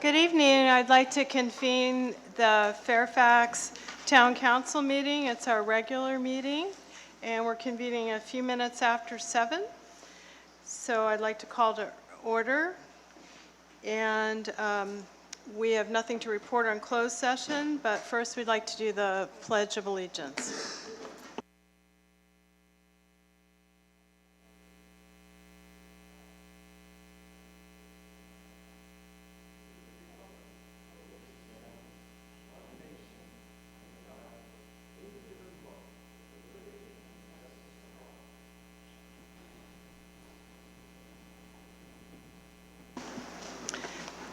Good evening. I'd like to convene the Fairfax Town Council meeting. It's our regular meeting, and we're convening a few minutes after 7. So I'd like to call to order. And we have nothing to report on closed session, but first we'd like to do the Pledge of Allegiance.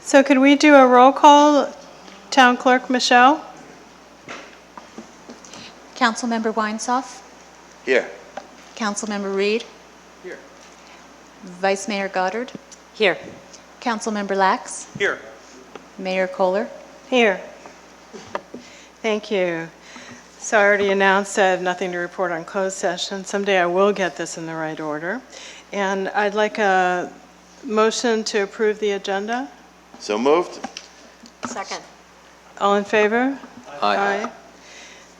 So could we do a roll call? Town Clerk Michelle? Councilmember Weinsoff. Here. Councilmember Reed. Here. Vice Mayor Goddard. Here. Councilmember Lax. Here. Mayor Kohler. Here. Thank you. So I already announced I have nothing to report on closed session. Someday I will get this in the right order. And I'd like a motion to approve the agenda. So moved. Second. All in favor? Aye.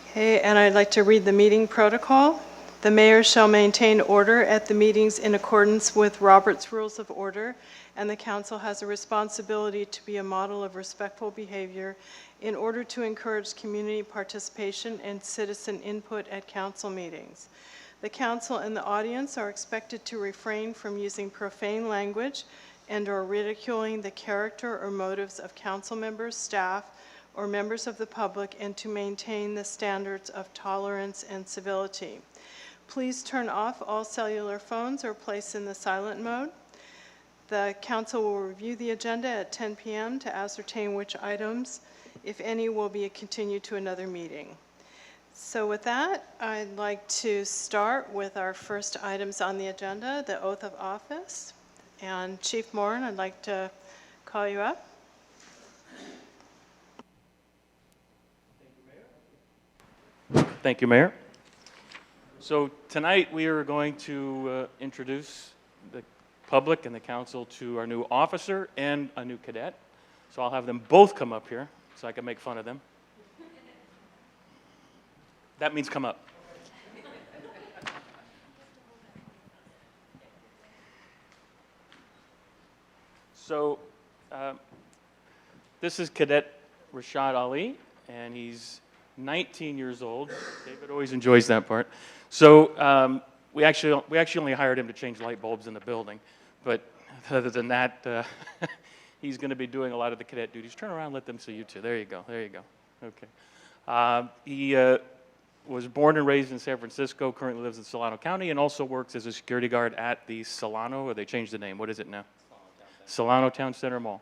Okay, and I'd like to read the meeting protocol. The mayor shall maintain order at the meetings in accordance with Robert's Rules of Order, and the council has a responsibility to be a model of respectful behavior in order to encourage community participation and citizen input at council meetings. The council and the audience are expected to refrain from using profane language and/or ridiculing the character or motives of council members, staff, or members of the public, and to maintain the standards of tolerance and civility. Please turn off all cellular phones or place in the silent mode. The council will review the agenda at 10 p.m. to ascertain which items, if any, will be continued to another meeting. So with that, I'd like to start with our first items on the agenda, the oath of office. And Chief Morin, I'd like to call you up. Thank you, Mayor. So tonight we are going to introduce the public and the council to our new officer and a new cadet. So I'll have them both come up here so I can make fun of them. That means come up. So this is Cadet Rashad Ali, and he's 19 years old. David always enjoys that part. So we actually only hired him to change light bulbs in the building, but other than that, he's going to be doing a lot of the cadet duties. Turn around, let them see you too. There you go. There you go. Okay. He was born and raised in San Francisco. Currently lives in Solano County, and also works as a security guard at the Solano, or they changed the name. What is it now? Solano Town Center Mall.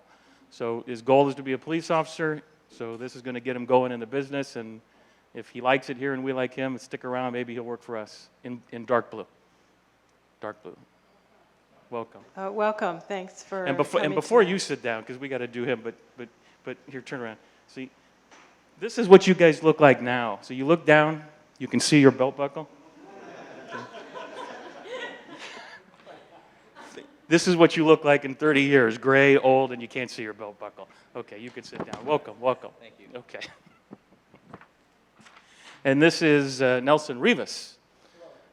So his goal is to be a police officer. So this is going to get him going in the business, and if he likes it here and we like him, stick around, maybe he'll work for us in dark blue. Dark blue. Welcome. Welcome. Thanks for and before you sit down, because we got to do him, but here, turn around. See, this is what you guys look like now. So you look down, you can see your belt buckle. This is what you look like in 30 years, gray, old, and you can't see your belt buckle. Okay, you can sit down. Welcome, welcome. Thank you. Okay. And this is Nelson Rivas.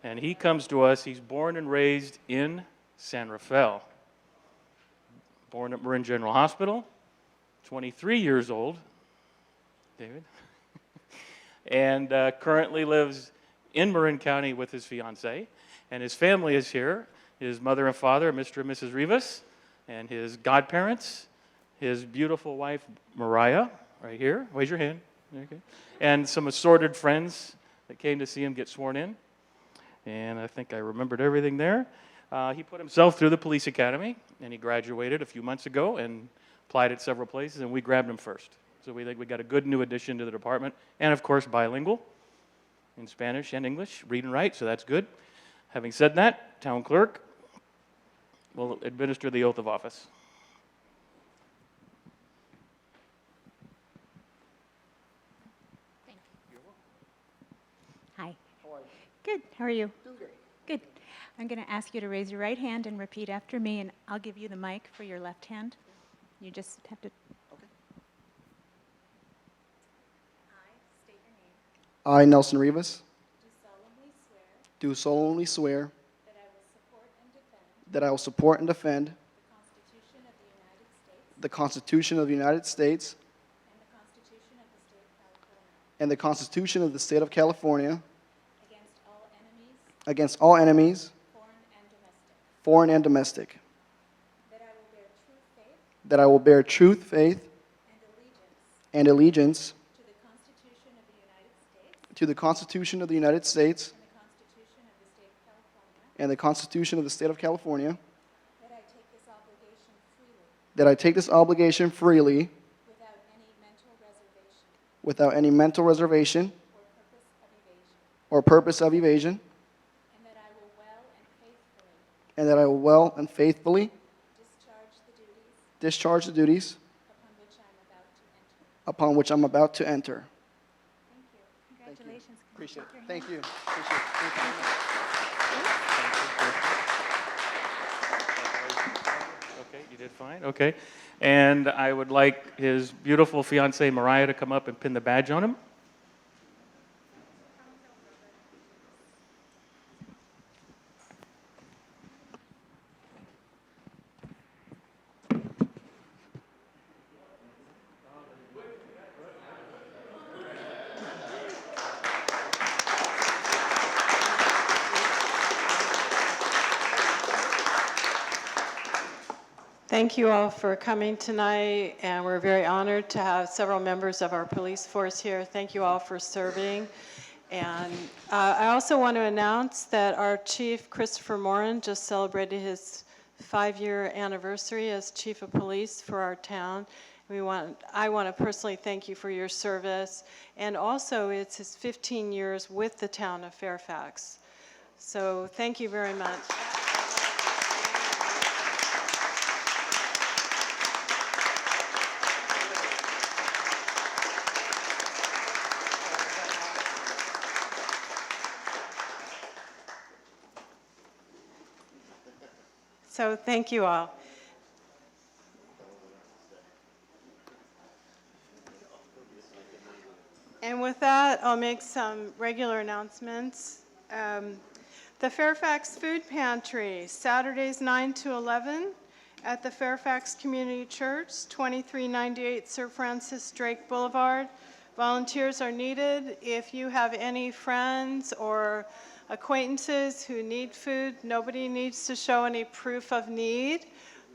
And he comes to us, he's born and raised in San Rafael. Born at Marin General Hospital, 23 years old, David. And currently lives in Marin County with his fiancée. And his family is here. His mother and father, Mr. and Mrs. Rivas, and his godparents, his beautiful wife, Mariah, right here. Raise your hand. Okay. And some assorted friends that came to see him get sworn in. And I think I remembered everything there. He put himself through the police academy, and he graduated a few months ago and applied at several places, and we grabbed him first. So we think we got a good new addition to the department. And, of course, bilingual in Spanish and English, read and write, so that's good. Having said that, town clerk will administer the oath of office. Thank you. Hi. How are you? Good. How are you? Doing great. Good. I'm going to ask you to raise your right hand and repeat after me, and I'll give you the mic for your left hand. You just have to I, Nelson Rivas, do solemnly swear do solemnly swear that I will support and defend that I will support and defend the Constitution of the United States the Constitution of the United States and the Constitution of the State of California and the Constitution of the State of California against all enemies, against all enemies, foreign and domestic, foreign and domestic, that I will bear true faith that I will bear truth, faith, and allegiance and allegiance to the Constitution of the United States to the Constitution of the United States and the Constitution of the State of California, and the Constitution of the State of California, that I take this obligation freely that I take this obligation freely without any mental reservation without any mental reservation or purpose of evasion, or purpose of evasion, and that I will well and faithfully and that I will well and faithfully discharge the duties discharge the duties upon which I'm about to enter. upon which I'm about to enter. Thank you. Congratulations. Can Appreciate it. shake your Thank hand? you. Appreciate it. Thank you. Okay, you did fine. Okay. And I would like his beautiful fiancee Mariah to come up and pin the badge on him. Thank you all for coming tonight, and we're very honored to have several members of our police force here. Thank you all for serving. And I also want to announce that our chief, Christopher Moran, just celebrated his 5-year anniversary as chief of police for our town. I want to personally thank you for your service, and also it's his 15 years with the town of Fairfax. So thank you very much. So thank you all. And with that, I'll make some regular announcements. The Fairfax Food Pantry, Saturdays 9 to 11 at the Fairfax Community Church, 2398 Sir Francis Drake Boulevard. Volunteers are needed. If you have any friends or acquaintances who need food, nobody needs to show any proof of need.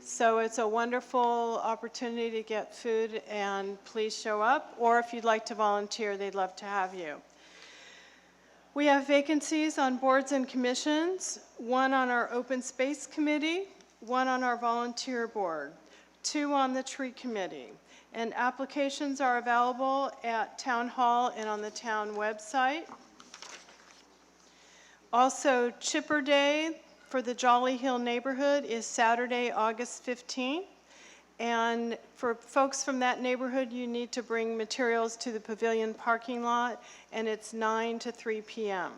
So it's a wonderful opportunity to get food, and please show up. Or if you'd like to volunteer, they'd love to have you. We have vacancies on boards and commissions, one on our open space committee, one on our volunteer board, 2 on the tree committee. And applications are available at Town Hall and on the town website. Also, Chipper Day for the Jolly Hill neighborhood is Saturday, August 15th. And for folks from that neighborhood, you need to bring materials to the pavilion parking lot, and it's 9 to 3 p.m.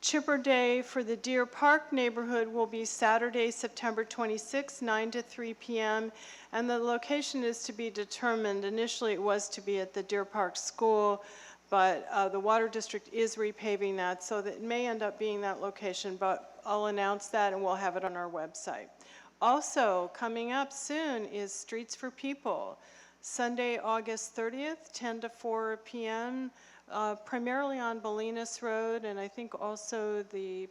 Chipper Day for the Deer Park neighborhood will be Saturday, September 26, 9 to 3 p.m., and the location is to be determined. Initially, it was to be at the Deer Park School, but the Water District is repaving that, so that it may end up being that location, but I'll announce that and we'll have it on our website. Also, coming up soon is Streets for People, Sunday, August 30th, 10 to 4 p.m., primarily on Bolinas Road, and I think also the,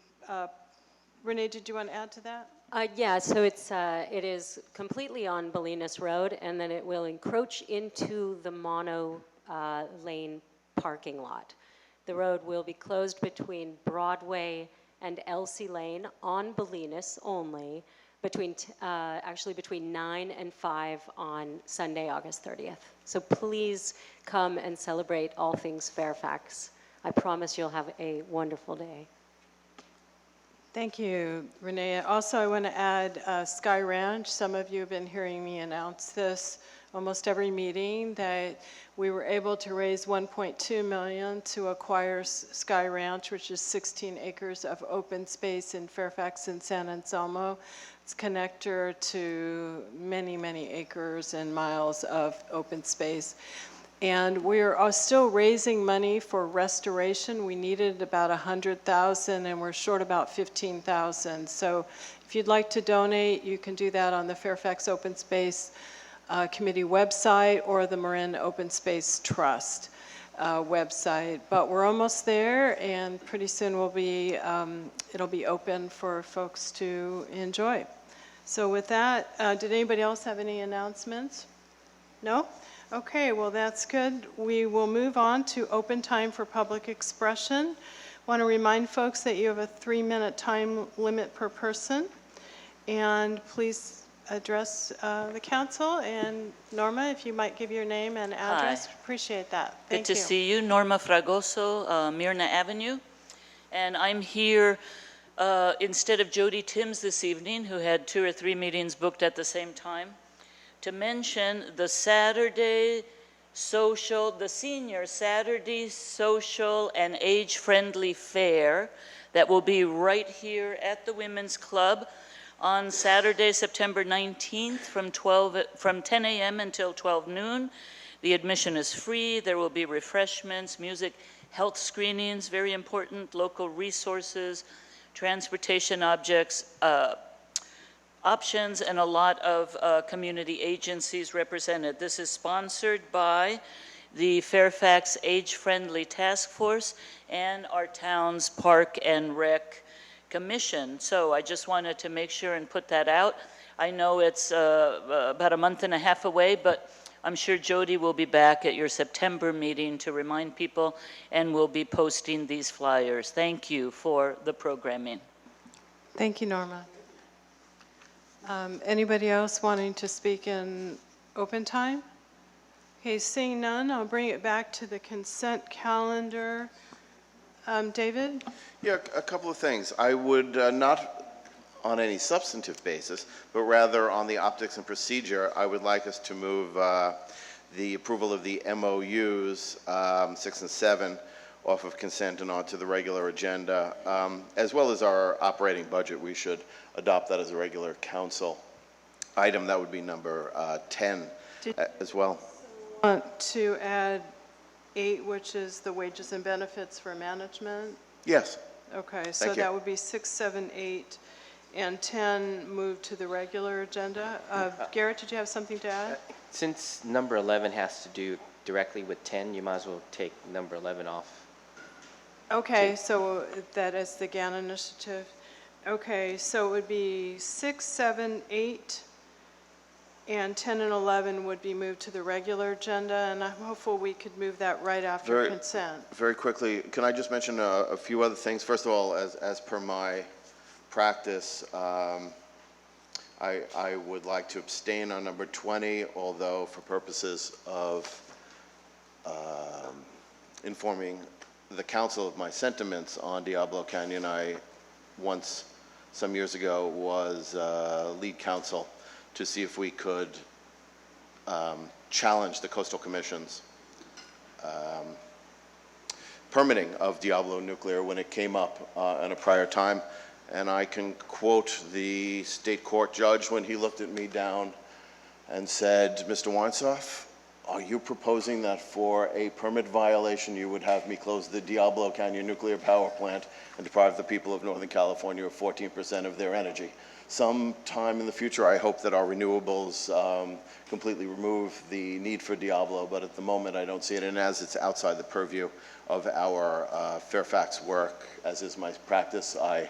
Renee, did you want to add to that? Yeah, so it is completely on Bolinas Road, and then it will encroach into the mono lane parking lot. The road will be closed between Broadway and Elsie Lane on Bolinas only, actually between 9 and 5 on Sunday, August 30th. So please come and celebrate all things Fairfax. I promise you'll have a wonderful day. Thank you, Renee. Also, I want to add Sky Ranch. Some of you have been hearing me announce this almost every meeting, that we were able to raise $1.2 million to acquire Sky Ranch, which is 16 acres of open space in Fairfax and San Anselmo. It's connector to many, many acres and miles of open space. And we're still raising money for restoration. We needed about 100,000 and we're short about 15,000. So if you'd like to donate, you can do that on the Fairfax Open Space Committee website or the Marin Open Space Trust website. But we're almost there, and pretty soon it'll be open for folks to enjoy. So with that, did anybody else have any announcements? No? Okay, well, that's good. We will move on to open time for public expression. Want to remind folks that you have a 3-minute time limit per person. And please address the council. And Norma, if you might give your name and address, Hi. appreciate that. Good Thank to you. see you, Norma Fragoso, Myrna Avenue. And I'm here instead of Jody Timms this evening, who had 2 or 3 meetings booked at the same time, to mention the senior Saturday social and age-friendly fair that will be right here at the Women's Club on Saturday, September 19th from 10 a.m. until 12 noon. The admission is free. There will be refreshments, music, health screenings, very important, local resources, transportation options, and a lot of community agencies represented. This is sponsored by the Fairfax Age-Friendly Task Force and our town's Park and Rec Commission. So I just wanted to make sure and put that out. I know it's about a month and a half away, but I'm sure Jody will be back at your September meeting to remind people, and we'll be posting these flyers. Thank you for the programming. Thank you, Norma. Anybody else wanting to speak in open time? Okay, seeing none, I'll bring it back to the consent calendar. David? Yeah, a couple of things. I would not on any substantive basis, but rather on the optics and procedure, I would like us to move the approval of the MOUs 6 and 7 off of consent and onto the regular agenda, as well as our operating budget. We should adopt that as a regular council item. That would be number 10 as well. Want to add 8, which is the wages and benefits for management? Yes. Okay, so Thank you. that would be 6, 7, 8, and 10 moved to the regular agenda. Garrett, did you have something to add? Since number 11 has to do directly with 10, you might as well take number 11 off. Okay, so that is the GAN initiative. Okay, so it would be 6, 7, 8, and 10 and 11 would be moved to the regular agenda, and I'm hopeful we could move that right after consent. Very quickly, can I just mention a few other things? First of all, as per my practice, I would like to abstain on number 20, although for purposes of informing the council of my sentiments on Diablo Canyon, I once, some years ago, was lead counsel to see if we could challenge the Coastal Commission's permitting of Diablo Nuclear when it came up in a prior time. And I can quote the state court judge when he looked at me down and said, "Mr. Weinsoff, are you proposing that for a permit violation you would have me close the Diablo Canyon nuclear power plant and deprive the people of Northern California of 14% of their energy? Sometime in the future, I hope that our renewables completely remove the need for Diablo, but at the moment I don't see it, and as it's outside the purview of our Fairfax work, as is my practice, I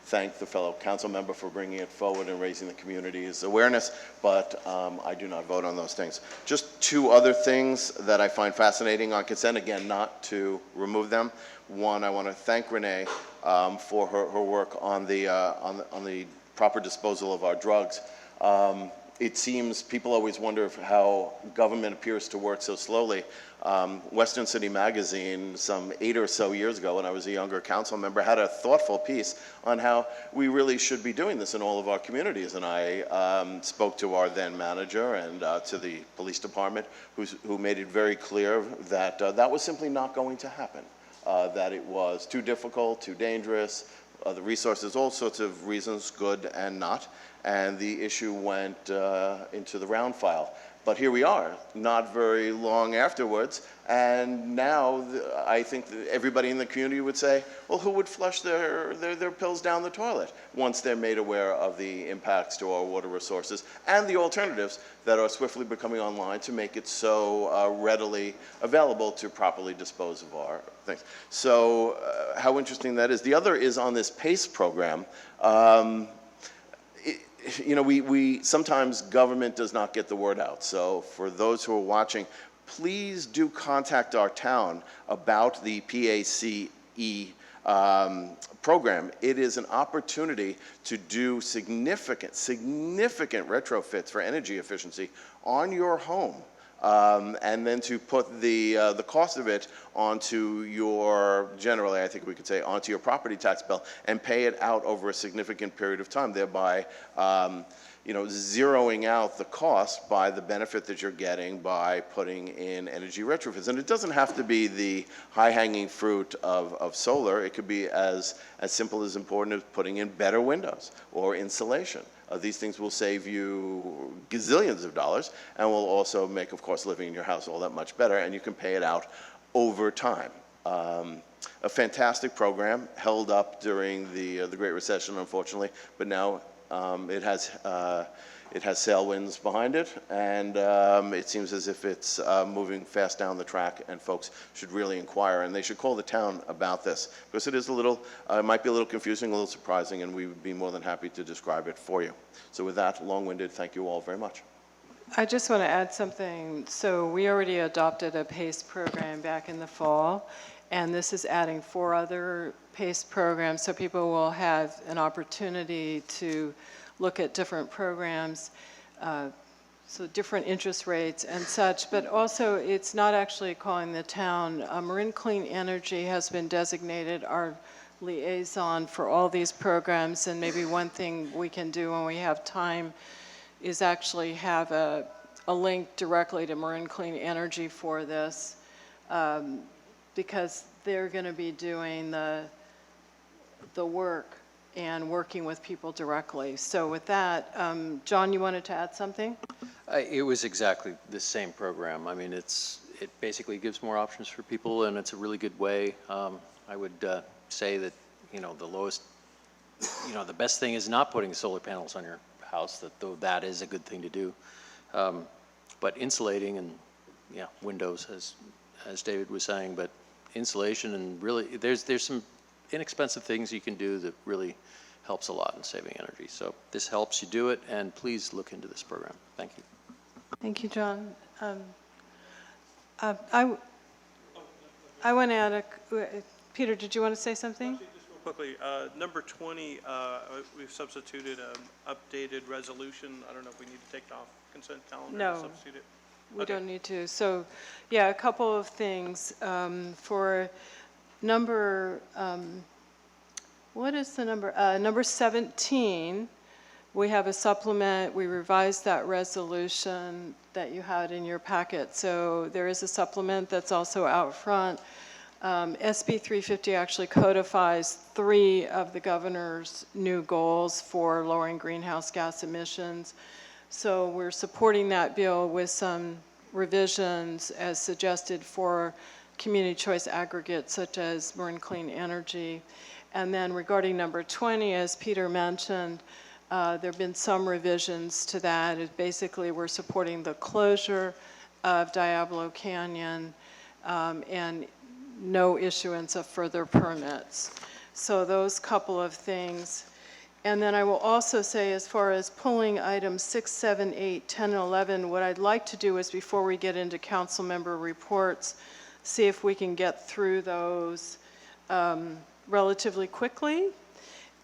thank the fellow council member for bringing it forward and raising the community's awareness, but I do not vote on those things. Just 2 other things that I find fascinating on consent, again, not to remove them. One, I want to thank Renee for her work on the proper disposal of our drugs. It seems people always wonder how government appears to work so slowly. Western City Magazine, some 8 or so years ago, when I was a younger council member, had a thoughtful piece on how we really should be doing this in all of our communities. And I spoke to our then manager and to the police department, who made it very clear that that was simply not going to happen, that it was too difficult, too dangerous, the resources, all sorts of reasons, good and not, and the issue went into the round file. But here we are, not very long afterwards, and now I think that everybody in the community would say, well, who would flush their pills down the toilet once they're made aware of the impacts to our water resources and the alternatives that are swiftly becoming online to make it so readily available to properly dispose of our things. So how interesting that is. The other is on this PACE program. You know, we sometimes government does not get the word out. So for those who are watching, please do contact our town about the PACE program. It is an opportunity to do significant retrofits for energy efficiency on your home. And then to put the cost of it onto your, generally I think we could say, onto your property tax bill and pay it out over a significant period of time, thereby you know, zeroing out the cost by the benefit that you're getting by putting in energy retrofits. And it doesn't have to be the high-hanging fruit of solar. It could be as simple as important as putting in better windows or insulation. These things will save you gazillions of dollars and will also make, of course, living in your house all that much better, and you can pay it out over time. A fantastic program, held up during the Great Recession, unfortunately, but now it has sailwinds behind it, and it seems as if it's moving fast down the track, and folks should really inquire, and they should call the town about this, because it is a little, it might be a little confusing, a little surprising, and we would be more than happy to describe it for you. So with that, long-winded, thank you all very much. I just want to add something. So we already adopted a PACE program back in the fall, and this is adding 4 other PACE programs, so people will have an opportunity to look at different programs, so different interest rates and such, but also it's not actually calling the town. Marin Clean Energy has been designated our liaison for all these programs, and maybe one thing we can do when we have time is actually have a link directly to Marin Clean Energy for this, because they're going to be doing the work and working with people directly. So with that, John, you wanted to add something? It was exactly the same program. I mean, it basically gives more options for people, and it's a really good way. I would say that, you know, the best thing is not putting solar panels on your house, though that is a good thing to do. But insulating and, yeah, windows, as David was saying, but insulation and really, there's some inexpensive things you can do that really helps a lot in saving energy. So this helps you do it, and please look into this program. Thank you. Thank you, John. I want to add Peter, did you want to say something? Just real quickly, number 20, we've substituted an updated resolution. I don't know if we need to take it off consent calendar No. to substitute it. We Okay. don't need to. So, yeah, a couple of things. For number, what is the number? Number 17, we have a supplement. We revised that resolution that you had in your packet. So there is a supplement that's also out front. SB 350 actually codifies 3 of the governor's new goals for lowering greenhouse gas emissions. So we're supporting that bill with some revisions as suggested for community choice aggregates such as Marin Clean Energy. And then regarding number 20, as Peter mentioned, there have been some revisions to that. Basically, we're supporting the closure of Diablo Canyon and no issuance of further permits. So those couple of things. And then I will also say, as far as pulling items 6, 7, 8, 10, and 11, what I'd like to do is, before we get into council member reports, see if we can get through those relatively quickly,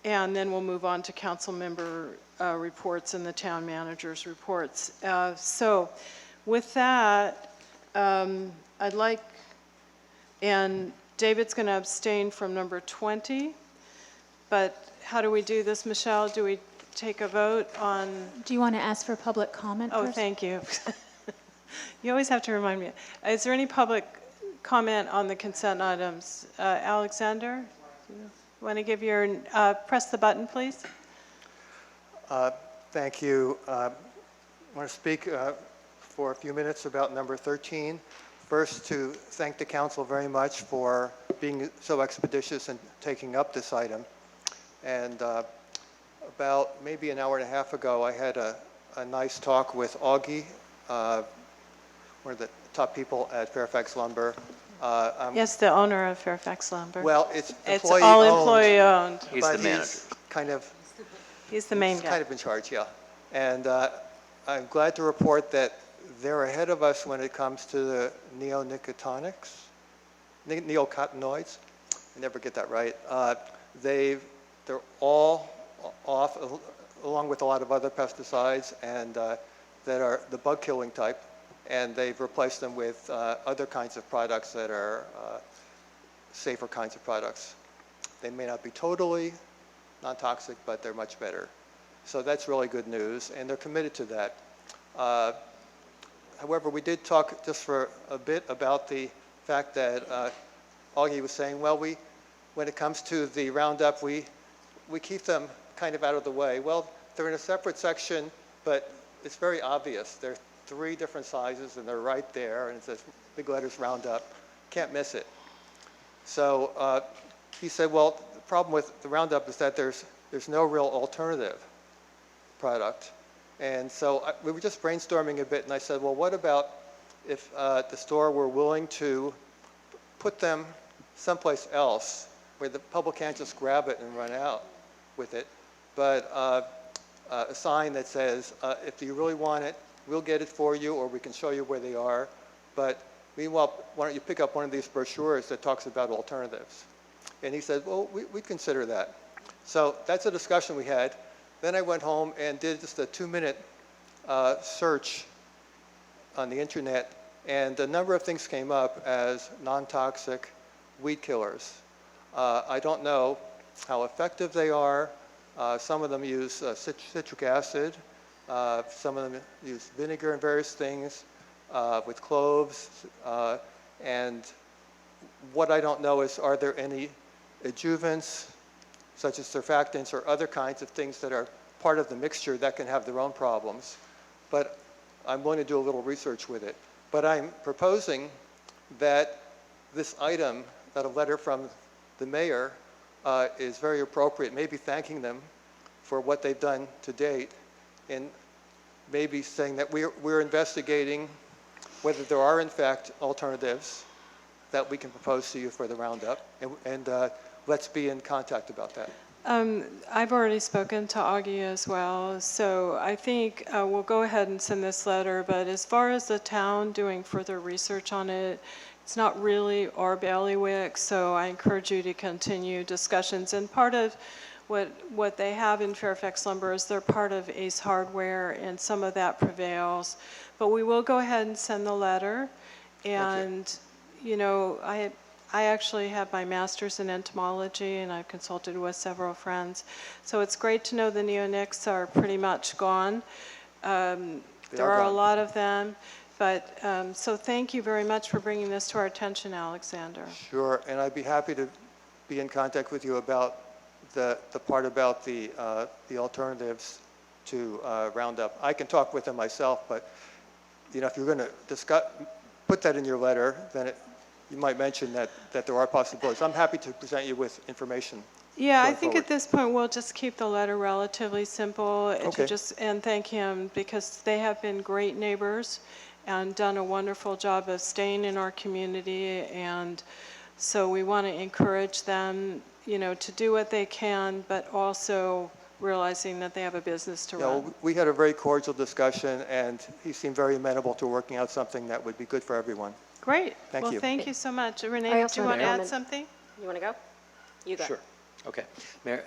and then we'll move on to council member reports and the town manager's reports. So with that, I'd like, and David's going to abstain from number 20, but how do we do this, Michelle? Do we take a vote on? Do you want to ask for public comment Oh, first? thank you. You always have to remind me. Is there any public comment on the consent items? Alexander, you want to give your, press the button, please? Thank you. I want to speak for a few minutes about number 13. First, to thank the council very much for being so expeditious in taking up this item. And about maybe an hour and a half ago, I had a nice talk with Augie, one of the top people at Fairfax Lumber. Yes, the owner of Fairfax Lumber. Well, it's It's employee all owned, employee owned. He's but the manager. he's kind of He's the main guy. kind of in charge, yeah. And I'm glad to report that they're ahead of us when it comes to the neonicotinoids. I never get that right. They're all off, along with a lot of other pesticides, and that are the bug-killing type, and they've replaced them with other kinds of products that are safer kinds of products. They may not be totally non-toxic, but they're much better. So that's really good news, and they're committed to that. However, we did talk just for a bit about the fact that Augie was saying, well, when it comes to the Roundup, we keep them kind of out of the way. Well, they're in a separate section, but it's very obvious. There are 3 different sizes, and they're right there, and it says big letters Roundup. Can't miss it. So he said, well, the problem with the Roundup is that there's no real alternative product. And so we were just brainstorming a bit, and I said, well, what about if the store were willing to put them someplace else where the public can't just grab it and run out with it, but a sign that says, if you really want it, we'll get it for you, or we can show you where they are. But meanwhile, why don't you pick up one of these brochures that talks about alternatives? And he said, well, we'd consider that. So that's a discussion we had. Then I went home and did just a 2-minute search on the internet, and a number of things came up as non-toxic weed killers. I don't know how effective they are. Some of them use citric acid. Some of them use vinegar and various things with cloves. And what I don't know is, are there any adjuvants, such as surfactants or other kinds of things that are part of the mixture that can have their own problems. But I'm going to do a little research with it. But I'm proposing that this item, that a letter from the mayor, is very appropriate, maybe thanking them for what they've done to date, and maybe saying that we're investigating whether there are in fact alternatives that we can propose to you for the Roundup, and let's be in contact about that. I've already spoken to Augie as well, so I think we'll go ahead and send this letter, but as far as the town doing further research on it, it's not really our bailiwick, so I encourage you to continue discussions. And part of what they have in Fairfax Lumber is they're part of Ace Hardware, and some of that prevails. But we will go ahead and send the letter, and you know, I actually have my master's in entomology, and I've consulted with several friends. So it's great to know the neonics are pretty much gone. There are a lot of them. But so thank you very much for bringing this to our attention, Alexander. Sure, and I'd be happy to be in contact with you about the part about the alternatives to Roundup. I can talk with them myself, but you know, if you're going to put that in your letter, then you might mention that there are possibilities. I'm happy to present you with information. Yeah, I think at this point we'll just keep the letter relatively simple and thank him, because they have been great neighbors and done a wonderful job of staying in our community, and so we want to encourage them, you know, to do what they can, but also realizing that they have a business to run. We had a very cordial discussion, and he seemed very amenable to working out something that would be good for everyone. Great. Thank you. Well, thank you so much. I Renee, also do you want to have a add comment. something? You want to go? You go. Sure. Okay. Mayor,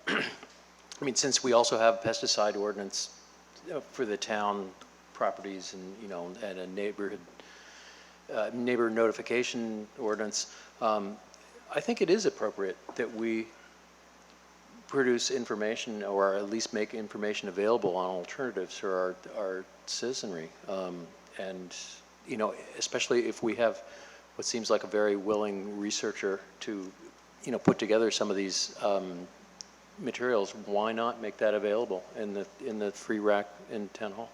I mean, since we also have pesticide ordinance for the town properties, and you know, and a neighbor notification ordinance, I think it is appropriate that we produce information, or at least make information available on alternatives for our citizenry, and you know, especially if we have what seems like a very willing researcher to, you know, put together some of these materials. Why not make that available in the free rack in Town Hall?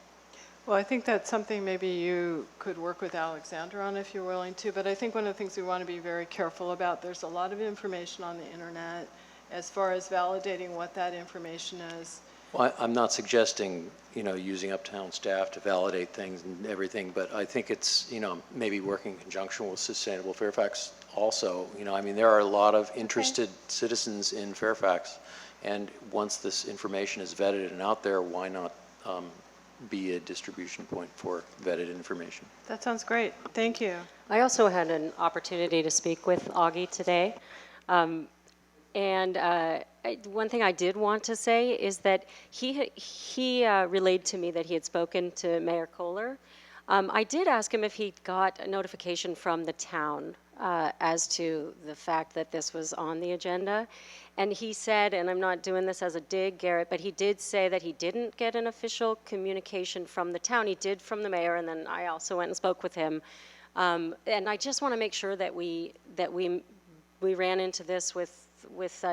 Well, I think that's something maybe you could work with Alexander on if you're willing to, but I think one of the things we want to be very careful about, there's a lot of information on the internet as far as validating what that information is. Well, I'm not suggesting, using uptown staff to validate things and everything, but I think it's, maybe working in conjunction with Sustainable Fairfax also. I mean, there are a lot of interested citizens in Fairfax, and once this information is vetted and out there, why not be a distribution point for vetted information? That sounds great. Thank you. I also had an opportunity to speak with Augie today. One thing I did want to say is that he relayed to me that he had spoken to Mayor Kohler. I did ask him if he got a notification from the town as to the fact that this was on the agenda. And he said, and I'm not doing this as a dig, Garrett, but he did say that he didn't get an official communication from the town. He did from the mayor, and then I also went and spoke with him. And I just want to make sure that we ran into this with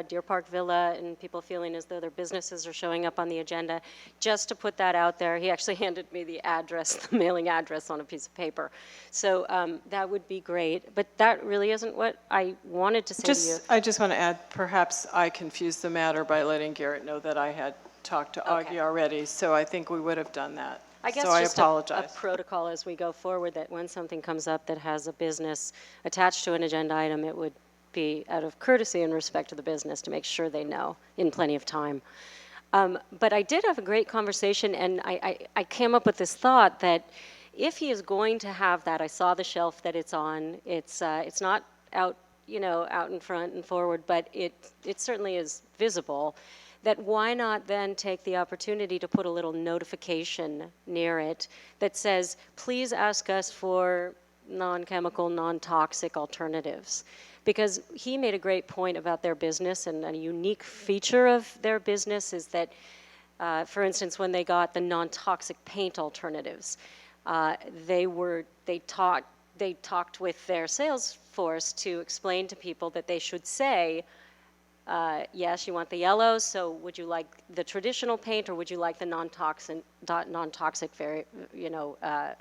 Deer Park Villa and people feeling as though their businesses are showing up on the agenda. Just to put that out there, he actually handed me the address, the mailing address on a piece of paper. So that would be great. But that really isn't what I wanted to say to you. I just want to add, perhaps I confused the matter by letting Garrett know that I had talked to Augie already, so I think we would have done that. I guess so I just apologize. a protocol as we go forward, that when something comes up that has a business attached to an agenda item, it would be out of courtesy and respect to the business to make sure they know in plenty of time. But I did have a great conversation, and I came up with this thought that if he is going to have that, I saw the shelf that it's on. It's not out, out in front and forward, but it certainly is visible. That why not then take the opportunity to put a little notification near it that says, please ask us for non-chemical, non-toxic alternatives. Because he made a great point about their business, and a unique feature of their business is that, for instance, when they got the non-toxic paint alternatives, they talked with their sales force to explain to people that they should say, yes, you want the yellow, so would you like the traditional paint or would you like the non-toxic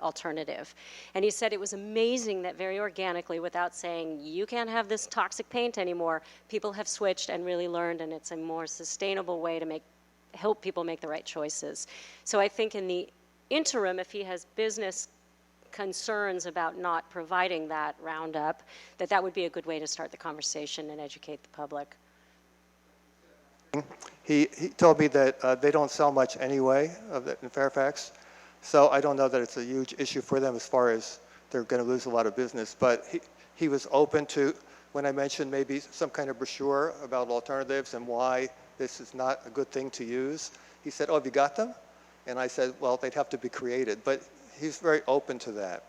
alternative? And he said it was amazing that very organically, without saying you can't have this toxic paint anymore, people have switched and really learned, and it's a more sustainable way to help people make the right choices. So I think in the interim, if he has business concerns about not providing that Roundup, that would be a good way to start the conversation and educate the public. He told me that they don't sell much anyway of it in Fairfax, so I don't know that it's a huge issue for them as far as they're going to lose a lot of business. But he was open to, when I mentioned maybe some kind of brochure about alternatives and why this is not a good thing to use, he said, oh, have you got them? And I said, well, they'd have to be created. But he's very open to that.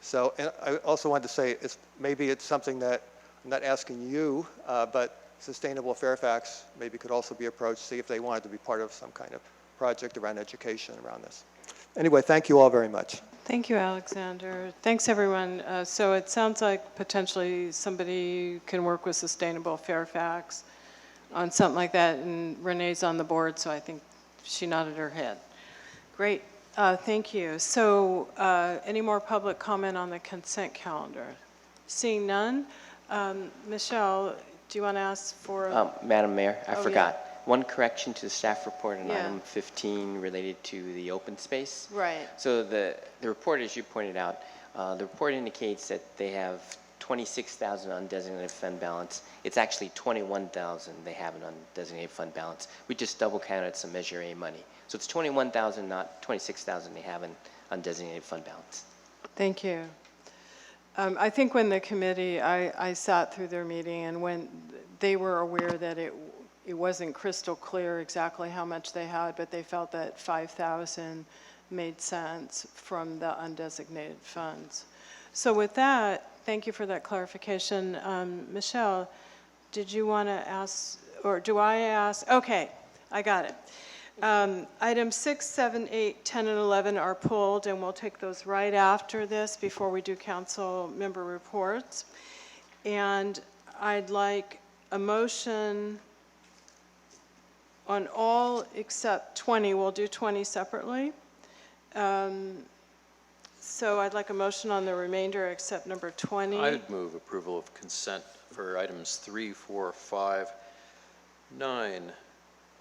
So, and I also wanted to say, maybe it's something that I'm not asking you, but Sustainable Fairfax maybe could also be approached, see if they wanted to be part of some kind of project around education around this. Anyway, thank you all very much. Thank you, Alexander. Thanks, everyone. So it sounds like potentially somebody can work with Sustainable Fairfax on something like that, and Renee's on the board, so I think she nodded her head. Great. Thank you. So any more public comment on the consent calendar? Seeing none, Michelle, do you want to ask for? Madam Mayor, I Oh, forgot. One correction to the staff report on Yeah. item 15 related to the open space. Right. So the report, as you pointed out, the report indicates that they have 26,000 undesignated fund balance. It's actually 21,000 they have an undesignated fund balance. We just double counted some Measure A money. So it's 21,000, not 26,000 they have an undesignated fund balance. Thank you. I think when the committee, I sat through their meeting, and when they were aware that it wasn't crystal clear exactly how much they had, but they felt that 5,000 made sense from the undesignated funds. So with that, thank you for that clarification. Michelle, did you want to ask, or do I ask? Okay, I got it. Items 6, 7, 8, 10, and 11 are pulled, and we'll take those right after this before we do council member reports. And I'd like a motion on all except 20. We'll do 20 separately. So I'd like a motion on the remainder except number 20. I'd move approval of consent for items 3, 4, 5, 9.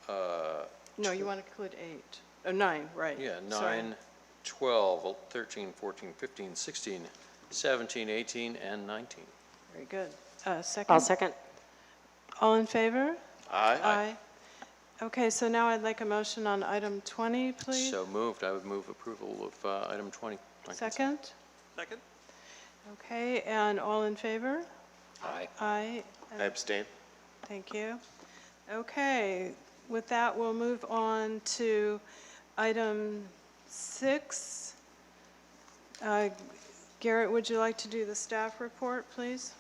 No, you want to include 8. Oh, 9, right. Yeah, Sorry. 9, 12, 13, 14, 15, 16, 17, 18, and 19. Very good. Second? I'll second. All in favor? Aye. Aye. Okay, so now I'd like a motion on item 20, please. So moved. I would move approval of item 20. on consent. Second? Second? Okay, and all in favor? Aye. Aye. I abstain. Thank you. Okay, with that, we'll move on to item 6. Garrett, would you like to do the staff report, please?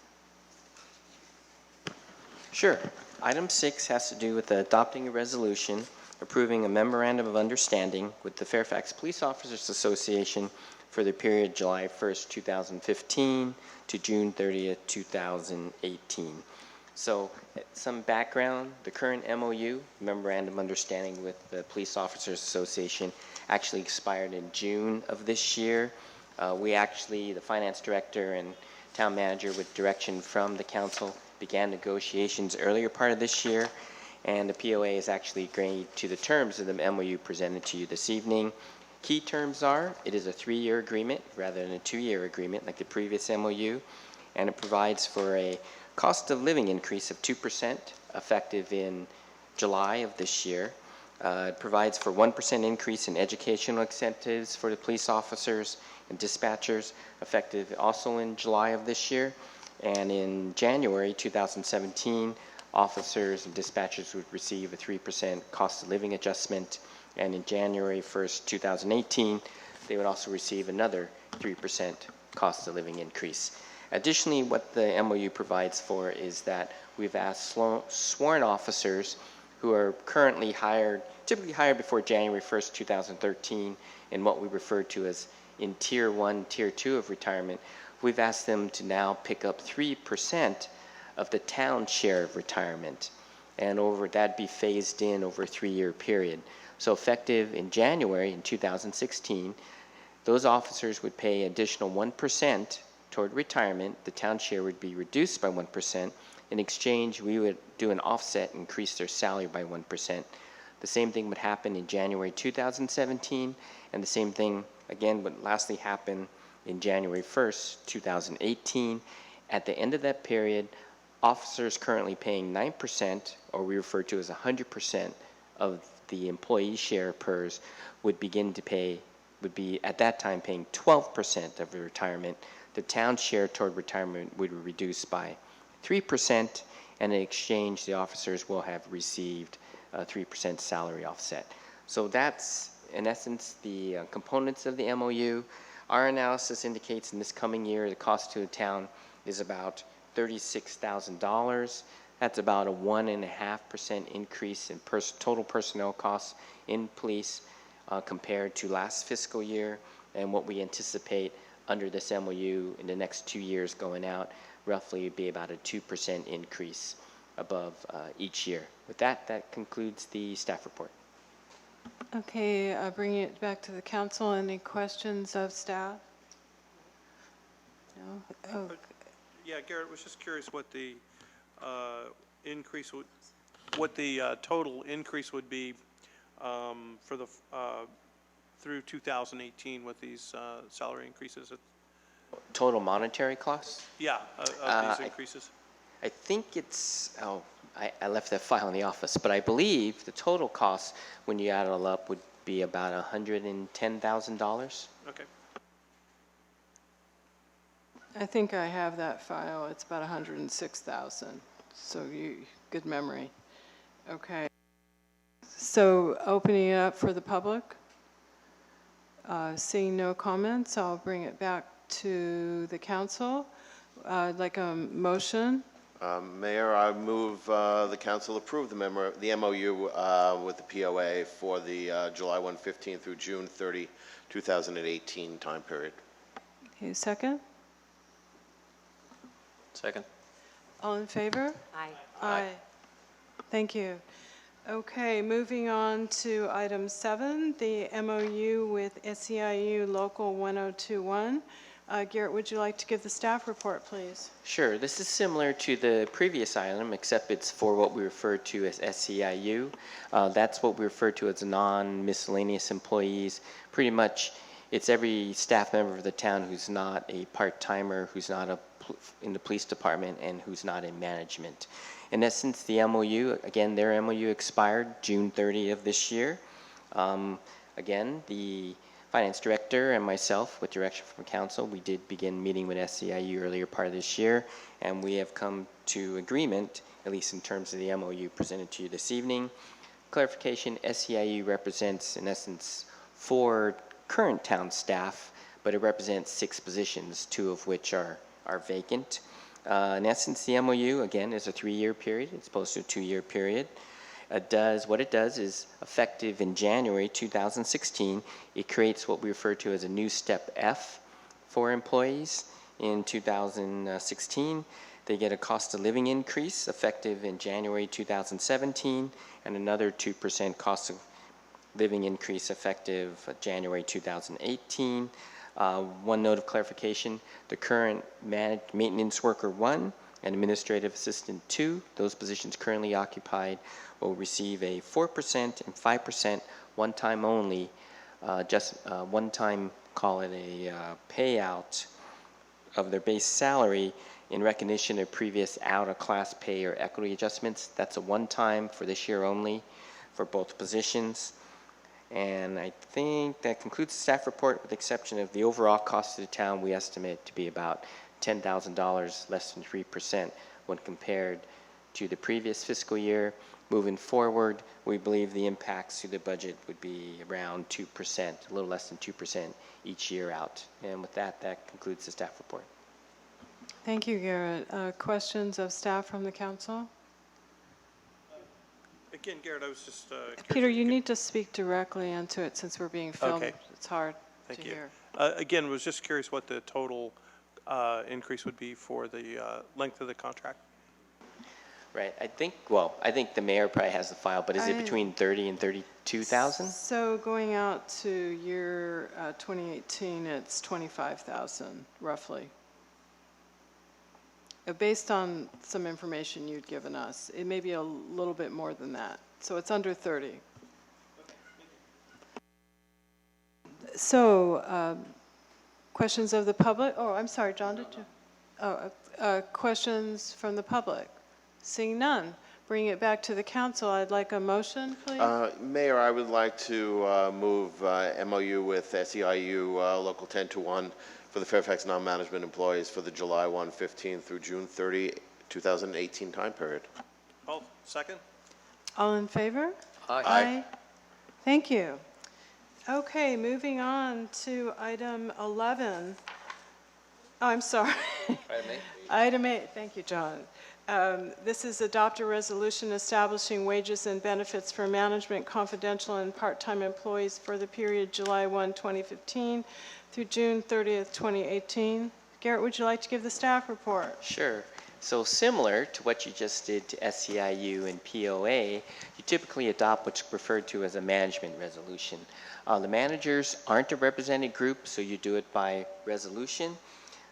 Sure. Item 6 has to do with adopting a resolution approving a memorandum of understanding with the Fairfax Police Officers Association for the period July 1st, 2015 to June 30th, 2018. So some background, the current MOU, Memorandum of Understanding with the Police Officers Association, actually expired in June of this year. We actually, the finance director and town manager with direction from the council, began negotiations earlier part of this year, and the POA has actually agreed to the terms of the MOU presented to you this evening. Key terms are, it is a 3-year agreement rather than a 2-year agreement like the previous MOU, and it provides for a cost of living increase of 2% effective in July of this year. It provides for 1% increase in educational incentives for the police officers and dispatchers effective also in July of this year. And in January 2017, officers and dispatchers would receive a 3% cost of living adjustment. And in January 1st, 2018, they would also receive another 3% cost of living increase. Additionally, what the MOU provides for is that we've asked sworn officers who are currently hired, typically hired before January 1st, 2013, in what we refer to as in Tier 1, Tier 2 of retirement, we've asked them to now pick up 3% of the town share of retirement, and that'd be phased in over a 3-year period. So effective in January in 2016, those officers would pay additional 1% toward retirement. The town share would be reduced by 1%. In exchange, we would do an offset, increase their salary by 1%. The same thing would happen in January 2017, and the same thing again would lastly happen in January 1st, 2018. At the end of that period, officers currently paying 9%, or we refer to as 100% of the employee share PERS, would be at that time paying 12% of the retirement. The town share toward retirement would be reduced by 3%, and in exchange, the officers will have received a 3% salary offset. So that's, in essence, the components of the MOU. Our analysis indicates in this coming year, the cost to the town is about $36,000. That's about a 1.5% increase in total personnel costs in police compared to last fiscal year, and what we anticipate under this MOU in the next 2 years going out roughly would be about a 2% increase above each year. With that, that concludes the staff report. Okay, bringing it back to the council. Any questions of staff? No? Oh, Yeah, Garrett, was just curious what the increase would, what the total increase would be for the through 2018 with these salary increases. Total monetary costs? Yeah, of these increases. I think it's, I left that file in the office, but I believe the total cost, when you add it all up, would be about $110,000. Okay. I think I have that file. It's about 106,000. So good memory. Okay. So opening it up for the public. Seeing no comments, I'll bring it back to the council. I'd like a motion. Mayor, I move the council approve the MOU with the POA for the July 115 through June 30, 2018 time period. Okay, second. Second. All in favor? Aye. Aye. Thank you. Okay, moving on to item 7, the MOU with SEIU Local 1021. Garrett, would you like to give the staff report, please? Sure, this is similar to the previous item, except it's for what we refer to as SEIU. That's what we refer to as non-miscellaneous employees. Pretty much, it's every staff member of the town who's not a part-timer, who's not in the police department, and who's not in management. In essence, the MOU, again, their MOU expired June 30 of this year. Again, the finance director and myself, with direction from council, we did begin meeting with SEIU earlier part of this year, and we have come to agreement, at least in terms of the MOU presented to you this evening. Clarification, SEIU represents, in essence, 4 current town staff, but it represents 6 positions, 2 of which are vacant. In essence, the MOU, again, is a 3-year period. It's opposed to a 2-year period. What it does is, effective in January 2016, it creates what we refer to as a new step F for employees. In 2016, they get a cost of living increase effective in January 2017, and another 2% cost of living increase effective January 2018. One note of clarification, the current maintenance worker 1 and administrative assistant 2, those positions currently occupied, will receive a 4% and 5% one-time only, one-time, call it a payout of their base salary in recognition of previous out-of-class pay or equity adjustments. That's a one-time for this year only for both positions. And I think that concludes the staff report, with the exception of the overall cost to the town. We estimate to be about $10,000, less than 3% when compared to the previous fiscal year. Moving forward, we believe the impacts to the budget would be around 2%, a little less than 2% each year out. And with that, that concludes the staff report. Thank you, Garrett. Questions of staff from the council? Again, Garrett, I was just curious. Peter, you need to speak directly into it since we're being filmed. Okay. It's hard Thank to you. hear. Again, was just curious what the total increase would be for the length of the contract. Right. I think the mayor probably has the file, but is it between 30 and 32,000? So going out to year 2018, it's 25,000 roughly. Based on some information you'd given us, it may be a little bit more than that. So it's under 30. So questions of the public? Oh, I'm sorry, John, did you? Oh, questions from the public? Seeing none, bring it back to the council. I'd like a motion, please. Mayor, I would like to move MOU with SEIU Local 1021 for the Fairfax non-management employees for the July 1/15 through June 30, 2018 time period. Oh, second? All in favor? Aye. Thank you. Okay, moving on to item 11. Oh, I'm sorry. Item 8. Item 8, thank you, John. This is adopt a resolution establishing wages and benefits for management, confidential, and part-time employees for the period July 1, 2015 through June 30th, 2018. Garrett, would you like to give the staff report? Sure. So similar to what you just did to SEIU and POA, you typically adopt what's referred to as a management resolution. The managers aren't a represented group, so you do it by resolution.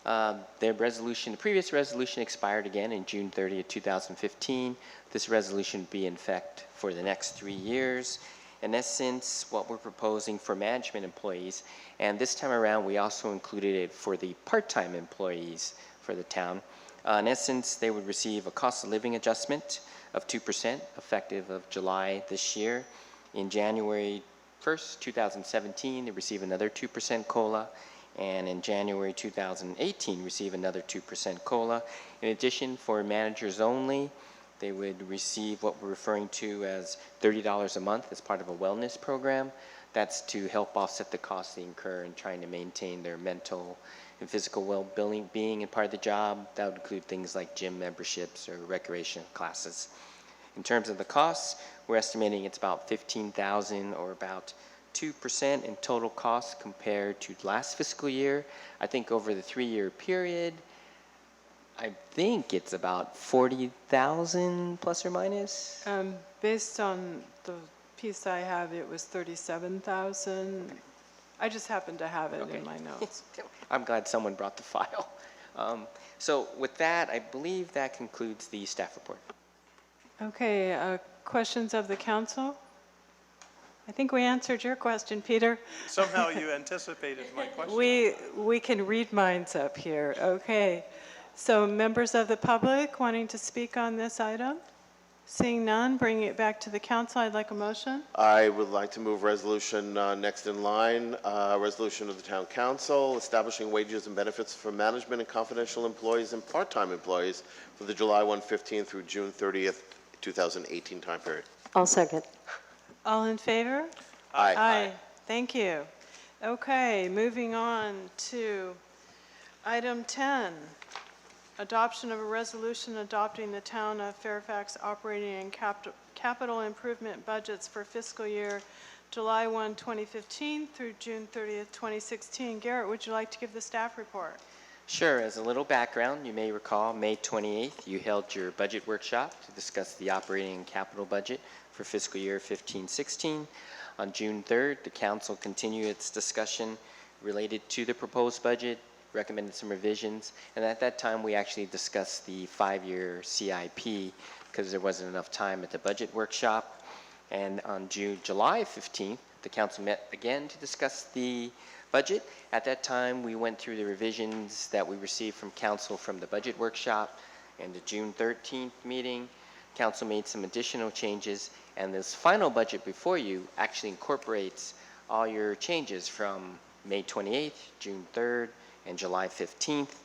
The previous resolution expired again in June 30th, 2015. This resolution would be in effect for the next 3 years. In essence, what we're proposing for management employees, and this time around we also included it for the part-time employees for the town. In essence, they would receive a cost of living adjustment of 2% effective of July this year. In January 1st, 2017, they receive another 2% COLA, and in January 2018 receive another 2% COLA. In addition, for managers only, they would receive what we're referring to as $30 a month as part of a wellness program. That's to help offset the costs they incur in trying to maintain their mental and physical well-being and part of the job. That would include things like gym memberships or recreation classes. In terms of the costs, we're estimating it's about $15,000 or about 2% in total costs compared to last fiscal year. I think over the 3-year period, I think it's about 40,000 plus or minus. Based on the piece I have, it was 37,000. I just happen to have it in my notes. I'm glad someone brought the file. So with that, I believe that concludes the staff report. Okay, questions of the council? I think we answered your question, Peter. Somehow you anticipated my question. We can read minds up here. Okay. So members of the public wanting to speak on this item? Seeing none, bringing it back to the council, I'd like a motion. I would like to move resolution next in line, resolution of the town council establishing wages and benefits for management and confidential employees and part-time employees for the July 1/15 through June 30th, 2018 time period. I'll second. All in favor? Aye. Aye. Thank you. Okay, moving on to item 10. Adoption of a resolution adopting the town of Fairfax operating and capital improvement budgets for fiscal year July 1, 2015 through June 30th, 2016. Garrett, would you like to give the staff report? Sure, as a little background, you may recall May 28th, you held your budget workshop to discuss the operating and capital budget for fiscal year 15-16. On June 3rd, the council continued its discussion related to the proposed budget, recommended some revisions, and at that time we actually discussed the 5-year CIP because there wasn't enough time at the budget workshop. And on July 15th, the council met again to discuss the budget. At that time, we went through the revisions that we received from council from the budget workshop, and the June 13th meeting, council made some additional changes, and this final budget before you actually incorporates all your changes from May 28th, June 3rd, and July 15th.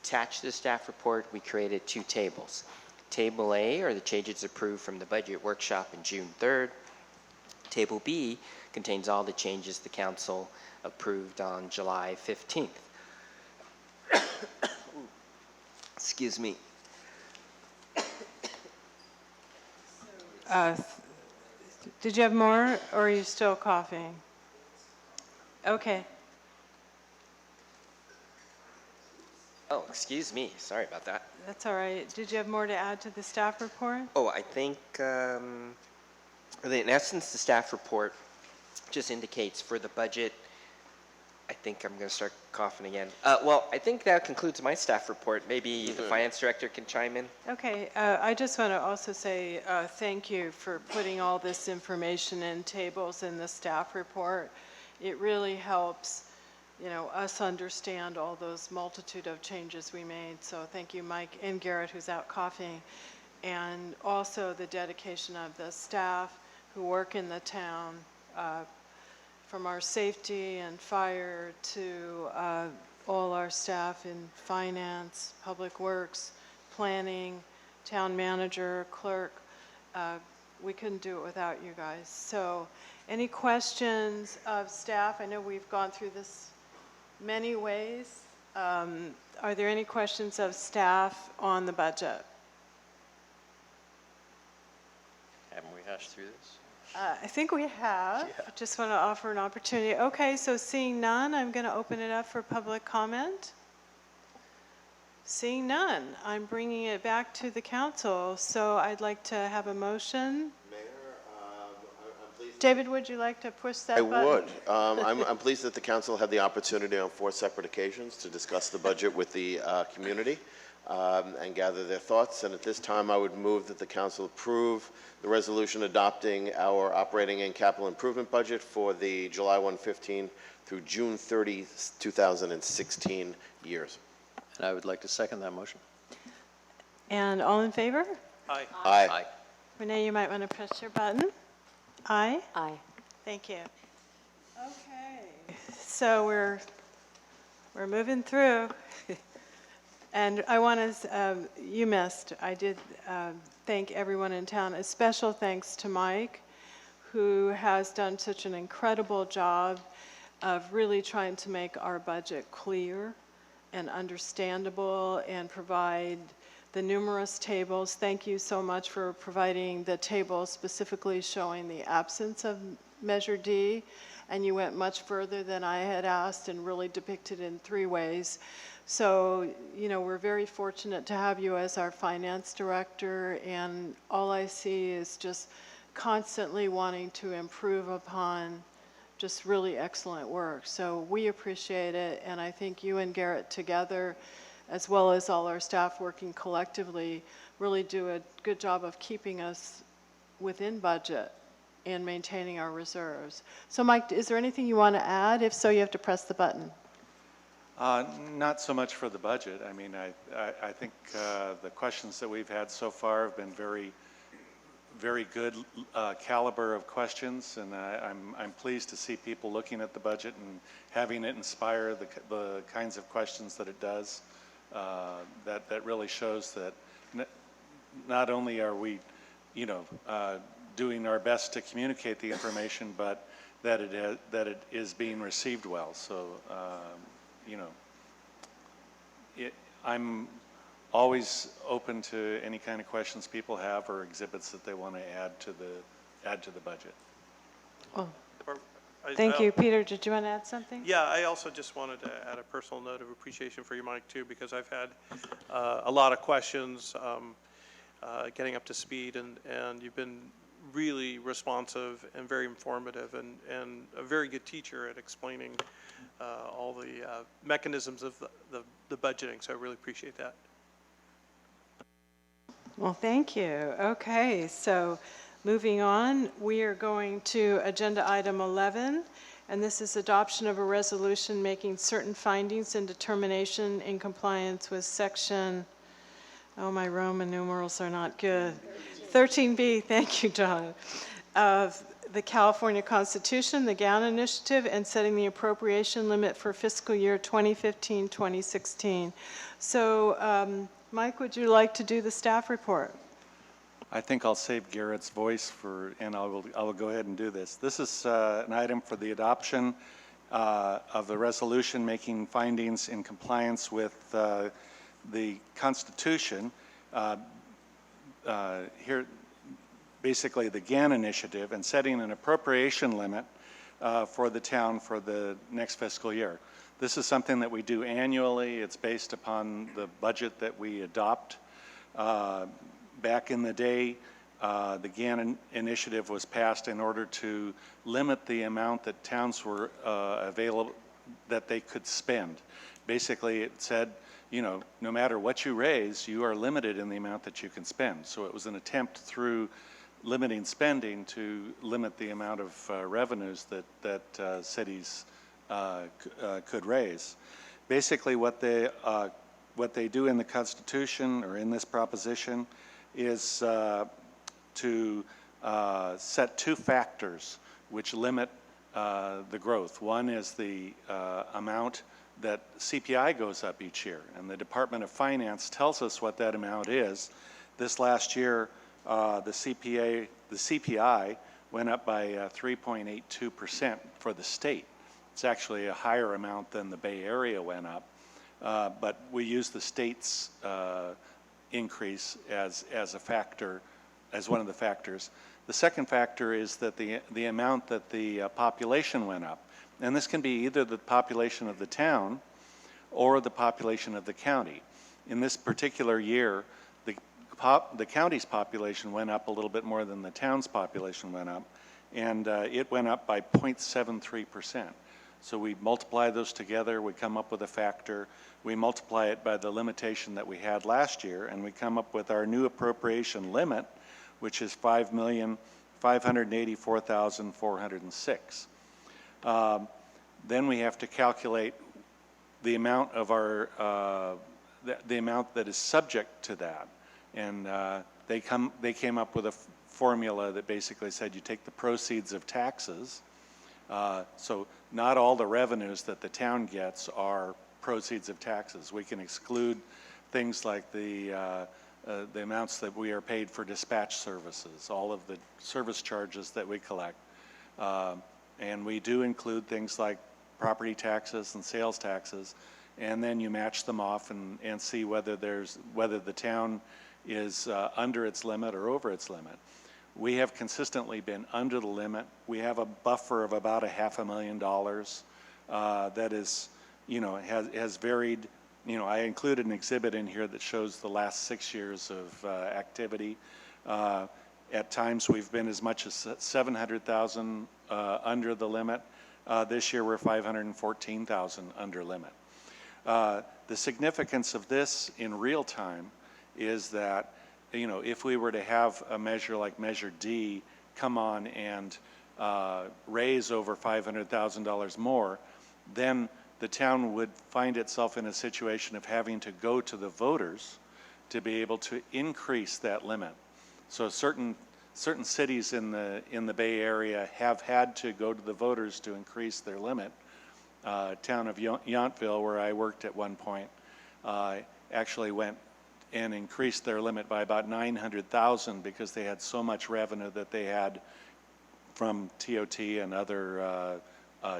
Attached to the staff report, we created 2 tables. Table A are the changes approved from the budget workshop in June 3rd. Table B contains all the changes the council approved on July 15th. Excuse me. Did you have more, or are you still coughing? Okay. Oh, excuse me. Sorry about that. That's all right. Did you have more to add to the staff report? Oh, I think, in essence, the staff report just indicates for the budget. I think I'm going to start coughing again. Well, I think that concludes my staff report. Maybe the finance director can chime in. Okay, I just want to also say thank you for putting all this information in tables in the staff report. It really helps, you know, us understand all those multitude of changes we made. So thank you, Mike and Garrett, who's out coughing, and also the dedication of the staff who work in the town, from our safety and fire to all our staff in finance, public works, planning, town manager, clerk. We couldn't do it without you guys. So any questions of staff? I know we've gone through this many ways. Are there any questions of staff on the budget? Haven't we hashed through this? I think we have. I just want to offer an opportunity. Okay, so seeing none, I'm going to open it up for public comment. Seeing none, I'm bringing it back to the council. So I'd like to have a motion. Mayor, I'm pleased. David, would you like to push that I button? would. I'm pleased that the council had the opportunity on 4 separate occasions to discuss the budget with the community and gather their thoughts. And at this time, I would move that the council approve the resolution adopting our operating and capital improvement budget for the July 1/15 through June 30, 2016 years. And I would like to second that motion. And all in favor? Aye. Aye. Renee, you might want to press your button. Aye? Aye. Thank you. Okay, so we're moving through. And I want to, you missed, I did thank everyone in town. A special thanks to Mike, who has done such an incredible job of really trying to make our budget clear and understandable and provide the numerous tables. Thank you so much for providing the table specifically showing the absence of Measure D. And you went much further than I had asked and really depicted in 3 ways. So, you know, we're very fortunate to have you as our finance director, and all I see is just constantly wanting to improve upon just really excellent work. So we appreciate it, and I think you and Garrett together, as well as all our staff working collectively, really do a good job of keeping us within budget and maintaining our reserves. So Mike, is there anything you want to add? If so, you have to press the button. Not so much for the budget. I mean, I think the questions that we've had so far have been very good caliber of questions, and I'm pleased to see people looking at the budget and having it inspire the kinds of questions that it does. That really shows that not only are we, you know, doing our best to communicate the information, but that it is being received well. So, you know, I'm always open to any kind of questions people have or exhibits that they want to add to the budget. Well, I- thank I'll- you. Peter, did you want to add something? Yeah, I also just wanted to add a personal note of appreciation for you, Mike, too, because I've had a lot of questions getting up to speed, and you've been really responsive and very informative and a very good teacher at explaining all the mechanisms of the budgeting, so I really appreciate that. Well, thank you. Okay, so moving on, we are going to agenda item 11, and this is adoption of a resolution making certain findings and determination in compliance with section, oh, my Roman numerals are not good, 13B, thank you, John, of the California Constitution, the GOWN Initiative, and setting the appropriation limit for fiscal year 2015-2016. So, Mike, would you like to do the staff report? I think I'll save Garrett's voice and I will go ahead and do this. This is an item for the adoption of the resolution making findings in compliance with the Constitution. Here, basically the GAN initiative, and setting an appropriation limit for the town for the next fiscal year. This is something that we do annually. It's based upon the budget that we adopt. Back in the day, the GAN initiative was passed in order to limit the amount that towns were available, that they could spend. Basically, it said, you know, no matter what you raise, you are limited in the amount that you can spend. So it was an attempt through limiting spending to limit the amount of revenues that cities could raise. Basically, what they do in the Constitution or in this proposition is to set two factors which limit the growth. One is the amount that CPI goes up each year, and the Department of Finance tells us what that amount is. This last year, the CPI went up by 3.82% for the state. It's actually a higher amount than the Bay Area went up, but we use the state's increase as a factor, as one of the factors. The second factor is that the amount that the population went up, and this can be either the population of the town or the population of the county. In this particular year, the county's population went up a little bit more than the town's population went up, and it went up by 0.73%. So we multiply those together, we come up with a factor, we multiply it by the limitation that we had last year, and we come up with our new appropriation limit, which is $5,584,406. Then we have to calculate the amount of our, the amount that is subject to that. And they came up with a formula that basically said you take the proceeds of taxes. So not all the revenues that the town gets are proceeds of taxes. We can exclude things like the amounts that we are paid for dispatch services, all of the service charges that we collect. And we do include things like property taxes and sales taxes, and then you match them off and see whether the town is under its limit or over its limit. We have consistently been under the limit. We have a buffer of about $500,000 that is, you know, has varied You know, I included an exhibit in here that shows the last 6 years of activity. At times, we've been as much as 700,000 under the limit. This year, we're 514,000 under limit. The significance of this in real time is that, you know, if we were to have a measure like Measure D come on and raise over $500,000 more, then the town would find itself in a situation of having to go to the voters to be able to increase that limit. So certain cities in the Bay Area have had to go to the voters to increase their limit. Town of Yountville, where I worked at one point, actually went and increased their limit by about 900,000 because they had so much revenue that they had from TOT and other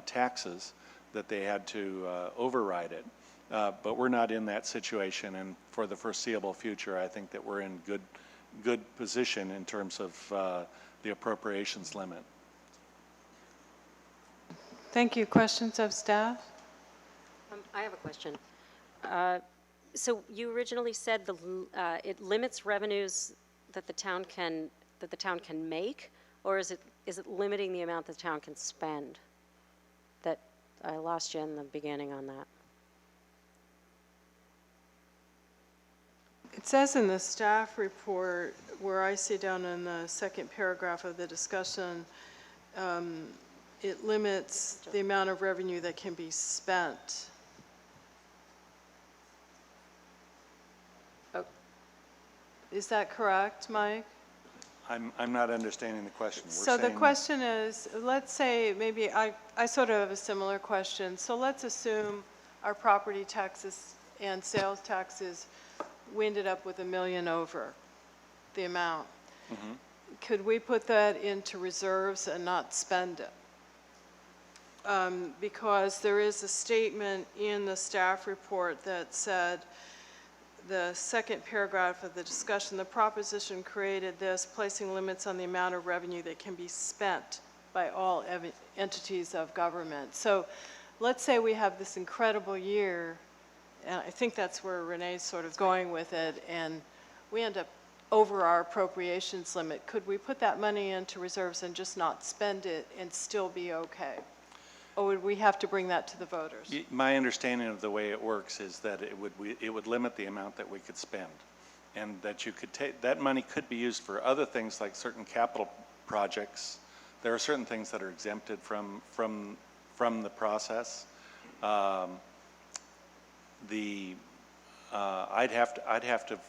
taxes that they had to override it. But we're not in that situation, and for the foreseeable future, I think that we're in good position in terms of the appropriations limit. Thank you. Questions of staff? I have a question. So you originally said it limits revenues that the town can make, or is it limiting the amount the town can spend? That I lost you in the beginning on that. It says in the staff report, where I see down in the second paragraph of the discussion, it limits the amount of revenue that can be spent. Oh. Is that correct, Mike? I'm not understanding the question. So the question is, let's say, maybe I sort of have a similar question. So let's assume our property taxes and sales taxes, we ended up with $1 million over the amount. Mm-hmm. Could we put that into reserves and not spend it? Because there is a statement in the staff report that said, the second paragraph of the discussion, the proposition created this, placing limits on the amount of revenue that can be spent by all entities of government. So let's say we have this incredible year, and I think that's where Renee's sort of going with it, and we end up over our appropriations limit. Could we put that money into reserves and just not spend it and still be okay? Or would we have to bring that to the voters? My understanding of the way it works is that it would limit the amount that we could spend, and that you could take that money could be used for other things like certain capital projects. There are certain things that are exempted from the process. I'd have to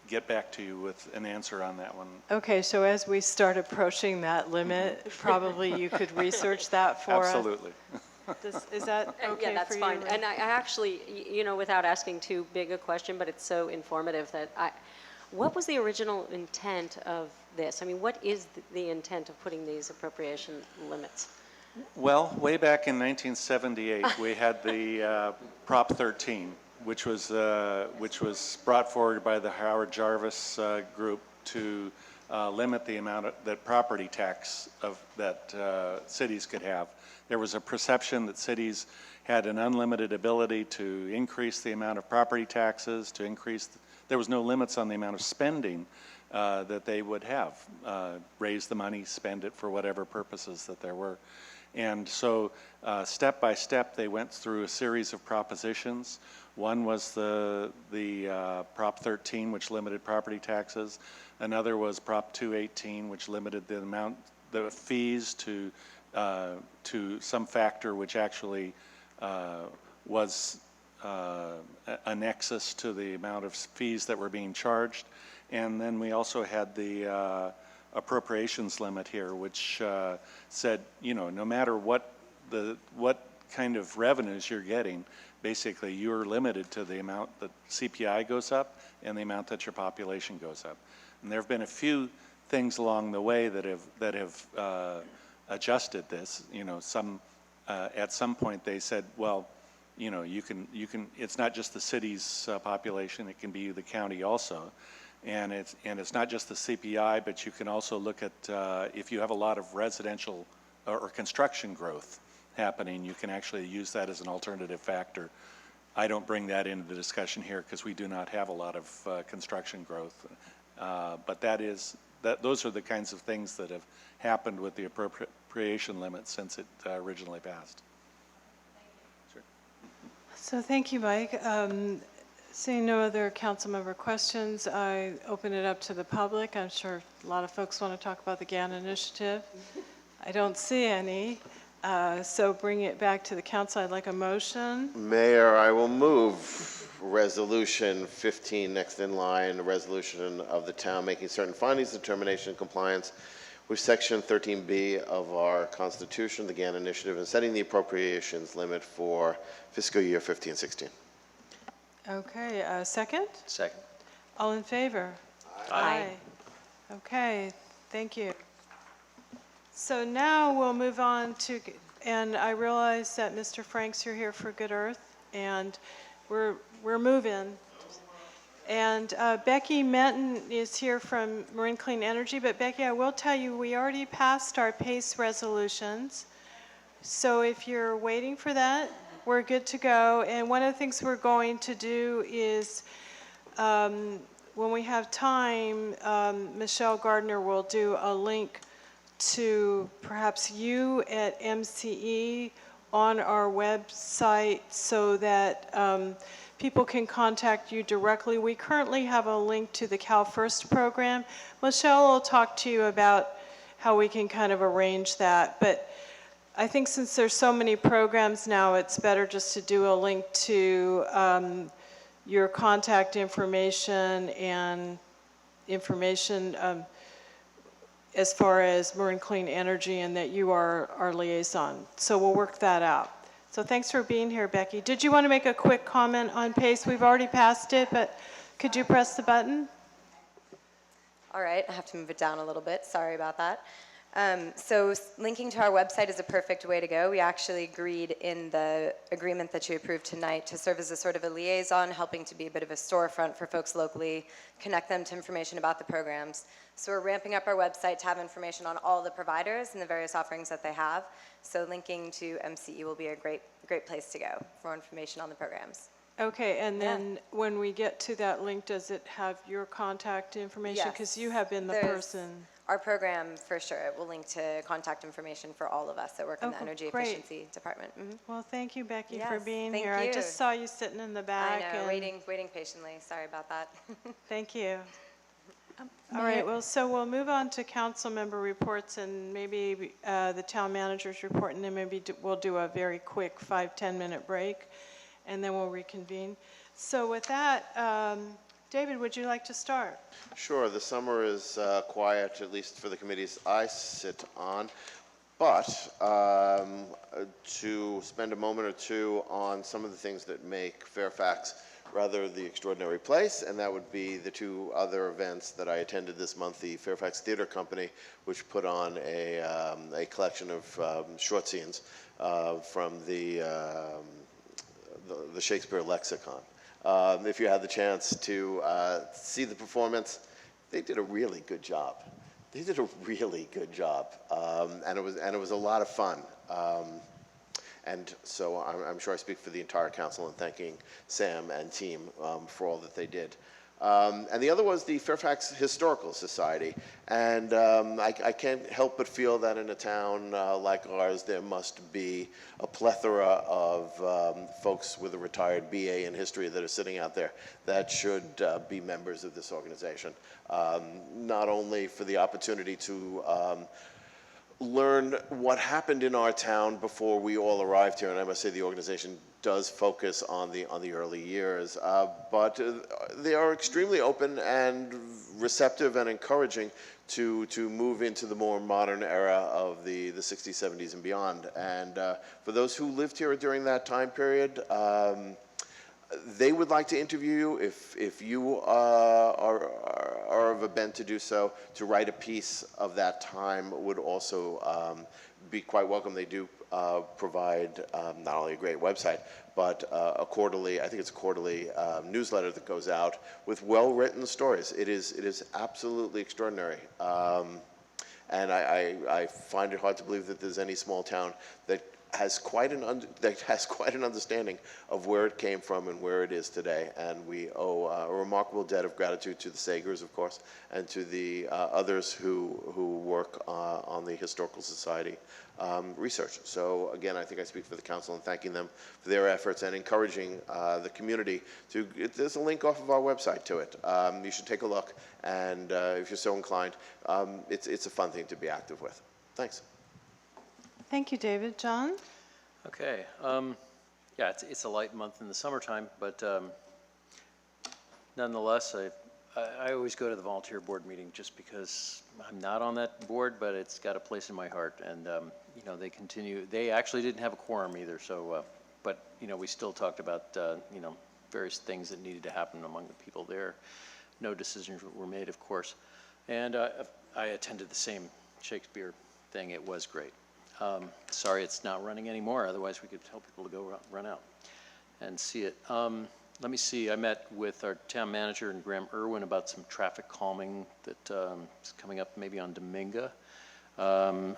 get back to you with an answer on that one. Okay, so as we start approaching that limit, probably you could research that for us? Absolutely. Is that okay yeah, that's for fine. you? And I actually, you know, without asking too big a question, but it's so informative that what was the original intent of this? I mean, what is the intent of putting these appropriation limits? Well, way back in 1978, we had the Prop 13, which was brought forward by the Howard Jarvis group to limit the amount that property tax that cities could have. There was a perception that cities had an unlimited ability to increase the amount of property taxes, there was no limits on the amount of spending that they would have. Raise the money, spend it for whatever purposes that there were. And so step by step, they went through a series of propositions. One was the Prop 13, which limited property taxes. Another was Prop 218, which limited the fees to some factor which actually was a nexus to the amount of fees that were being charged. And then we also had the appropriations limit here, which said, you know, no matter what kind of revenues you're getting, basically you're limited to the amount that CPI goes up and the amount that your population goes up. And there have been a few things along the way that have adjusted this. You know, at some point they said, well, you know, you can. It's not just the city's population; it can be the county also. And it's not just the CPI, but you can also look at if you have a lot of residential or construction growth happening, you can actually use that as an alternative factor I don't bring that into the discussion here because we do not have a lot of construction growth. But those are the kinds of things that have happened with the appropriation limit since it originally passed. Sure. So thank you, Mike. Seeing no other council member questions, I open it up to the public. I'm sure a lot of folks want to talk about the GAN initiative. I don't see any. So bring it back to the council. I'd like a motion. Mayor, I will move Resolution 15, next in line, a resolution of the town making certain findings, determination, and compliance with Section 13B of our Constitution, the GAN Initiative, and setting the appropriations limit for fiscal year 15-16. Okay, second? Second. All in favor? Aye. Okay, thank you. So now we'll move on to, and I realize that Mr. Franks, you're here for Good Earth, and we're moving. And Becky Menton is here from Marine Clean Energy, but Becky, I will tell you, we already passed our PACE resolutions. So if you're waiting for that, we're good to go. And one of the things we're going to do is, when we have time, Michelle Gardner will do a link to perhaps you at MCE on our website so that people can contact you directly. We currently have a link to the Cal First program. Michelle will talk to you about how we can kind of arrange that. But I think since there's so many programs now, it's better just to do a link to your contact information and information as far as Marine Clean Energy, and that you are our liaison. So we'll work that out. So thanks for being here, Becky. Did you want to make a quick comment on PACE? We've already passed it, but could you press the button? All right, I have to move it down a little bit. Sorry about that. So linking to our website is a perfect way to go. We actually agreed in the agreement that you approved tonight to serve as a sort of a liaison, helping to be a bit of a storefront for folks locally, connect them to information about the programs. So we're ramping up our website to have information on all the providers and the various offerings that they have. So linking to MCE will be a great place to go for information on the programs. Okay, and then when we get to that link, does it have your contact information? Because you have been the person. Our program, for sure, it will link to contact information for all of us that work in the Energy Efficiency Department. Mm-hmm. Well, thank you, Becky, for being thank here. you. I just saw you sitting in the back. I know, and waiting patiently. Sorry about that. Thank you. All right, well, so we'll move on to council member reports and maybe the town manager's report, and then maybe we'll do a very quick 5-10 minute break, and then we'll reconvene. So with that, David, would you like to start? Sure. The summer is quiet, at least for the committees I sit on. But to spend a moment or two on some of the things that make Fairfax rather the extraordinary place, and that would be the two other events that I attended this month, the Fairfax Theater Company, which put on a collection of short scenes from the Shakespeare Lexicon. If you had the chance to see the performance, they did a really good job. They did a really good job, and it was a lot of fun. And so I'm sure I speak for the entire council in thanking Sam and team for all that they did. And the other was the Fairfax Historical Society. And I can't help but feel that in a town like ours, there must be a plethora of folks with a retired BA in history that are sitting out there that should be members of this organization. Not only for the opportunity to learn what happened in our town before we all arrived here, and I must say the organization does focus on the early years, but they are extremely open and receptive and encouraging to move into the more modern era of the 60s, 70s, and beyond. And for those who lived here during that time period, they would like to interview you if you are of a bent to do so. To write a piece of that time would also be quite welcome. They do provide not only a great website, but a quarterly, I think it's a quarterly newsletter that goes out with well-written stories. It is absolutely extraordinary. And I find it hard to believe that there's any small town that that has quite an understanding of where it came from and where it is today. And we owe a remarkable debt of gratitude to the Sagers, of course, and to the others who work on the Historical Society research. So again, I think I speak for the council in thanking them for their efforts and encouraging the community to, there's a link off of our website to it. You should take a look, and if you're so inclined, it's a fun thing to be active with. Thanks. Thank you, David. John? Okay. Yeah, it's a light month in the summertime, but nonetheless, I always go to the volunteer board meeting just because I'm not on that board, but it's got a place in my heart. And you know, they actually didn't have a quorum either. So, but you know, we still talked about you know, various things that needed to happen among the people there. No decisions were made, of course. And I attended the same Shakespeare thing. It was great. Sorry it's not running anymore, otherwise we could tell people to go run out and see it. Let me see, I met with our town manager and Graham Irwin about some traffic calming that is coming up maybe on Dominga.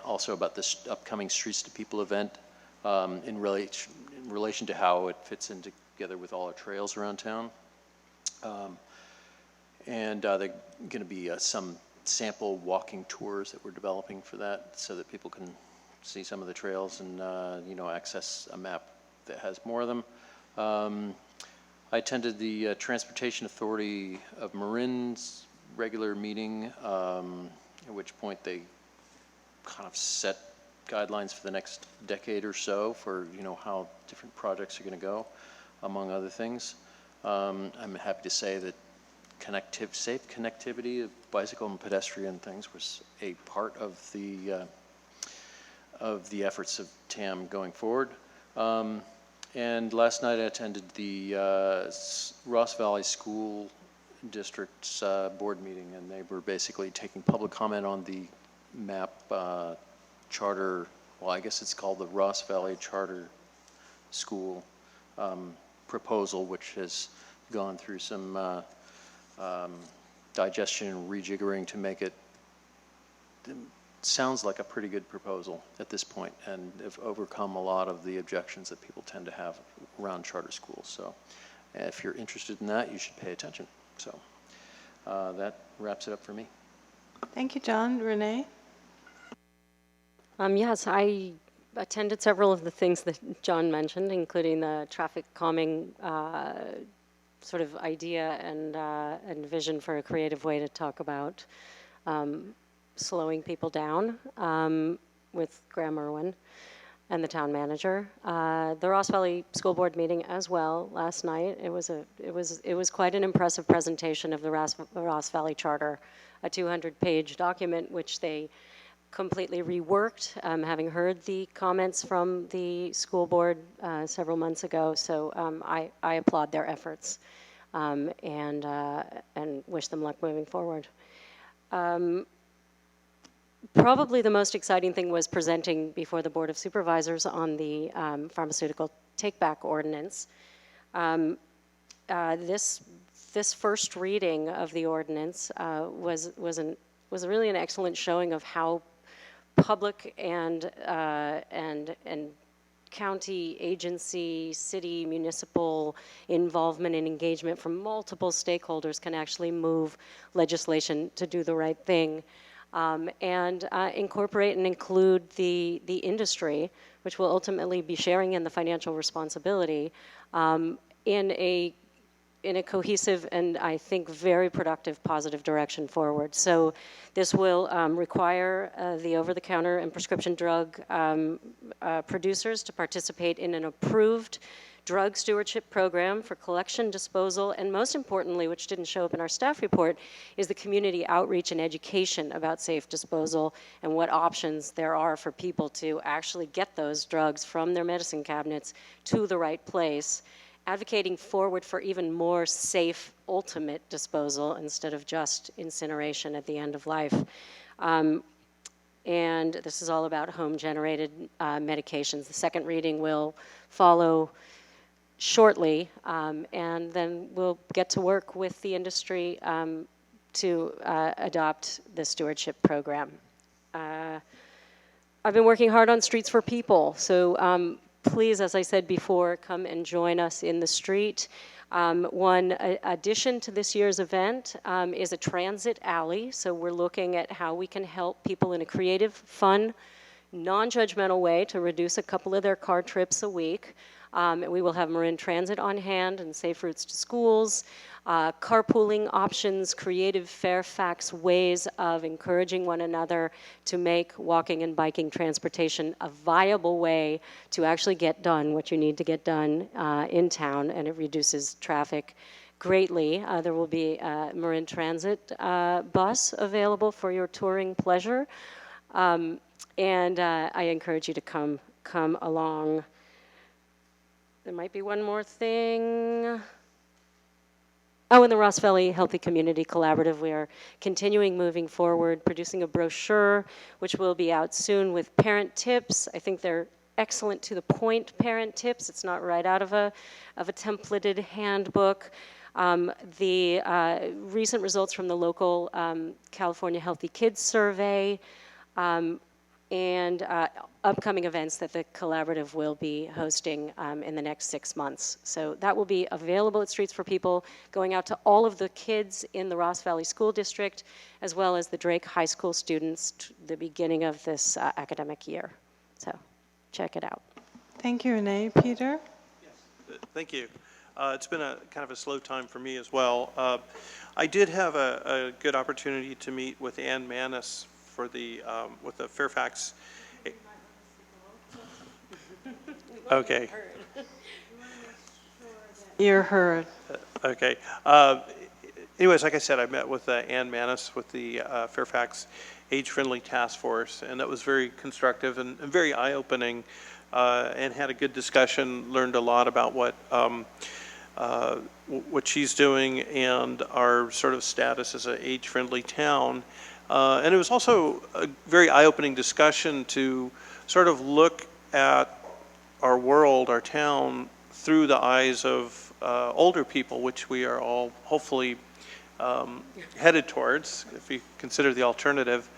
Also about this upcoming Streets to People event in relation to how it fits in together with all our trails around town. And there are going to be some sample walking tours that we're developing for that so that people can see some of the trails and you know, access a map that has more of them. I attended the Transportation Authority of Marin's regular meeting, at which point they kind of set guidelines for the next decade or so for, you know, how different projects are going to go, among other things. I'm happy to say that safe connectivity of bicycle and pedestrian things was a part of the efforts of TAM going forward. And last night I attended the Ross Valley School District's board meeting, and they were basically taking public comment on the map charter, well, I guess it's called the Ross Valley Charter School proposal, which has gone through some digestion and rejiggering to make it sounds like a pretty good proposal at this point, and have overcome a lot of the objections that people tend to have around charter schools. So if you're interested in that, you should pay attention. So that wraps it up for me. Thank you, John. Renee? Yes, I attended several of the things that John mentioned, including the traffic calming sort of idea and vision for a creative way to talk about slowing people down with Graham Irwin and the town manager. The Ross Valley School Board meeting as well last night. It was quite an impressive presentation of the Ross Valley Charter, a 200-page document which they completely reworked, having heard the comments from the school board several months ago. So I applaud their efforts and wish them luck moving forward. Probably the most exciting thing was presenting before the Board of Supervisors on the pharmaceutical take-back ordinance. This first reading of the ordinance was really an excellent showing of how public and county, agency, city, municipal involvement and engagement from multiple stakeholders can actually move legislation to do the right thing. And incorporate and include the industry, which will ultimately be sharing in the financial responsibility, in a cohesive and I think very productive, positive direction forward. So this will require the over-the-counter and prescription drug producers to participate in an approved drug stewardship program for collection, disposal, and most importantly, which didn't show up in our staff report, is the community outreach and education about safe disposal and what options there are for people to actually get those drugs from their medicine cabinets to the right place, advocating forward for even more safe ultimate disposal instead of just incineration at the end of life. And this is all about home-generated medications. The second reading will follow shortly, and then we'll get to work with the industry to adopt the stewardship program. I've been working hard on Streets for People, so please, as I said before, come and join us in the street. One addition to this year's event is a transit alley, so we're looking at how we can help people in a creative, fun, non-judgmental way to reduce a couple of their car trips a week. We will have Marin Transit on hand and safe routes to schools, carpooling options, creative Fairfax ways of encouraging one another to make walking and biking transportation a viable way to actually get done what you need to get done in town, and it reduces traffic greatly. There will be a Marin Transit bus available for your touring pleasure, and I encourage you to come along. There might be one more thing. Oh, in the Ross Valley Healthy Community Collaborative, we are continuing moving forward, producing a brochure, which will be out soon with parent tips. I think they're excellent to the point parent tips. It's not right out of a templated handbook. The recent results from the local California Healthy Kids Survey, and upcoming events that the collaborative will be hosting in the next 6 months. So that will be available at Streets for People, going out to all of the kids in the Ross Valley School District, as well as the Drake High School students the beginning of this academic year. So check it out. Thank you, Renee. Peter? Thank you. It's been a kind of a slow time for me as well. I did have a good opportunity to meet with Ann Manis for the with the Fairfax. Okay. You're heard. Okay. Anyways, like I said, I met with Ann Manis with the Fairfax Age-Friendly Task Force, and that was very constructive and very eye-opening, and had a good discussion. Learned a lot about what she's doing and our sort of status as an age-friendly town. And it was also a very eye-opening discussion to sort of look at our world, our town, through the eyes of older people, which we are all hopefully headed towards, if you consider the alternative.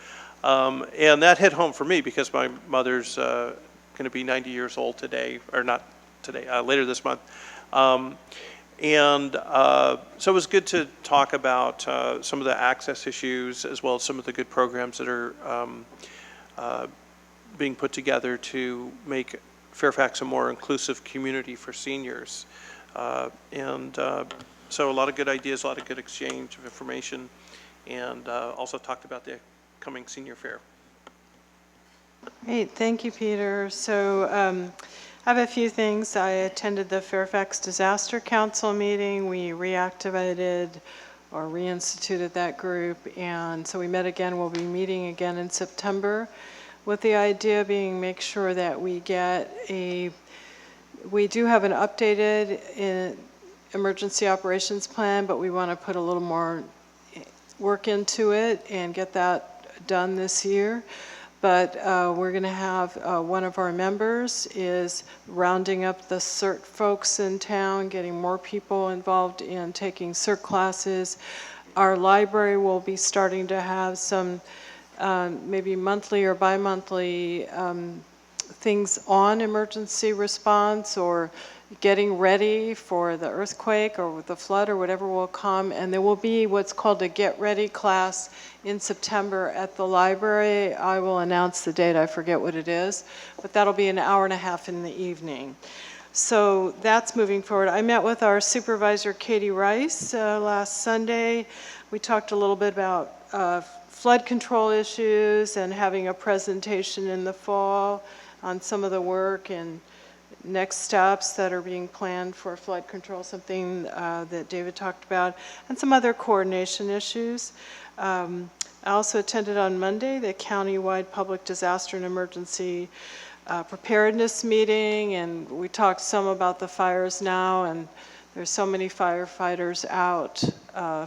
And that hit home for me because my mother's going to be 90 years old today, or not today, later this month. So it was good to talk about some of the access issues, as well as some of the good programs that are being put together to make Fairfax a more inclusive community for seniors. So a lot of good ideas, a lot of good exchange of information, and also talked about the coming senior fair. Great, thank you, Peter. So I have a few things. I attended the Fairfax Disaster Council meeting. We reactivated or reinstituted that group, and so we met again. We'll be meeting again in September, with the idea being make sure that we do have an updated emergency operations plan, but we want to put a little more work into it and get that done this year. But we're going to have one of our members is rounding up the CERT folks in town, getting more people involved in taking CERT classes. Our library will be starting to have some maybe monthly or bi-monthly things on emergency response or getting ready for the earthquake or the flood or whatever will come. And there will be what's called a Get Ready class in September at the library. I will announce the date, I forget what it is, but that'll be an hour and a half in the evening. So that's moving forward. I met with our supervisor, Katie Rice, last Sunday. We talked a little bit about flood control issues and having a presentation in the fall on some of the work and next steps that are being planned for flood control, something that David talked about, and some other coordination issues. I also attended on Monday the county-wide public disaster and emergency preparedness meeting, and we talked some about the fires now, and there's so many firefighters out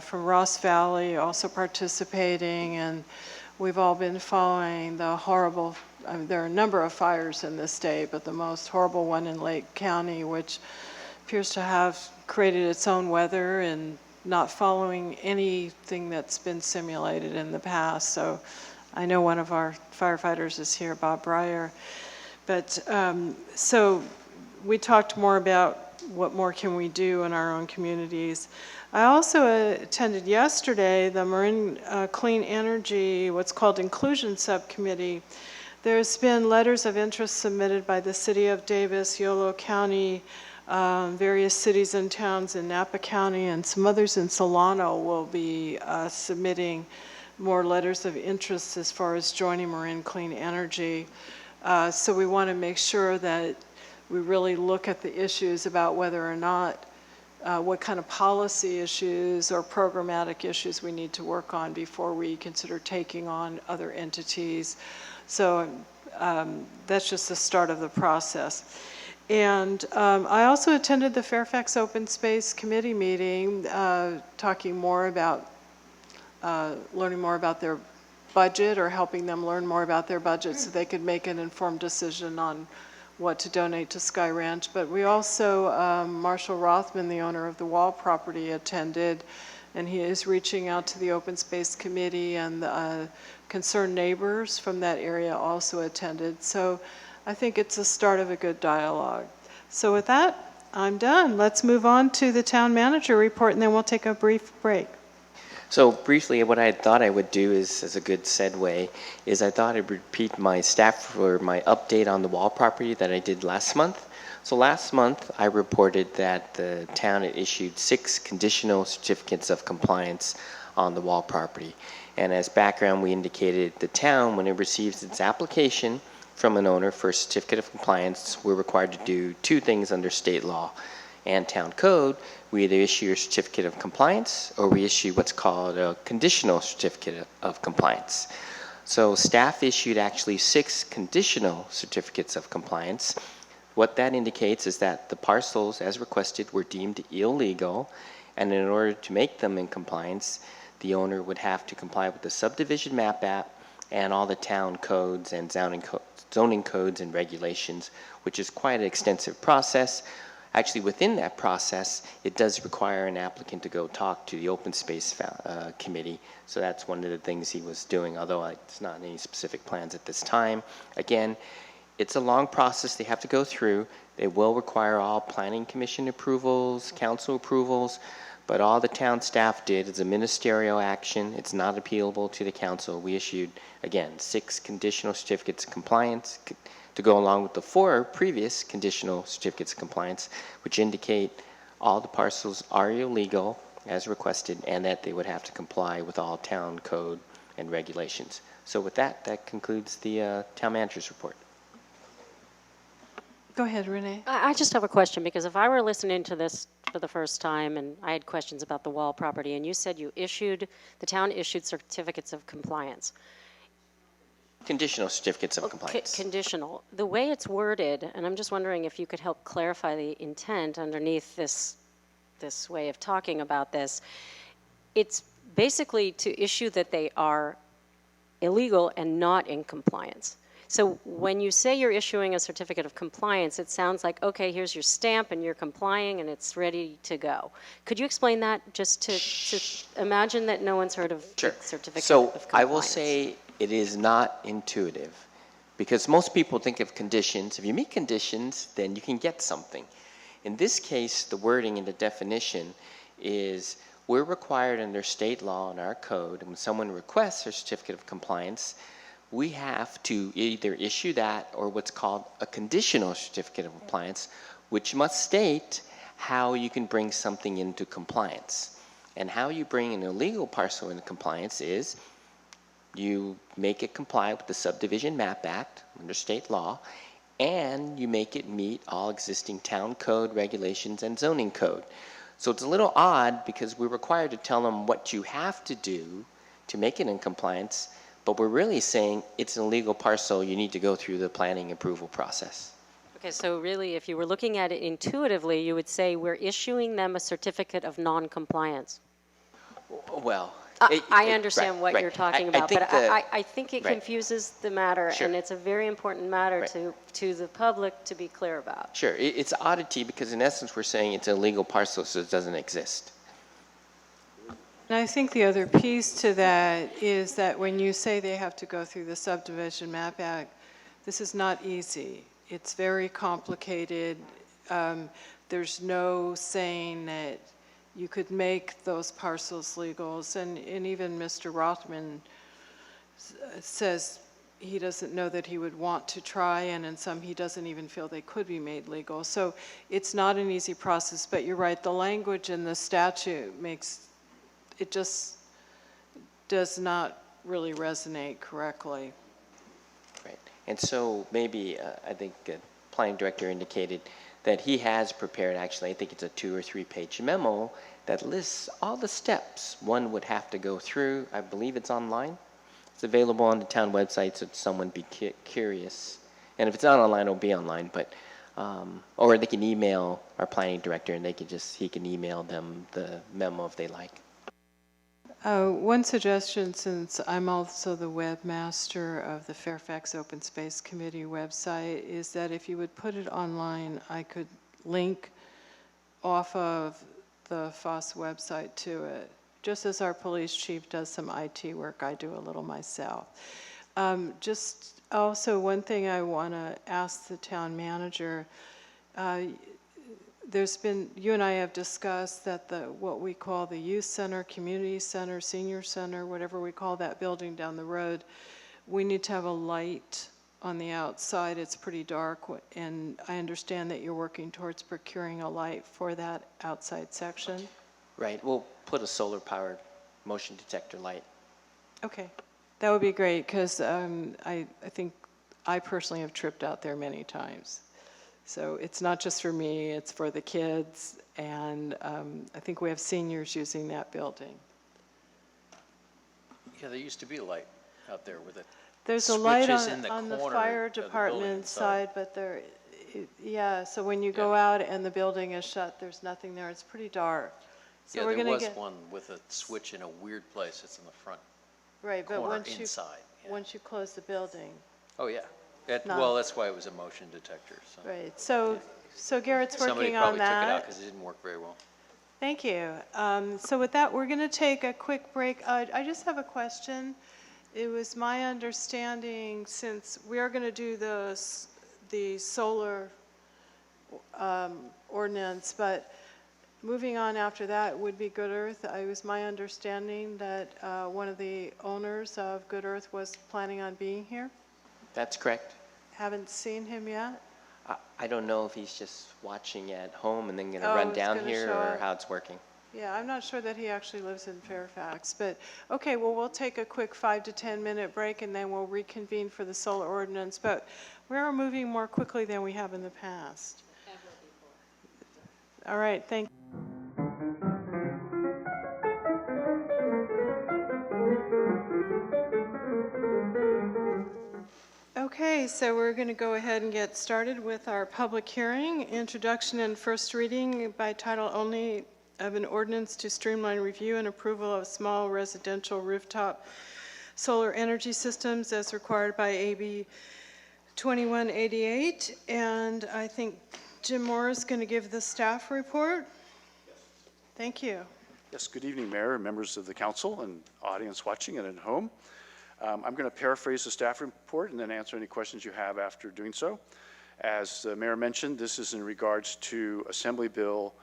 from Ross Valley also participating, and we've all been following the horrible, there are a number of fires in this state, but the most horrible one in Lake County, which appears to have created its own weather and not following anything that's been simulated in the past. So I know one of our firefighters is here, Bob Breyer. But so we talked more about what more can we do in our own communities. I also attended yesterday the Marin Clean Energy, what's called Inclusion Subcommittee. There's been letters of interest submitted by the City of Davis, Yolo County, various cities and towns in Napa County, and some others in Solano will be submitting more letters of interest as far as joining Marin Clean Energy. So we want to make sure that we really look at the issues about whether or not, what kind of policy issues or programmatic issues we need to work on before we consider taking on other entities. So that's just the start of the process. And I also attended the Fairfax Open Space Committee meeting, talking more about, learning more about their budget, or helping them learn more about their budget so they could make an informed decision on what to donate to Sky Ranch. But we also, Marshall Rothman, the owner of the Wall property, attended, and he is reaching out to the Open Space Committee, and concerned neighbors from that area also attended. So I think it's the start of a good dialogue. So with that, I'm done. Let's move on to the town manager report, and then we'll take a brief break. So briefly, what I thought I would do is, as a good segue, is I thought I'd repeat my staff for my update on the Wall property that I did last month. So last month, I reported that the town had issued 6 conditional certificates of compliance on the Wall property. And as background, we indicated the town, when it receives its application from an owner for a certificate of compliance, we're required to do 2 things under state law and town code. We either issue a certificate of compliance, or we issue what's called a conditional certificate of compliance. So staff issued actually 6 conditional certificates of compliance. What that indicates is that the parcels, as requested, were deemed illegal, and in order to make them in compliance, the owner would have to comply with the subdivision map app and all the town codes and zoning codes and regulations, which is quite an extensive process. Actually, within that process, it does require an applicant to go talk to the Open Space Committee. So that's one of the things he was doing, although it's not any specific plans at this time. Again, it's a long process they have to go through. They will require all planning commission approvals, council approvals, but all the town staff did is a ministerial action. It's not appealable to the council. We issued, again, 6 conditional certificates of compliance to go along with the 4 previous conditional certificates of compliance, which indicate all the parcels are illegal as requested, and that they would have to comply with all town code and regulations. So with that, that concludes the town manager's report. Go ahead, Renee. I just have a question, because if I were listening to this for the first time and I had questions about the Wall property, and you said the town issued certificates of compliance. Conditional certificates of compliance. Conditional. The way it's worded, and I'm just wondering if you could help clarify the intent underneath this way of talking about this. It's basically to issue that they are illegal and not in compliance. So when you say you're issuing a certificate of compliance, it sounds like, okay, here's your stamp and you're complying and it's ready to go. Could you explain that, just to imagine that no one's heard of Sure. certificate So of compliance? I will say it is not intuitive, because most people think of conditions. If you meet conditions, then you can get something. In this case, the wording in the definition is we're required under state law and our code, and when someone requests a certificate of compliance, we have to either issue that or what's called a conditional certificate of compliance, which must state how you can bring something into compliance. And how you bring an illegal parcel into compliance is you make it comply with the Subdivision Map Act under state law, and you make it meet all existing town code regulations and zoning code. So it's a little odd, because we're required to tell them what you have to do to make it in compliance, but we're really saying it's an illegal parcel, you need to go through the planning approval process. Okay, so really, if you were looking at it intuitively, you would say we're issuing them a certificate of non-compliance. Well, I understand what right. you're talking about, think but I think it right. confuses the matter, Sure. and it's a very important matter Right. to the public to be clear about. Sure, it's oddity, because in essence we're saying it's an illegal parcel, so it doesn't exist. And I think the other piece to that is that when you say they have to go through the Subdivision Map Act, this is not easy. It's very complicated. There's no saying that you could make those parcels legals, and even Mr. Rothman says he doesn't know that he would want to try, and in some he doesn't even feel they could be made legal. So it's not an easy process, but you're right, the language in the statute makes, it just does not really resonate correctly. Right. And so maybe, I think planning director indicated that he has prepared, actually, I think it's a 2 or 3 page memo that lists all the steps one would have to go through. I believe it's online. It's available on the town website, so someone be curious. And if it's not online, it'll be online, but, or they can email our planning director and he can email them the memo if they like. One suggestion, since I'm also the webmaster of the Fairfax Open Space Committee website, is that if you would put it online, I could link off of the FOSS website to it. Just as our police chief does some IT work, I do a little myself. Just also one thing I want to ask the town manager, there's been, you and I have discussed that what we call the youth center, community center, senior center, whatever we call that building down the road, we need to have a light on the outside. It's pretty dark, and I understand that you're working towards procuring a light for that outside section. Right, we'll put a solar powered motion detector light. Okay, that would be great, because I think I personally have tripped out there many times. So it's not just for me, it's for the kids, and I think we have seniors using that building. Yeah, there used to be a light out there with it. There's a light Switches on the corner fire of the building department inside. side, but yeah, so when you go out and the building is shut, there's nothing there, it's pretty dark. So Yeah, we're there gonna was get, one with a switch in a weird place. It's in the front right, but corner once inside. Yeah. once you close the building, Oh, yeah. No. Well, that's why it was a motion detector. So. right, so Garrett's Somebody working on probably took it out that. because it didn't work very well. Thank you. So with that, we're going to take a quick break. I just have a question. It was my understanding, since we are going to do the solar ordinance, but moving on after that would be Good Earth. It was my understanding that one of the owners of Good Earth was planning on being here. That's correct. Haven't seen him yet. I don't know if he's just watching at home and then going to Oh, run he's down gonna here show or up. how it's working. Yeah, I'm not sure that he actually lives in Fairfax, but, okay, well, we'll take a quick 5 to 10 minute break and then we'll reconvene for the solar ordinance, but we're moving more quickly than we have in the past. All right, thank you. Okay, so we're going to go ahead and get started with our public hearing, introduction and first reading by title only of an ordinance to streamline review and approval of small residential rooftop solar energy systems as required by AB 2188. And I think Jim Moore is going to give the staff report. Thank you. Yes, good evening, Mayor, and members of the council and audience watching and at home. I'm going to paraphrase the staff report and then answer any questions you have after doing so. As the Mayor mentioned, this is in regards to Assembly Bill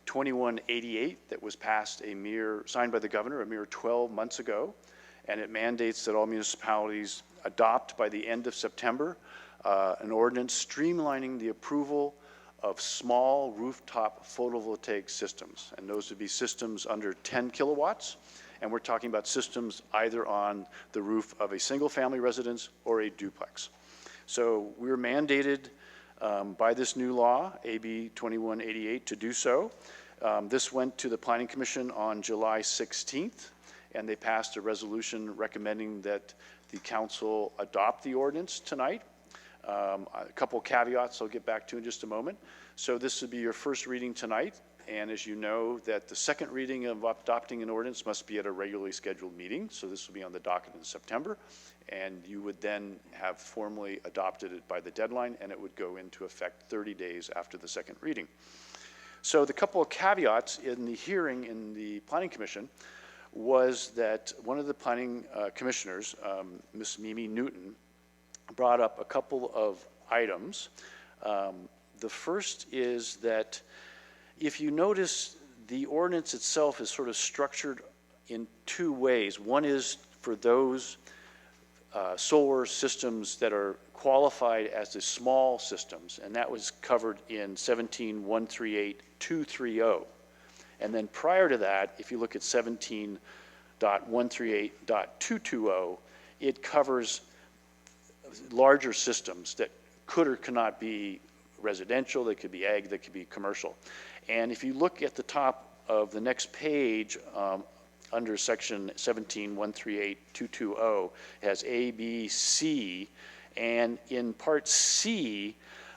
2188 that was passed signed by the governor a mere 12 months ago, and it mandates that all municipalities adopt by the end of September an ordinance streamlining the approval of small rooftop photovoltaic systems, and those would be systems under 10 kilowatts. And we're talking about systems either on the roof of a single-family residence or a duplex. So we're mandated by this new law, AB 2188, to do so. This went to the Planning Commission on July 16th, and they passed a resolution recommending that the council adopt the ordinance tonight. A couple caveats I'll get back to in just a moment. So this would be your first reading tonight. And as you know, that the second reading of adopting an ordinance must be at a regularly scheduled meeting. So this will be on the docket in September. And you would then have formally adopted it by the deadline, and it would go into effect 30 days after the second reading. So the couple of caveats in the hearing in the Planning Commission was that one of the planning commissioners, Ms. Mimi Newton, brought up a couple of items. The first is that if you notice, the ordinance itself is sort of structured in two ways. One is for those solar systems that are qualified as the small systems, and that was covered in 17.138.230. And then prior to that, if you look at 17.138.220, it covers larger systems that could or could not be residential, they could be ag, they could be commercial. And if you look at the top of the next page, under section 17.138.220, it has A, B, C, and in part C,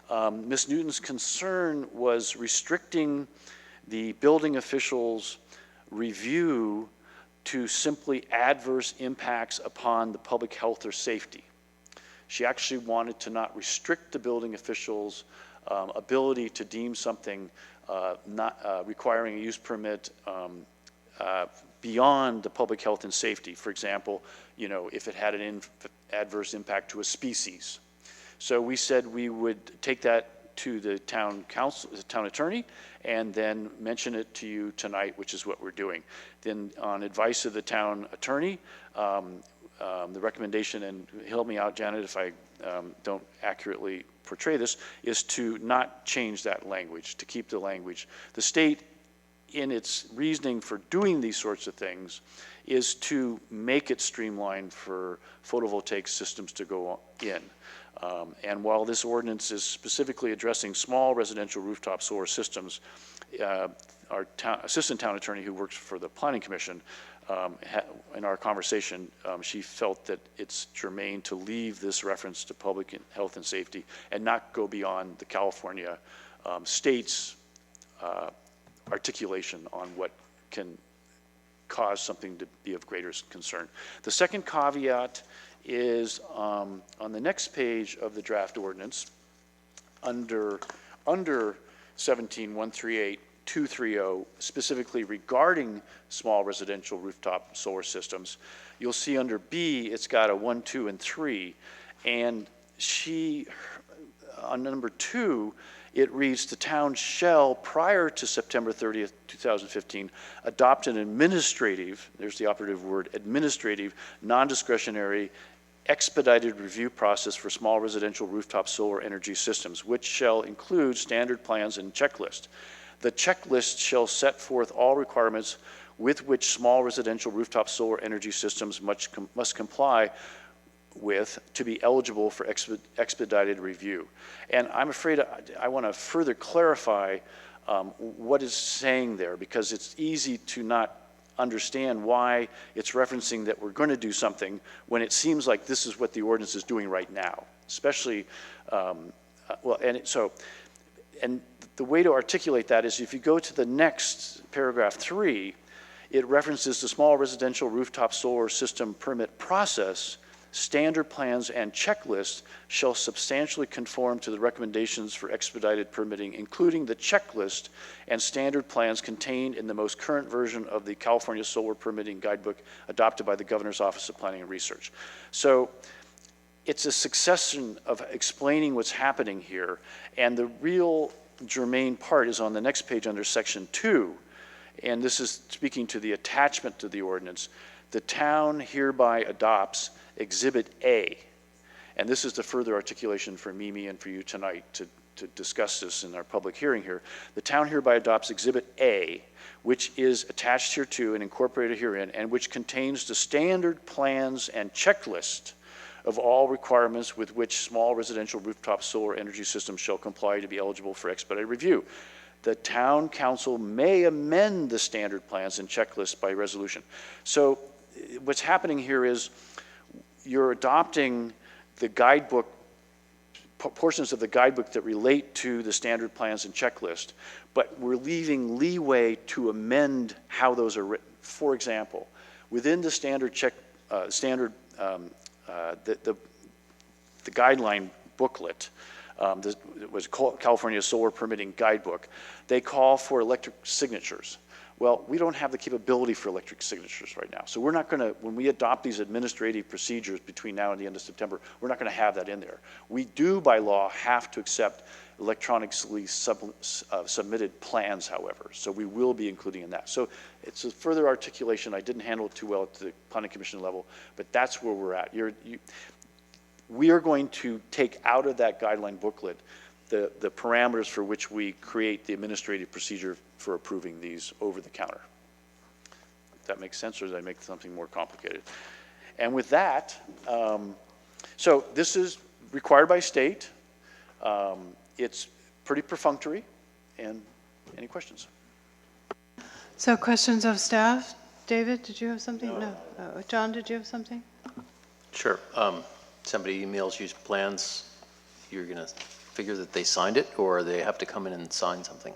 Ms. Newton's concern was restricting the building official's review to simply adverse impacts upon the public health or safety. She actually wanted to not restrict the building official's ability to deem something not requiring a use permit beyond the public health and safety. For example, if it had an adverse impact to a species. So we said we would take that to the town council, the town attorney, and then mention it to you tonight, which is what we're doing. Then on advice of the town attorney, the recommendation, and help me out, Janet, if I don't accurately portray this, is to not change that language, to keep the language. The state, in its reasoning for doing these sorts of things, is to make it streamlined for photovoltaic systems to go in. And while this ordinance is specifically addressing small residential rooftop solar systems, our assistant town attorney who works for the Planning Commission, in our conversation, she felt that it's germane to leave this reference to public health and safety and not go beyond the California state's articulation on what can cause something to be of greater concern. The second caveat is on the next page of the draft ordinance, under 17.138.230, specifically regarding small residential rooftop solar systems. You'll see under B, it's got a 1, 2, and 3, and on number 2, it reads, the town shall, prior to September 30th, 2015, adopt an administrative, there's the operative word, administrative, non-discretionary, expedited review process for small residential rooftop solar energy systems, which shall include standard plans and checklist. The checklist shall set forth all requirements with which small residential rooftop solar energy systems must comply with to be eligible for expedited review. And I'm afraid I want to further clarify what is saying there, because it's easy to not understand why it's referencing that we're going to do something when it seems like this is what the ordinance is doing right now, especially, and the way to articulate that is if you go to the next paragraph 3, it references the small residential rooftop solar system permit process. Standard plans and checklists shall substantially conform to the recommendations for expedited permitting, including the checklist and standard plans contained in the most current version of the California Solar Permitting Guidebook adopted by the Governor's Office of Planning and Research. So it's a succession of explaining what's happening here, and the real germane part is on the next page under section 2, and this is speaking to the attachment to the ordinance. The town hereby adopts Exhibit A, and this is the further articulation for Mimi and for you tonight to discuss this in our public hearing here. The town hereby adopts Exhibit A, which is attached hereto and incorporated herein, and which contains the standard plans and checklist of all requirements with which small residential rooftop solar energy systems shall comply to be eligible for expedited review. The town council may amend the standard plans and checklists by resolution. So what's happening here is you're adopting the guidebook, portions of the guidebook that relate to the standard plans and checklist, but we're leaving leeway to amend how those are written. For example, within the standard the guideline booklet, it was called California Solar Permitting Guidebook, they call for electric signatures. Well, we don't have the capability for electric signatures right now. So we're not going to, when we adopt these administrative procedures between now and the end of September, we're not going to have that in there. We do, by law, have to accept electronically submitted plans, however. So we will be including in that. So it's a further articulation. I didn't handle it too well at the Planning Commission level, but that's where we're at. We are going to take out of that guideline booklet the parameters for which we create the administrative procedure for approving these over the counter. If that makes sense, or did I make something more complicated? And with that, so this is required by state. It's pretty perfunctory. And any questions? So questions of staff? David, did you have something? No. John, did you have something? Sure. Somebody emails you plans, you're going to figure that they signed it, or they have to come in and sign something?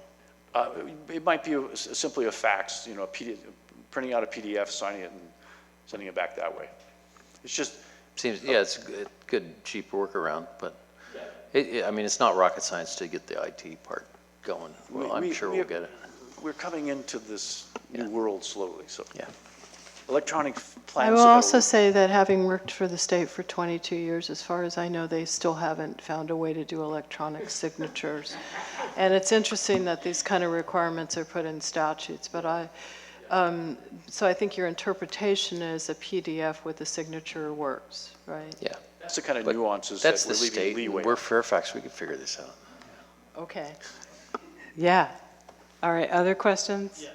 It might be simply a fax, you know, printing out a PDF, signing it, and sending it back that way. It's just... Seems, yeah, it's a good, cheap workaround, but I mean, it's not rocket science to get the IT part going. Well, I'm sure we'll get it. We're coming into this new world slowly, so. Yeah. Electronic plans. I will also say that having worked for the state for 22 years, as far as I know, they still haven't found a way to do electronic signatures. And it's interesting that these kind of requirements are put in statutes, but so I think your interpretation is a PDF with a signature works, right? Yeah. That's the kind of nuances that's that we're leaving state. leeway. We're Fairfax, we can figure this out. Okay. Yeah. All right, other questions? Yes.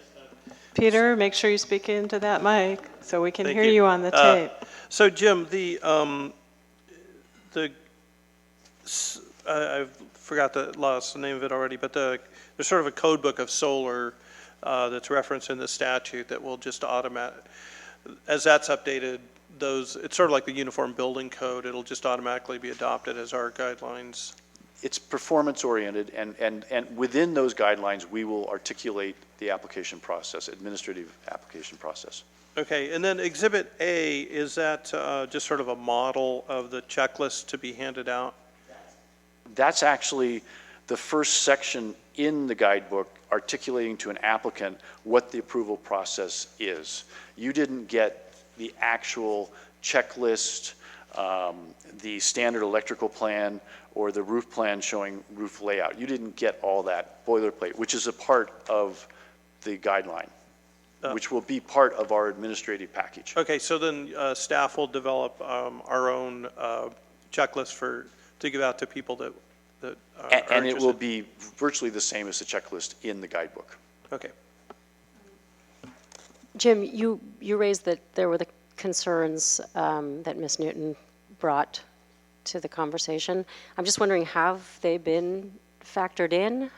Peter, make sure you speak into that mic so we can hear you on the tape. So Jim, I forgot lost the name of it already, but there's sort of a code book of solar that's referenced in the statute that will just as that's updated, it's sort of like the Uniform Building Code, it'll just automatically be adopted as our guidelines. It's performance oriented, and within those guidelines, we will articulate the application process, administrative application process. Okay, and then Exhibit A, is that just sort of a model of the checklist to be handed out? That's actually the first section in the guidebook articulating to an applicant what the approval process is. You didn't get the actual checklist, the standard electrical plan, or the roof plan showing roof layout. You didn't get all that boilerplate, which is a part of the guideline, which will be part of our administrative package. Okay, so then staff will develop our own checklist to give out to people that are and it will interested. be virtually the same as the checklist in the guidebook. Okay. Jim, you raised that there were the concerns that Ms. Newton brought to the conversation. I'm just wondering, have they been factored in?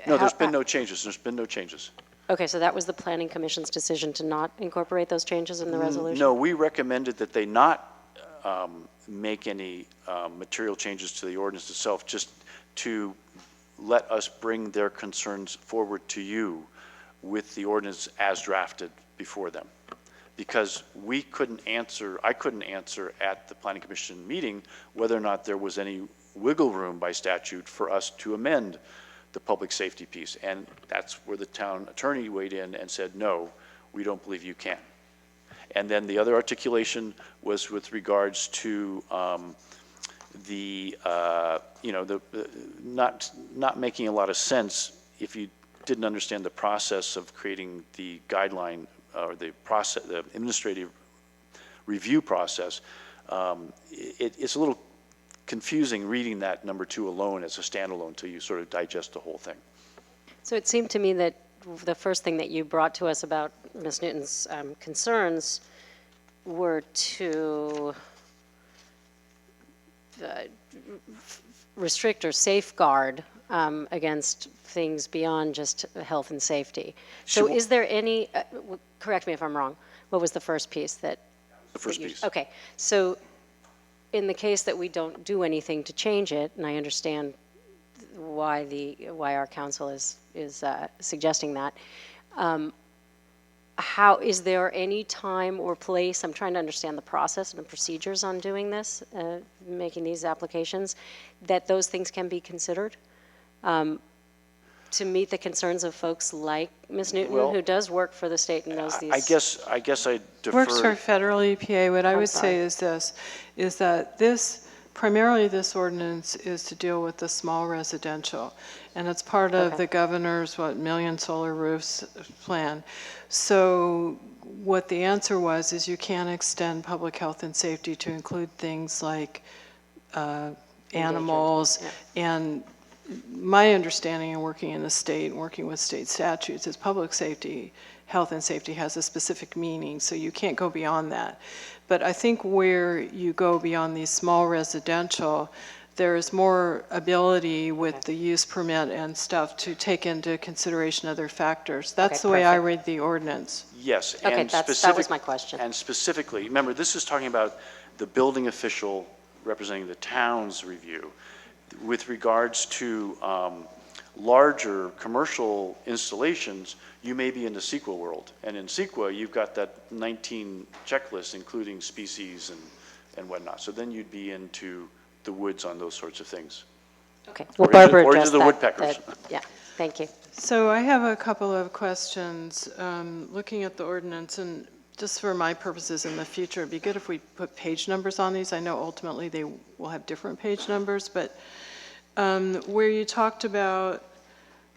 No, there's been no changes. There's been no changes. Okay, so that was the Planning Commission's decision to not incorporate those changes in the resolution? No, we recommended that they not make any material changes to the ordinance itself, just to let us bring their concerns forward to you with the ordinance as drafted before them. Because I couldn't answer at the Planning Commission meeting whether or not there was any wiggle room by statute for us to amend the public safety piece. And that's where the town attorney weighed in and said, no, we don't believe you can. And then the other articulation was with regards to not making a lot of sense if you didn't understand the process of creating the guideline or the process, the administrative review process. It's a little confusing reading that number 2 alone as a standalone until you sort of digest the whole thing. So it seemed to me that the first thing that you brought to us about Ms. Newton's concerns were to restrict or safeguard against things beyond just health and safety. So is there any, correct me if I'm wrong, what was the first piece that? The first piece. Okay, so in the case that we don't do anything to change it, and I understand why our council is suggesting that, how is there any time or place? I'm trying to understand the process and the procedures on doing this, making these applications, that those things can be considered. to meet the concerns of folks like Ms. Newton, Well, who does work for the state and knows these. I guess I defer. Works for federal EPA. What I would say is this, is that primarily this ordinance is to deal with the small residential. And it's part of the governor's, million solar roofs plan. So what the answer was is you can't extend public health and safety to include things like animals. And my understanding in working in the state and working with state statutes is public safety, health and safety has a specific meaning, so you can't go beyond that. But I think where you go beyond these small residential, there is more ability with the use permit and stuff to take into consideration other factors. That's the way I read the ordinance. Yes. Okay, and that was my question. And specifically, remember, this is talking about the building official representing the town's review. With regards to larger commercial installations, you may be in the CEQA world. And in CEQA, you've got that 19 checklists, including species and whatnot. So then you'd be into the woods on those sorts of things. Okay. Well, Barbara addressed the woodpeckers. Yeah, thank you. So I have a couple of questions. Looking at the ordinance, and just for my purposes in the future, it'd be good if we put page numbers on these. I know ultimately they will have different page numbers, but where you talked about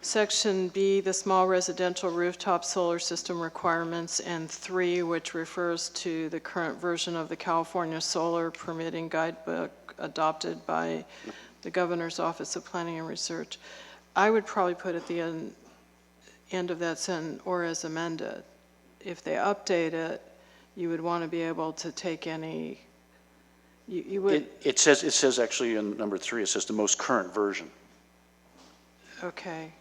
Section B, the small residential rooftop solar system requirements, and 3, which refers to the current version of the California Solar Permitting Guidebook adopted by the Governor's Office of Planning and Research, I would probably put at the end of that sentence, or as amended. If they update it, you would want to be able to take any, you would. It says actually in number 3, it says the most current version. Okay.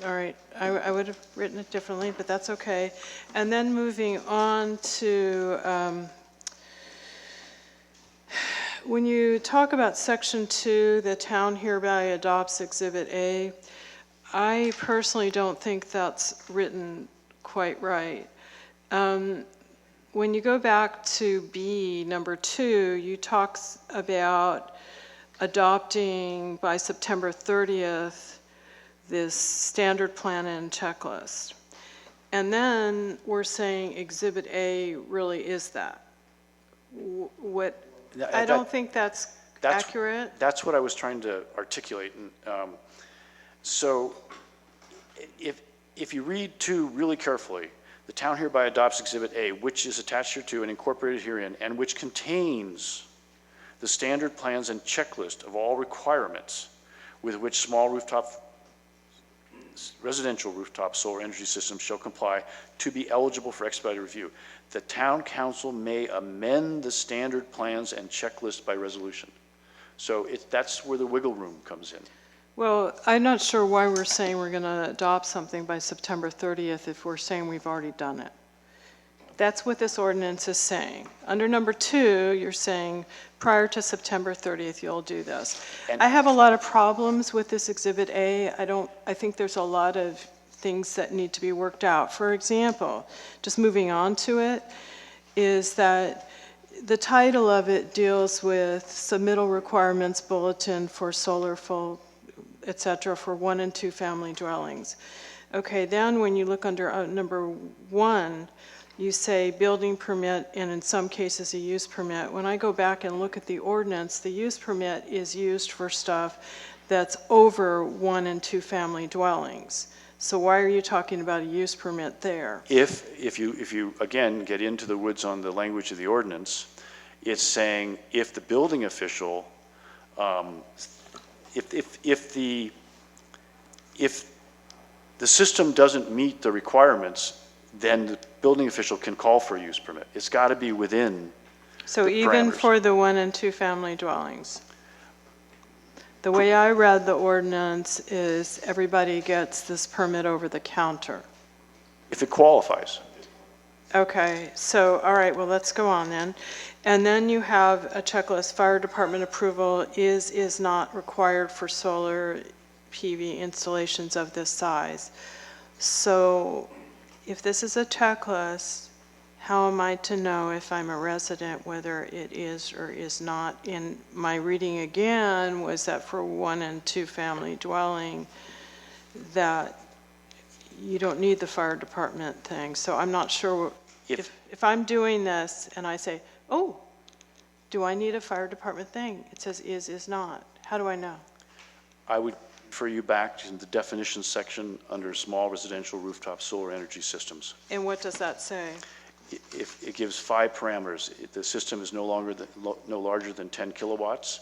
All right. I would have written it differently, but that's okay. And then moving on to, when you talk about Section 2, the town hereby adopts Exhibit A, I personally don't think that's written quite right. When you go back to B, number 2, you talk about adopting by September 30th this standard plan and checklist. And then we're saying Exhibit A really is that. I don't think that's accurate. That's what I was trying to articulate. And, so if you read 2 really carefully, the town hereby adopts Exhibit A, which is attached hereto and incorporated herein, and which contains the standard plans and checklist of all requirements with which small residential rooftop solar energy systems shall comply to be eligible for expedited review. The town council may amend the standard plans and checklist by resolution. So that's where the wiggle room comes in. Well, I'm not sure why we're saying we're going to adopt something by September 30th if we're saying we've already done it. That's what this ordinance is saying. Under number 2, you're saying prior to September 30th, you'll do this. And I have a lot of problems with this Exhibit A. I think there's a lot of things that need to be worked out. For example, just moving on to it, is that the title of it deals with submittal requirements bulletin for solar full, et cetera, for 1 and 2 family dwellings. Okay, then when you look under number 1, you say building permit and in some cases a use permit. When I go back and look at the ordinance, the use permit is used for stuff that's over 1 and 2 family dwellings. So why are you talking about a use permit there? If you again get into the woods on the language of the ordinance, it's saying if the building official, if the system doesn't meet the requirements, then the building official can call for a use permit. It's got to be within So the even parameters. for the 1 and 2 family dwellings? The way I read the ordinance is everybody gets this permit over the counter. If it qualifies. Okay, so, all right, well, let's go on then. And then you have a checklist, fire department approval is not required for solar PV installations of this size. So if this is a checklist, how am I to know if I'm a resident whether it is or is not? In my reading again was that for 1 and 2 family dwelling, that you don't need the fire department thing. So I'm not sure if I'm doing this and I say, oh, do I need a fire department thing? It says is not. How do I know? I would refer you back to the definitions section under small residential rooftop solar energy systems. And what does that say? If it gives 5 parameters, the system is no larger than 10 kilowatts,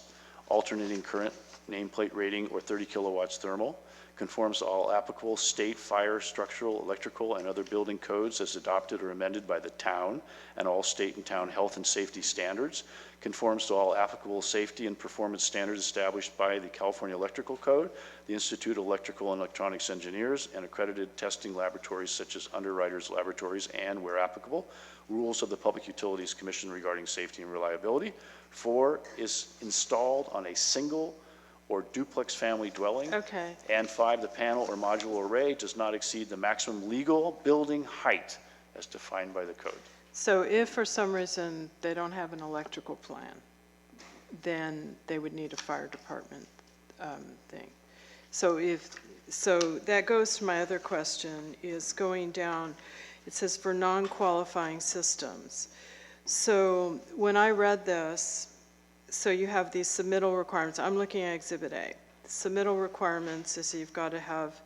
alternating current, nameplate rating, or 30 kilowatts thermal, conforms to all applicable state fire, structural, electrical, and other building codes as adopted or amended by the town, and all state and town health and safety standards, conforms to all applicable safety and performance standards established by the California Electrical Code, the Institute of Electrical and Electronics Engineers, and accredited testing laboratories such as Underwriters Laboratories, and, where applicable, rules of the Public Utilities Commission regarding safety and reliability. 4, is installed on a single or duplex family dwelling. Okay. And 5, the panel or modular array does not exceed the maximum legal building height as defined by the code. So if for some reason they don't have an electrical plan, then they would need a fire department thing. So that goes to my other question, is going down, it says for non-qualifying systems. So when I read this, so you have these submittal requirements. I'm looking at Exhibit A. Submittal requirements is you've got to have,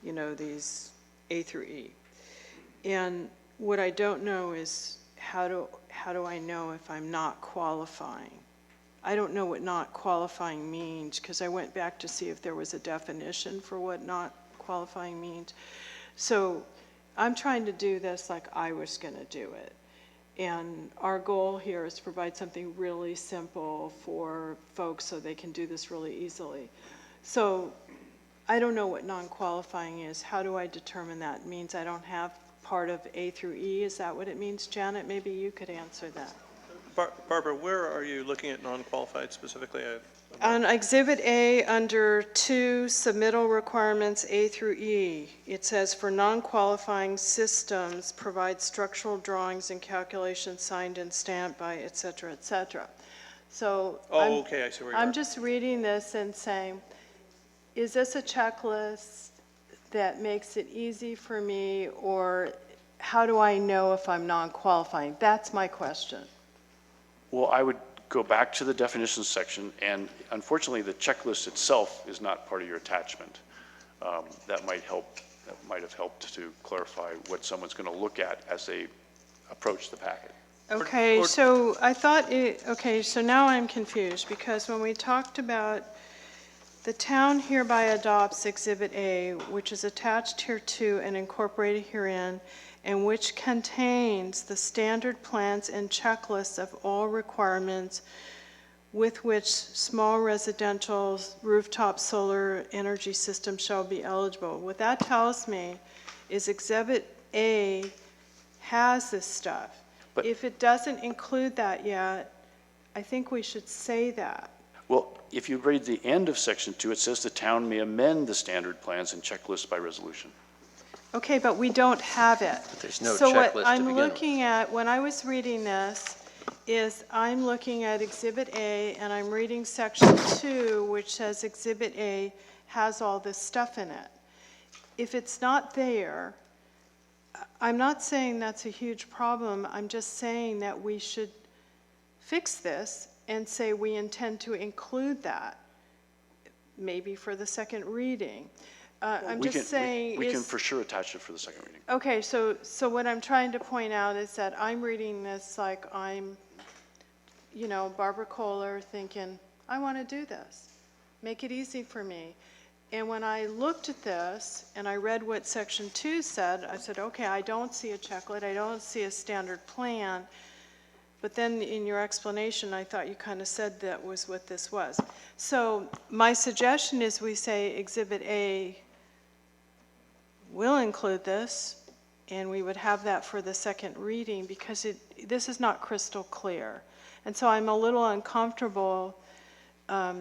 these A through E. And what I don't know is how do I know if I'm not qualifying? I don't know what not qualifying means, because I went back to see if there was a definition for what not qualifying means. So I'm trying to do this like I was going to do it. And our goal here is to provide something really simple for folks so they can do this really easily. So I don't know what non-qualifying is. How do I determine that? It means I don't have part of A through E? Is that what it means, Janet? Maybe you could answer that. Barbara, where are you looking at non-qualified specifically? On Exhibit A, under 2, submittal requirements A through E, it says for non-qualifying systems, provide structural drawings and calculations signed and stamped by, et cetera, et cetera. So okay, I see where you are. I'm just reading this and saying, is this a checklist that makes it easy for me, or how do I know if I'm non-qualifying? That's my question. Well, I would go back to the definitions section, and unfortunately, the checklist itself is not part of your attachment. That might have helped to clarify what someone's going to look at as they approach the packet. Okay, so I thought okay, so now I'm confused, because when we talked about the town hereby adopts Exhibit A, which is attached hereto and incorporated herein, and which contains the standard plans and checklists of all requirements with which small residential rooftop solar energy systems shall be eligible. What that tells me is Exhibit A has this stuff. But if it doesn't include that yet, I think we should say that. Well, if you read the end of Section 2, it says the town may amend the standard plans and checklists by resolution. Okay, but we don't have it. But there's no So checklist what to I'm begin with. looking at, when I was reading this, is I'm looking at Exhibit A, and I'm reading Section 2, which says Exhibit A has all this stuff in it. If it's not there, I'm not saying that's a huge problem. I'm just saying that we should fix this and say we intend to include that, maybe for the second reading. I'm just saying we can for sure attach it for the second reading. Okay, so what I'm trying to point out is that I'm reading this like I'm, Barbara Kohler, thinking, I want to do this. Make it easy for me. And when I looked at this and I read what Section 2 said, I said, okay, I don't see a checklist, I don't see a standard plan. But then in your explanation, I thought you kind of said that was what this was. So my suggestion is we say Exhibit A will include this, and we would have that for the second reading, because this is not crystal clear. And so I'm a little uncomfortable. I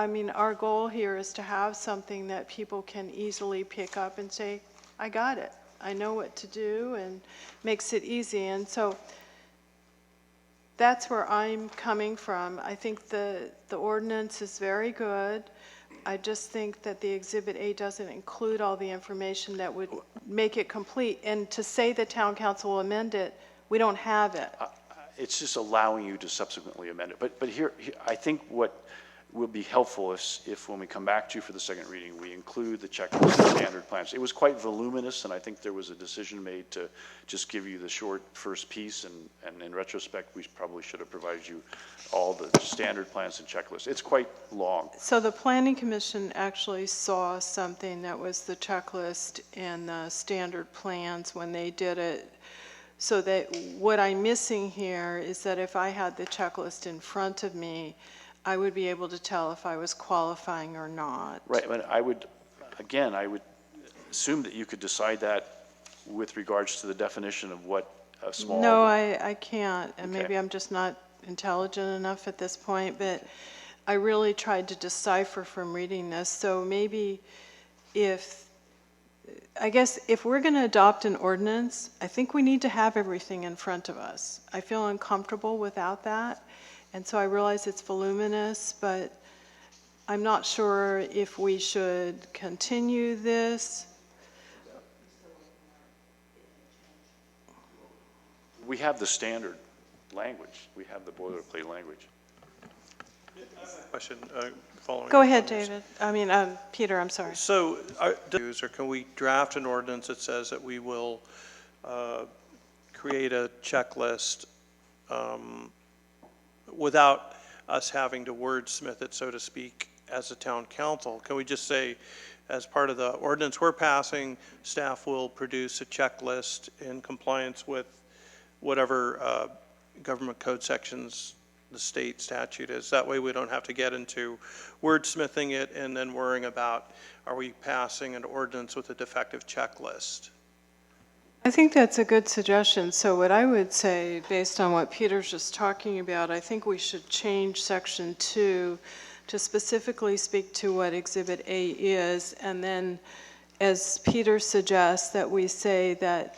mean, our goal here is to have something that people can easily pick up and say, I got it. I know what to do, and makes it easy. And so that's where I'm coming from. I think the ordinance is very good. I just think that the Exhibit A doesn't include all the information that would make it complete. And to say the town council will amend it, we don't have it. It's just allowing you to subsequently amend it. But here, I think what will be helpful if when we come back to you for the second reading, we include the checklist and standard plans. It was quite voluminous, and I think there was a decision made to just give you the short first piece, and in retrospect, we probably should have provided you all the standard plans and checklists. It's quite long. So the Planning Commission actually saw something that was the checklist and the standard plans when they did it. So that what I'm missing here is that if I had the checklist in front of me, I would be able to tell if I was qualifying or not. Right, but I would assume that you could decide that with regards to the definition of what a small. No, I can't, and Okay. maybe I'm just not intelligent enough at this point, but I really tried to decipher from reading this. So maybe I guess if we're going to adopt an ordinance, I think we need to have everything in front of us. I feel uncomfortable without that. And so I realize it's voluminous, but I'm not sure if we should continue this. We have the standard language. We have the boilerplate language. Question following. Go up ahead, on this. David. I mean, Peter, I'm sorry. So, or can we draft an ordinance that says that we will create a checklist without us having to wordsmith it, so to speak, as a town council? Can we just say, as part of the ordinance we're passing, staff will produce a checklist in compliance with whatever government code sections the state statute is? That way we don't have to get into wordsmithing it and then worrying about, are we passing an ordinance with a defective checklist? I think that's a good suggestion. So what I would say, based on what Peter's just talking about, I think we should change Section 2 to specifically speak to what Exhibit A is, and then, as Peter suggests, that we say that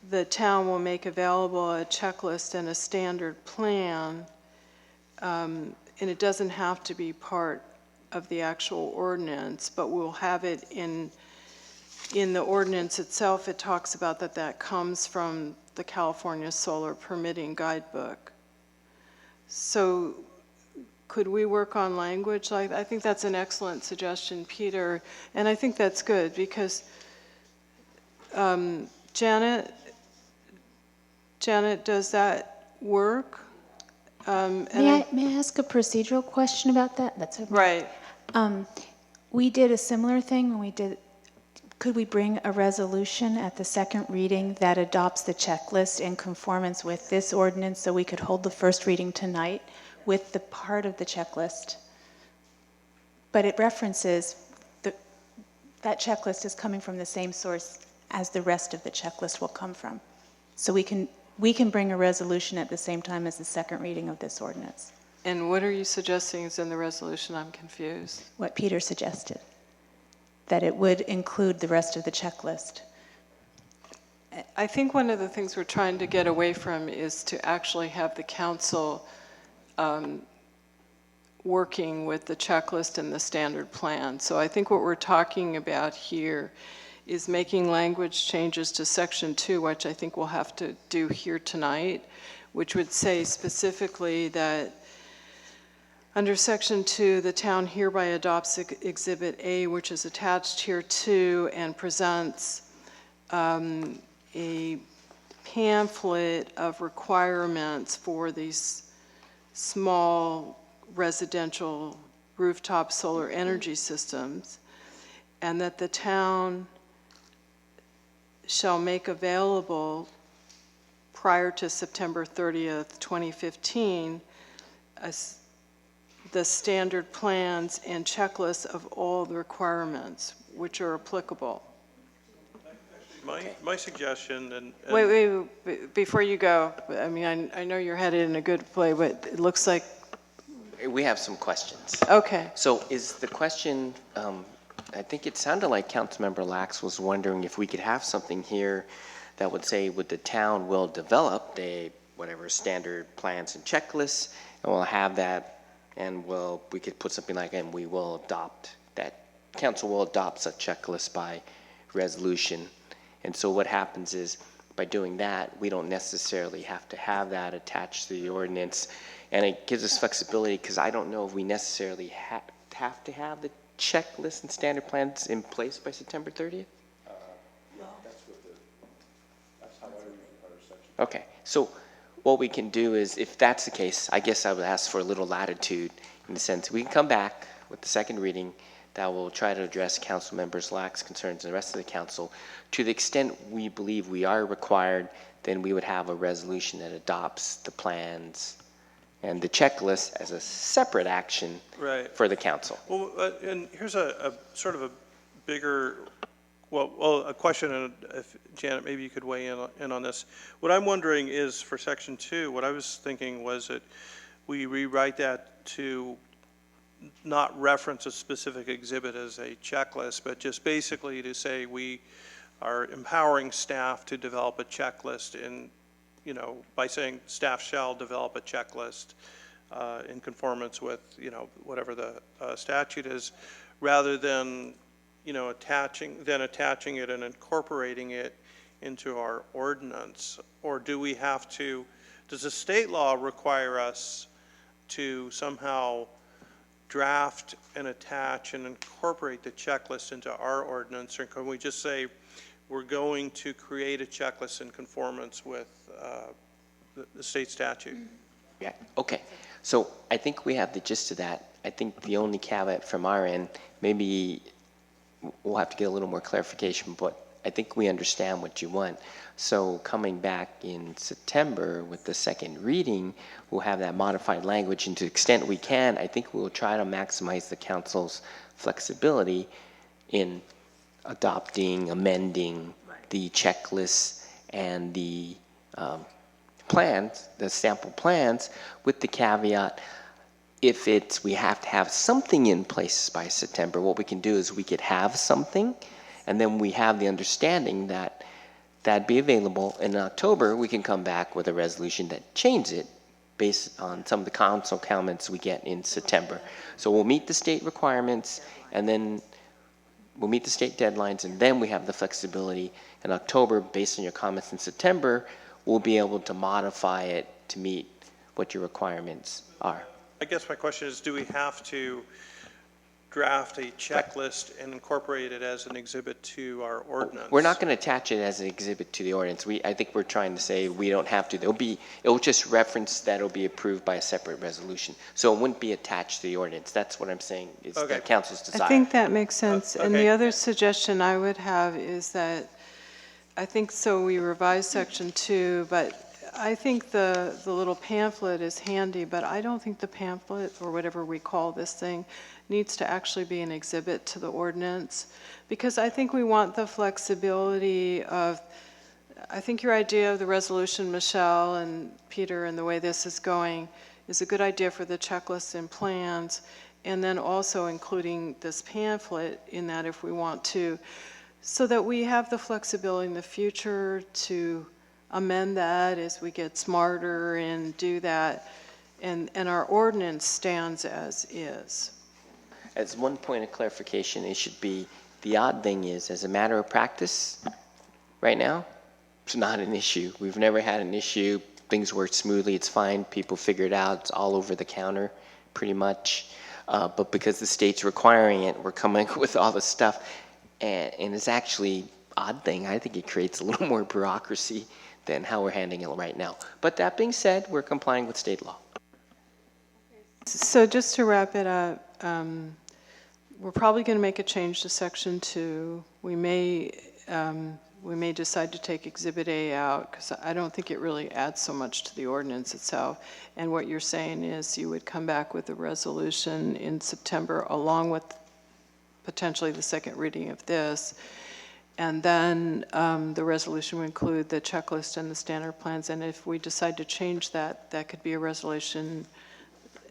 the town will make available a checklist and a standard plan, and it doesn't have to be part of the actual ordinance, but we'll have it in the ordinance itself. It talks about that comes from the California Solar Permitting Guidebook. So could we work on language? I think that's an excellent suggestion, Peter, and I think that's good because Janet, does that work? May I ask a procedural question about that? That's okay. Right. We did a similar thing when we did. Could we bring a resolution at the second reading that adopts the checklist in conformance with this ordinance so we could hold the first reading tonight with the part of the checklist? But it references that checklist is coming from the same source as the rest of the checklist will come from. So we can bring a resolution at the same time as the second reading of this ordinance. And what are you suggesting is in the resolution? I'm confused. What Peter suggested, that it would include the rest of the checklist. I think one of the things we're trying to get away from is to actually have the council working with the checklist and the standard plan. So I think what we're talking about here is making language changes to Section 2, which I think we'll have to do here tonight, which would say specifically that under Section 2, the town hereby adopts Exhibit A, which is attached here to, and presents a pamphlet of requirements for these small residential rooftop solar energy systems, and that the town shall make available prior to September 30th, 2015, the standard plans and checklists of all the requirements which are applicable. My suggestion, and Wait, before you go, I mean, I know you're headed in a good way, but it looks like. We have some questions. Okay. So is the question, I think it sounded like Councilmember Lax was wondering if we could have something here that would say, would the town will develop whatever standard plans and checklists, and we'll have that, and we could put something like, and we will adopt that council will adopt a checklist by resolution. And so what happens is, by doing that, we don't necessarily have to have that attached to the ordinance. And it gives us flexibility, because I don't know if we necessarily have to have the checklist and standard plans in place by September 30th? Okay, so what we can do is, if that's the case, I guess I would ask for a little latitude in the sense we can come back with the second reading that will try to address council members' lacks, concerns, and the rest of the council. To the extent we believe we are required, then we would have a resolution that adopts the plans and the checklist as a separate action Right. for the council. Well, and here's a sort of a bigger, well, a question, and if Janet, maybe you could weigh in on this. What I'm wondering is, for section 2, what I was thinking was that we rewrite that to not reference a specific exhibit as a checklist, but just basically to say we are empowering staff to develop a checklist in, by saying staff shall develop a checklist in conformance with, whatever the statute is, rather than, attaching it and incorporating it into our ordinance. Or do we have to, does the state law require us to somehow draft and attach and incorporate the checklist into our ordinance, or can we just say we're going to create a checklist in conformance with the state statute? Yeah, okay. So I think we have the gist of that. I think the only caveat from our end, maybe we'll have to get a little more clarification, but I think we understand what you want. So coming back in September with the second reading, we'll have that modified language, and to the extent we can, I think we'll try to maximize the council's flexibility in adopting, amending the checklists and the plans, the sample plans, with the caveat, if we have to have something in place by September, what we can do is we could have something, and then we have the understanding that that'd be available. In October, we can come back with a resolution that changes it based on some of the council comments we get in September. So we'll meet the state requirements, and then we'll meet the state deadlines, and then we have the flexibility in October, based on your comments in September, we'll be able to modify it to meet what your requirements are. I guess my question is, do we have to draft a checklist and incorporate it as an exhibit to our ordinance? We're not going to attach it as an exhibit to the ordinance. I think we're trying to say we don't have to. It'll just reference that it'll be approved by a separate resolution. So it wouldn't be attached to the ordinance. That's what I'm saying is the council's desire. I think that makes sense. And okay. the other suggestion I would have is that, I think so we revise section 2, but I think the little pamphlet is handy, but I don't think the pamphlet, or whatever we call this thing, needs to actually be an exhibit to the ordinance, because I think we want the flexibility of, I think your idea of the resolution, Michelle and Peter, and the way this is going is a good idea for the checklists and plans, and then also including this pamphlet in that if we want to, so that we have the flexibility in the future to amend that as we get smarter and do that, and our ordinance stands as is. As one point of clarification, it should be, the odd thing is, as a matter of practice, right now, it's not an issue. We've never had an issue. Things work smoothly. It's fine. People figure it out. It's all over the counter, pretty much. But because the state's requiring it, we're coming with all this stuff. And it's actually odd thing. I think it creates a little more bureaucracy than how we're handling it right now. But that being said, we're complying with state law. So just to wrap it up, we're probably going to make a change to section 2. We may decide to take Exhibit A out, because I don't think it really adds so much to the ordinance itself. And what you're saying is you would come back with a resolution in September along with potentially the second reading of this. And then the resolution would include the checklist and the standard plans. And if we decide to change that, that could be a resolution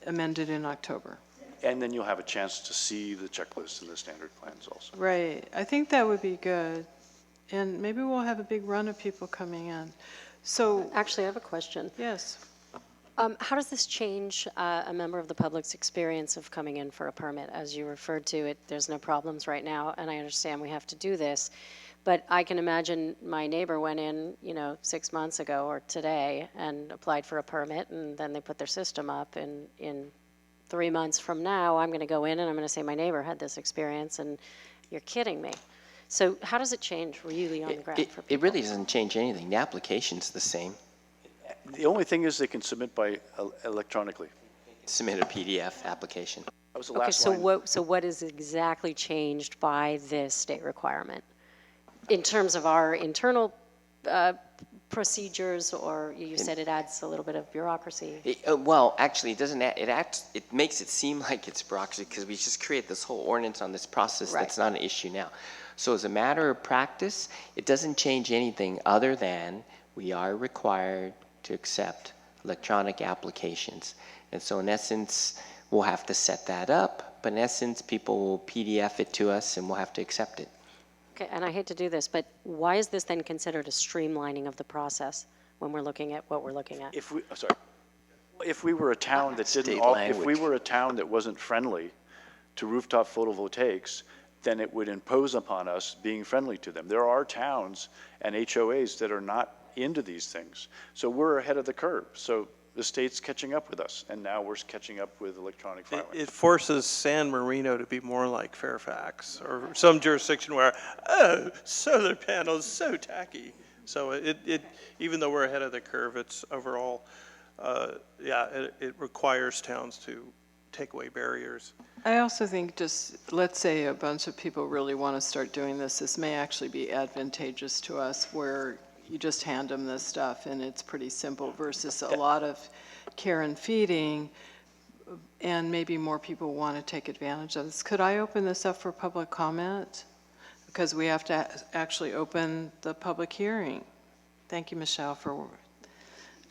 amended in October. And then you'll have a chance to see the checklist and the standard plans also. Right. I think that would be good. And maybe we'll have a big run of people coming in. So Actually, I have a question. yes. How does this change a member of the public's experience of coming in for a permit? As you referred to it, there's no problems right now, and I understand we have to do this. But I can imagine my neighbor went in, 6 months ago or today and applied for a permit, and then they put their system up. And in 3 months from now, I'm going to go in and I'm going to say my neighbor had this experience, and you're kidding me. So how does it change really on the ground for people? It really doesn't change anything. The application's the same. The only thing is they can submit by electronically. Submit a PDF application. That was the Okay, last so line. what is exactly changed by this state requirement? In terms of our internal procedures, or you said it adds a little bit of bureaucracy? Well, actually, it doesn't. It makes it seem like it's bureaucracy because we just create this whole ordinance on this process Right. that's not an issue now. So as a matter of practice, it doesn't change anything other than we are required to accept electronic applications. And so in essence, we'll have to set that up, but in essence, people will PDF it to us and we'll have to accept it. Okay, and I hate to do this, but why is this then considered a streamlining of the process when we're looking at what we're looking at? If we were a town that didn't, State if we language. were a town that wasn't friendly to rooftop photovoltaics, then it would impose upon us being friendly to them. There are towns and HOAs that are not into these things. So we're ahead of the curve. So the state's catching up with us, and now we're catching up with electronic filing. It forces San Marino to be more like Fairfax, or some jurisdiction where, solar panels, so tacky. So it even though we're ahead of the curve, it's overall, it requires towns to take away barriers. I also think just, let's say a bunch of people really want to start doing this, this may actually be advantageous to us where you just hand them this stuff and it's pretty simple versus a lot of care and feeding, and maybe more people want to take advantage of this. Could I open this up for public comment? Because we have to actually open the public hearing. Thank you, Michelle, for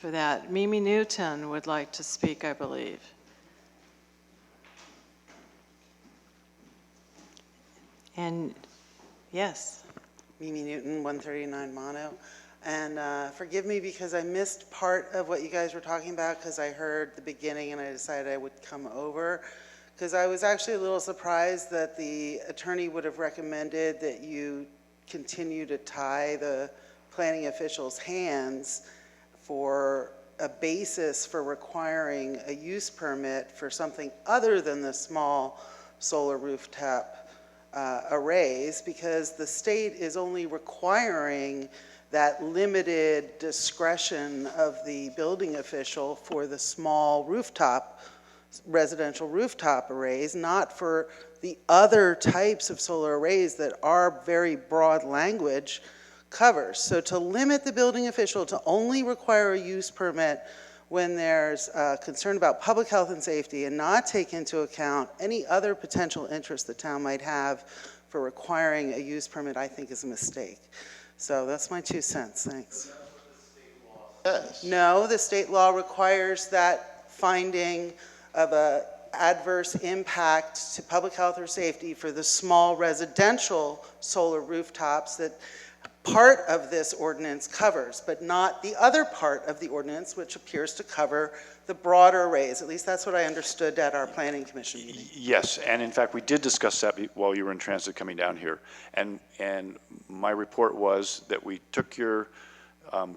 that. Mimi Newton would like to speak, I believe. And yes. Mimi Newton, 139 Mono. And forgive me because I missed part of what you guys were talking about because I heard the beginning and I decided I would come over. Because I was actually a little surprised that the attorney would have recommended that you continue to tie the planning officials' hands for a basis for requiring a use permit for something other than the small solar rooftop arrays, because the state is only requiring that limited discretion of the building official for the small rooftop, residential rooftop arrays, not for the other types of solar arrays that our very broad language covers. So to limit the building official to only require a use permit when there's concern about public health and safety and not take into account any other potential interest the town might have for requiring a use permit, I think is a mistake. So that's my 2 cents, thanks. Yes. No, the state law requires that finding of a adverse impact to public health or safety for the small residential solar rooftops that part of this ordinance covers, but not the other part of the ordinance, which appears to cover the broader arrays. At least that's what I understood at our planning commission meeting. Yes, and in fact, we did discuss that while you were in transit coming down here. And my report was that we took your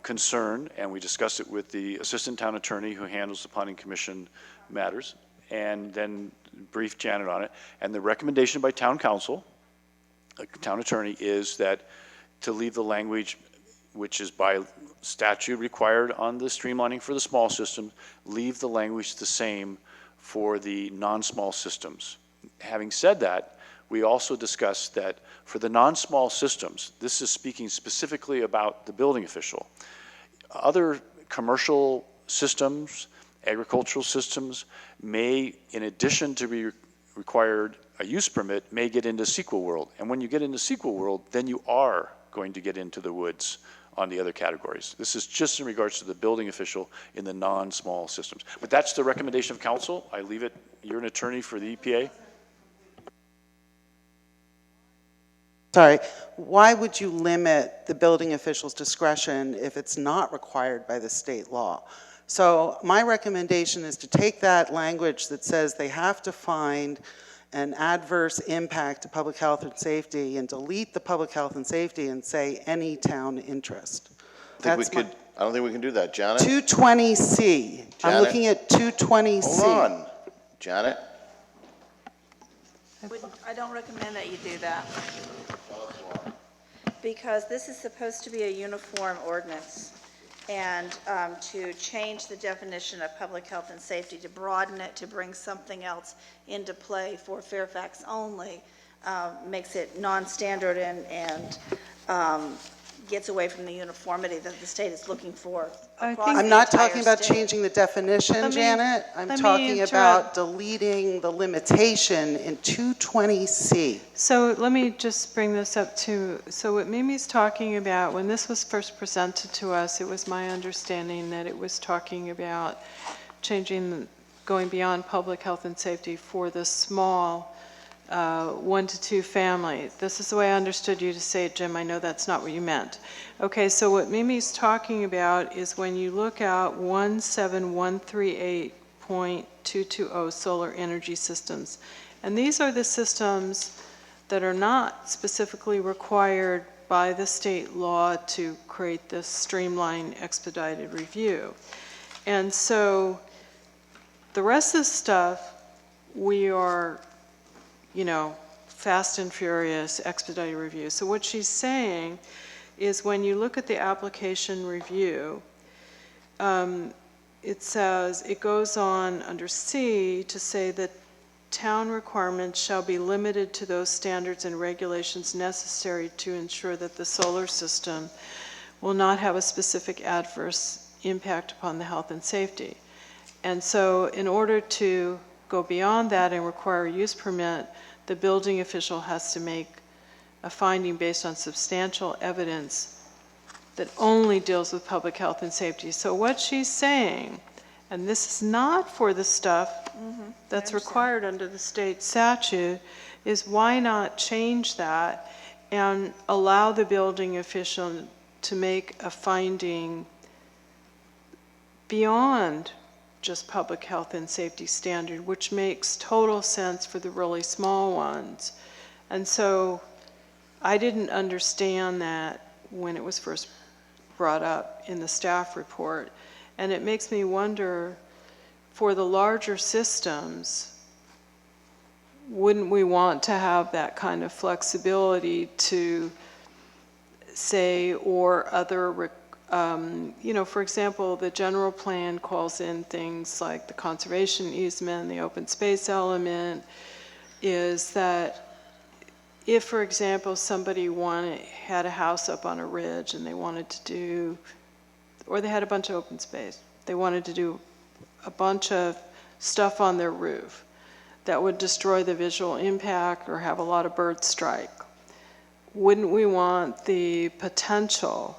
concern and we discussed it with the assistant town attorney who handles the planning commission matters, and then briefed Janet on it. And the recommendation by town council, town attorney, is that to leave the language, which is by statute required on the streamlining for the small system, leave the language the same for the non-small systems. Having said that, we also discussed that for the non-small systems, this is speaking specifically about the building official. Other commercial systems, agricultural systems may, in addition to be required a use permit, may get into CEQA world. And when you get into CEQA world, then you are going to get into the woods on the other categories. This is just in regards to the building official in the non-small systems. But that's the recommendation of council. I leave it, you're an attorney for the EPA. Sorry, why would you limit the building official's discretion if it's not required by the state law? So my recommendation is to take that language that says they have to find an adverse impact to public health and safety and delete the public health and safety and say any town interest. I don't think we can do that. Janet? 220C. I'm Janet? looking at 220C. Hold on. Janet? I don't recommend that you do that. Because this is supposed to be a uniform ordinance. And to change the definition of public health and safety, to broaden it, to bring something else into play for Fairfax only, makes it non-standard and gets away from the uniformity that the state is looking for. I'm not talking about changing the definition, Janet. I'm talking about deleting the limitation in 220C. So let me just bring this up too. So what Mimi's talking about, when this was first presented to us, it was my understanding that it was talking about changing, going beyond public health and safety for the small 1 to 2 family. This is the way I understood you to say it, Jim. I know that's not what you meant. Okay, so what Mimi's talking about is when you look at 17138.220 solar energy systems. And these are the systems that are not specifically required by the state law to create this streamlined expedited review. And so the rest of the stuff, we are, you know, fast and furious expedited review. So what she's saying is when you look at the application review, it says, it goes on under C to say that town requirements shall be limited to those standards and regulations necessary to ensure that the solar system will not have a specific adverse impact upon the health and safety. And so in order to go beyond that and require a use permit, the building official has to make a finding based on substantial evidence that only deals with public health and safety. So what she's saying, and this is not for the stuff that's required under the state statute, is why not change that and allow the building official to make a finding beyond just public health and safety standard, which makes total sense for the really small ones. And so I didn't understand that when it was first brought up in the staff report. And it makes me wonder, for the larger systems, wouldn't we want to have that kind of flexibility to say, or other you know, for example, the general plan calls in things like the conservation easement, the open space element, is that if, for example, somebody had a house up on a ridge and they wanted to do, or they had a bunch of open space, they wanted to do a bunch of stuff on their roof that would destroy the visual impact or have a lot of bird strike. Wouldn't we want the potential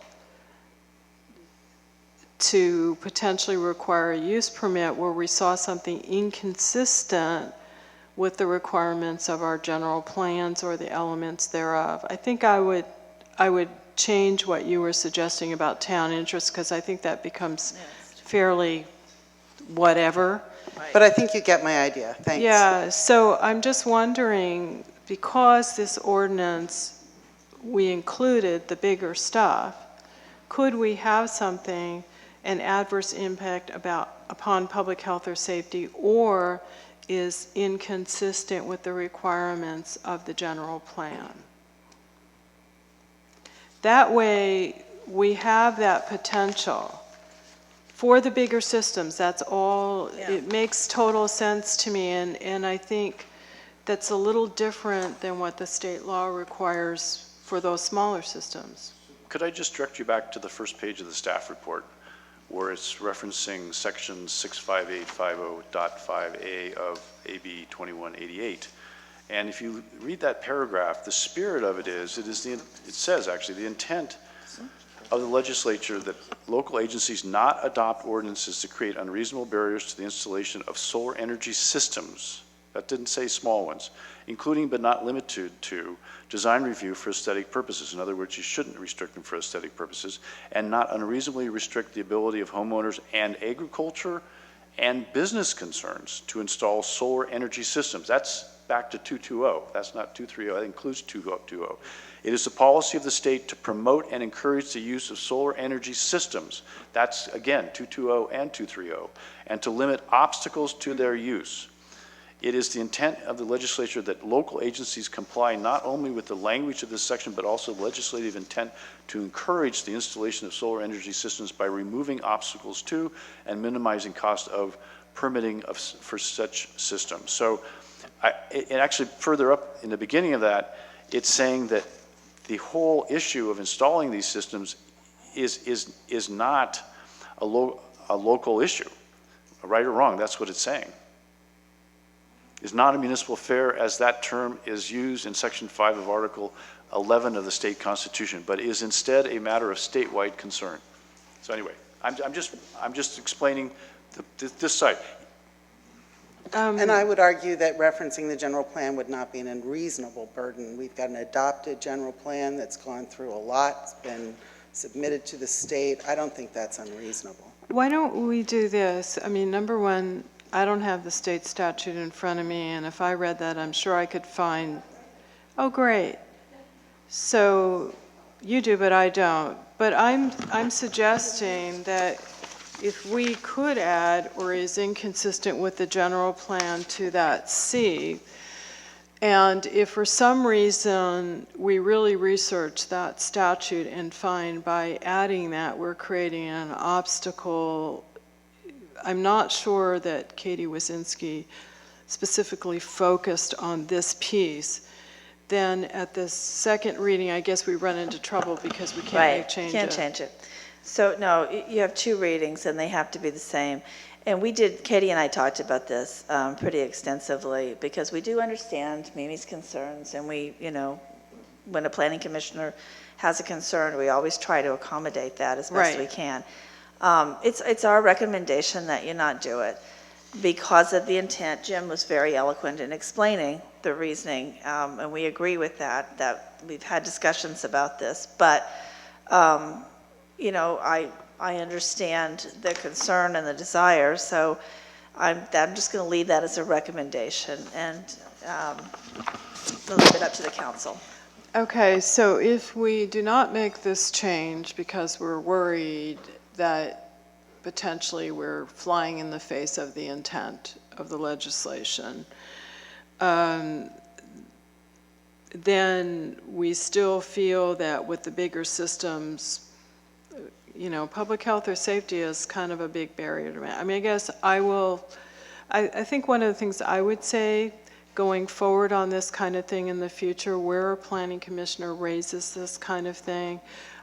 to potentially require a use permit where we saw something inconsistent with the requirements of our general plans or the elements thereof? I think I would change what you were suggesting about town interest, because I think that becomes fairly whatever. But I think you get my idea. Thanks. Yeah, so I'm just wondering, because this ordinance, we included the bigger stuff, could we have something, an adverse impact upon public health or safety, or is inconsistent with the requirements of the general plan? That way, we have that potential for the bigger systems. That's all. Yeah. It makes total sense to me, and I think that's a little different than what the state law requires for those smaller systems. Could I just direct you back to the first page of the staff report, where it's referencing section 65850.5A of AB 2188. And if you read that paragraph, the spirit of it says actually the intent of the legislature that local agencies not adopt ordinances to create unreasonable barriers to the installation of solar energy systems That didn't say small ones, including but not limited to design review for aesthetic purposes. In other words, you shouldn't restrict them for aesthetic purposes, and not unreasonably restrict the ability of homeowners and agriculture and business concerns to install solar energy systems. That's back to 220. That's not 230. That includes 220. It is the policy of the state to promote and encourage the use of solar energy systems. That's, again, 220 and 230, and to limit obstacles to their use. It is the intent of the legislature that local agencies comply not only with the language of this section, but also legislative intent to encourage the installation of solar energy systems by removing obstacles to and minimizing cost of permitting for such systems. So it actually further up in the beginning of that, it's saying that the whole issue of installing these systems is not a local issue. Right or wrong, that's what it's saying. Is not a municipal affair as that term is used in Section 5 of Article 11 of the state constitution, but is instead a matter of statewide concern. So anyway, I'm just explaining this side. And I would argue that referencing the general plan would not be an unreasonable burden. We've got an adopted general plan that's gone through a lot, it's been submitted to the state. I don't think that's unreasonable. Why don't we do this? I mean, number one, I don't have the state statute in front of me, and if I read that, I'm sure I could find, oh, great. So you do, but I don't. But I'm suggesting that if we could add, or is inconsistent with the general plan to that C, and if for some reason we really research that statute and find by adding that we're creating an obstacle, I'm not sure that Katie Wazinski specifically focused on this piece, then at the second reading, I guess we run into trouble because we can't make changes. Can't change it. So, no, you have two readings, and they have to be the same. And Katie and I talked about this pretty extensively, because we do understand Mimi's concerns, and when a planning commissioner has a concern, we always try to accommodate that as best we can. It's our recommendation that you not do it because of the intent. Jim was very eloquent in explaining the reasoning, and we agree with that we've had discussions about this. But, I understand the concern and the desire, so I'm just going to leave that as a recommendation and leave it up to the council. Okay, so if we do not make this change because we're worried that potentially we're flying in the face of the intent of the legislation, then we still feel that with the bigger systems, public health or safety is kind of a big barrier to me. I mean, I guess I think one of the things I would say going forward on this kind of thing in the future, where a planning commissioner raises this kind of thing,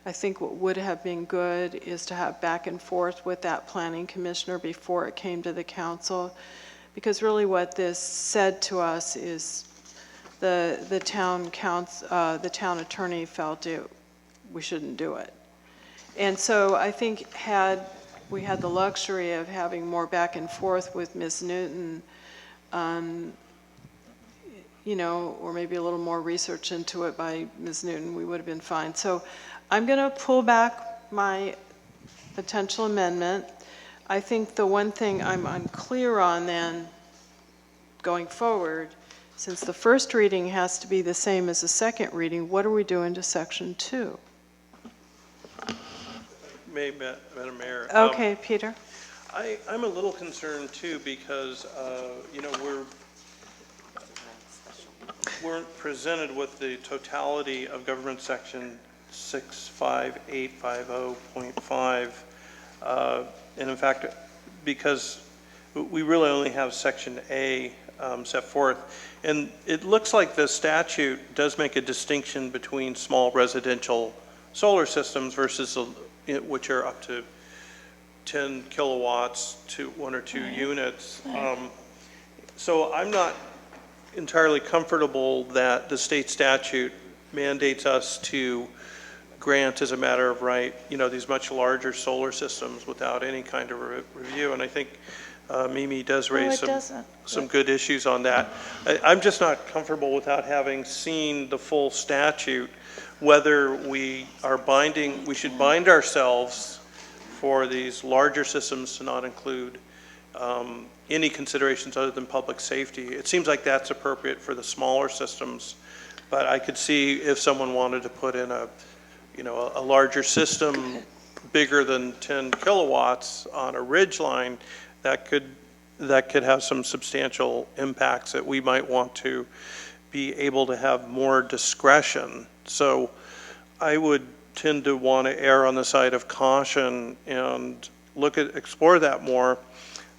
I think what would have been good is to have back and forth with that planning commissioner before it came to the council, because really what this said to us is the town attorney felt we shouldn't do it. And so I think had we had the luxury of having more back and forth with Ms. Newton, or maybe a little more research into it by Ms. Newton, we would have been fine. So I'm going to pull back my potential amendment. I think the one thing I'm unclear on then, going forward, since the first reading has to be the same as the second reading, what are we doing to Section 2? Madam Mayor. Okay, Peter. I'm a little concerned too, because, we're presented with the totality of government section 65850.5. And in fact, because we really only have section A set forth, and it looks like the statute does make a distinction between small residential solar systems versus which are up to 10 kilowatts to 1 or 2 units. So I'm not entirely comfortable that the state statute mandates us to grant as a matter of right, these much larger solar systems without any kind of review. And I think Mimi does raise some good issues on that. I'm just not comfortable without having seen the full statute, whether we should bind ourselves for these larger systems to not include any considerations other than public safety. It seems like that's appropriate for the smaller systems, but I could see if someone wanted to put in a larger system bigger than 10 kilowatts on a ridge line, that could have some substantial impacts that we might want to be able to have more discretion. So I would tend to want to err on the side of caution and explore that more.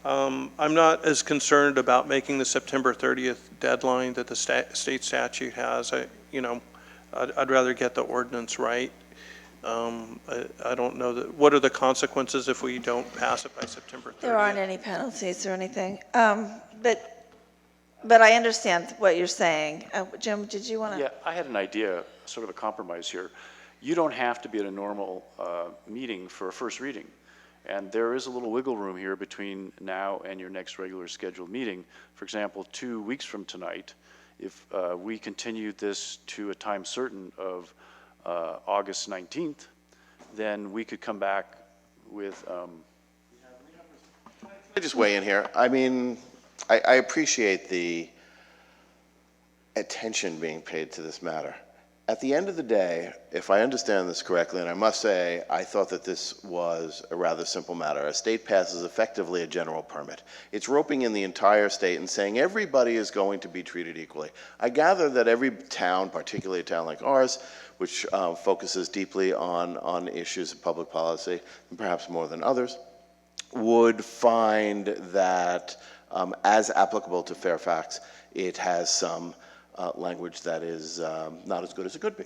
I'm not as concerned about making the September 30th deadline that the state statute has. I'd rather get the ordinance right. I don't know what are the consequences if we don't pass it by September 30th? There aren't any penalties or anything. But I understand what you're saying. Jim, did you want to? Yeah, I had an idea, sort of a compromise here. You don't have to be at a normal meeting for a first reading. And there is a little wiggle room here between now and your next regular scheduled meeting. For example, 2 weeks from tonight, if we continue this to a time certain of August 19th, then we could come back with... I just weigh in here. I mean, I appreciate the attention being paid to this matter. At the end of the day, if I understand this correctly, and I must say, I thought that this was a rather simple matter. A state passes effectively a general permit. It's roping in the entire state and saying everybody is going to be treated equally. I gather that every town, particularly a town like ours, which focuses deeply on issues of public policy, and perhaps more than others, would find that as applicable to Fairfax, it has some language that is not as good as it could be.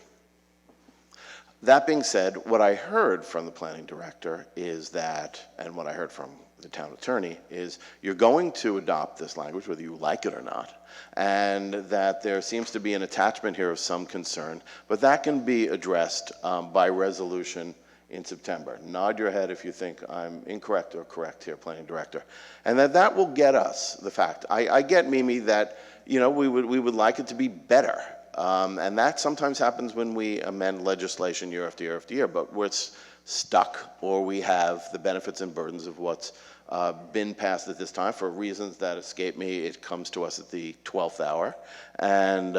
That being said, what I heard from the planning director is that, and what I heard from the town attorney, is you're going to adopt this language whether you like it or not, and that there seems to be an attachment here of some concern, but that can be addressed by resolution in September. Nod your head if you think I'm incorrect or correct here, planning director. And that will get us the fact. I get, Mimi, that we would like it to be better. And that sometimes happens when we amend legislation year after year after year, but we're stuck, or we have the benefits and burdens of what's been passed at this time for reasons that escape me. It comes to us at the 12th hour. And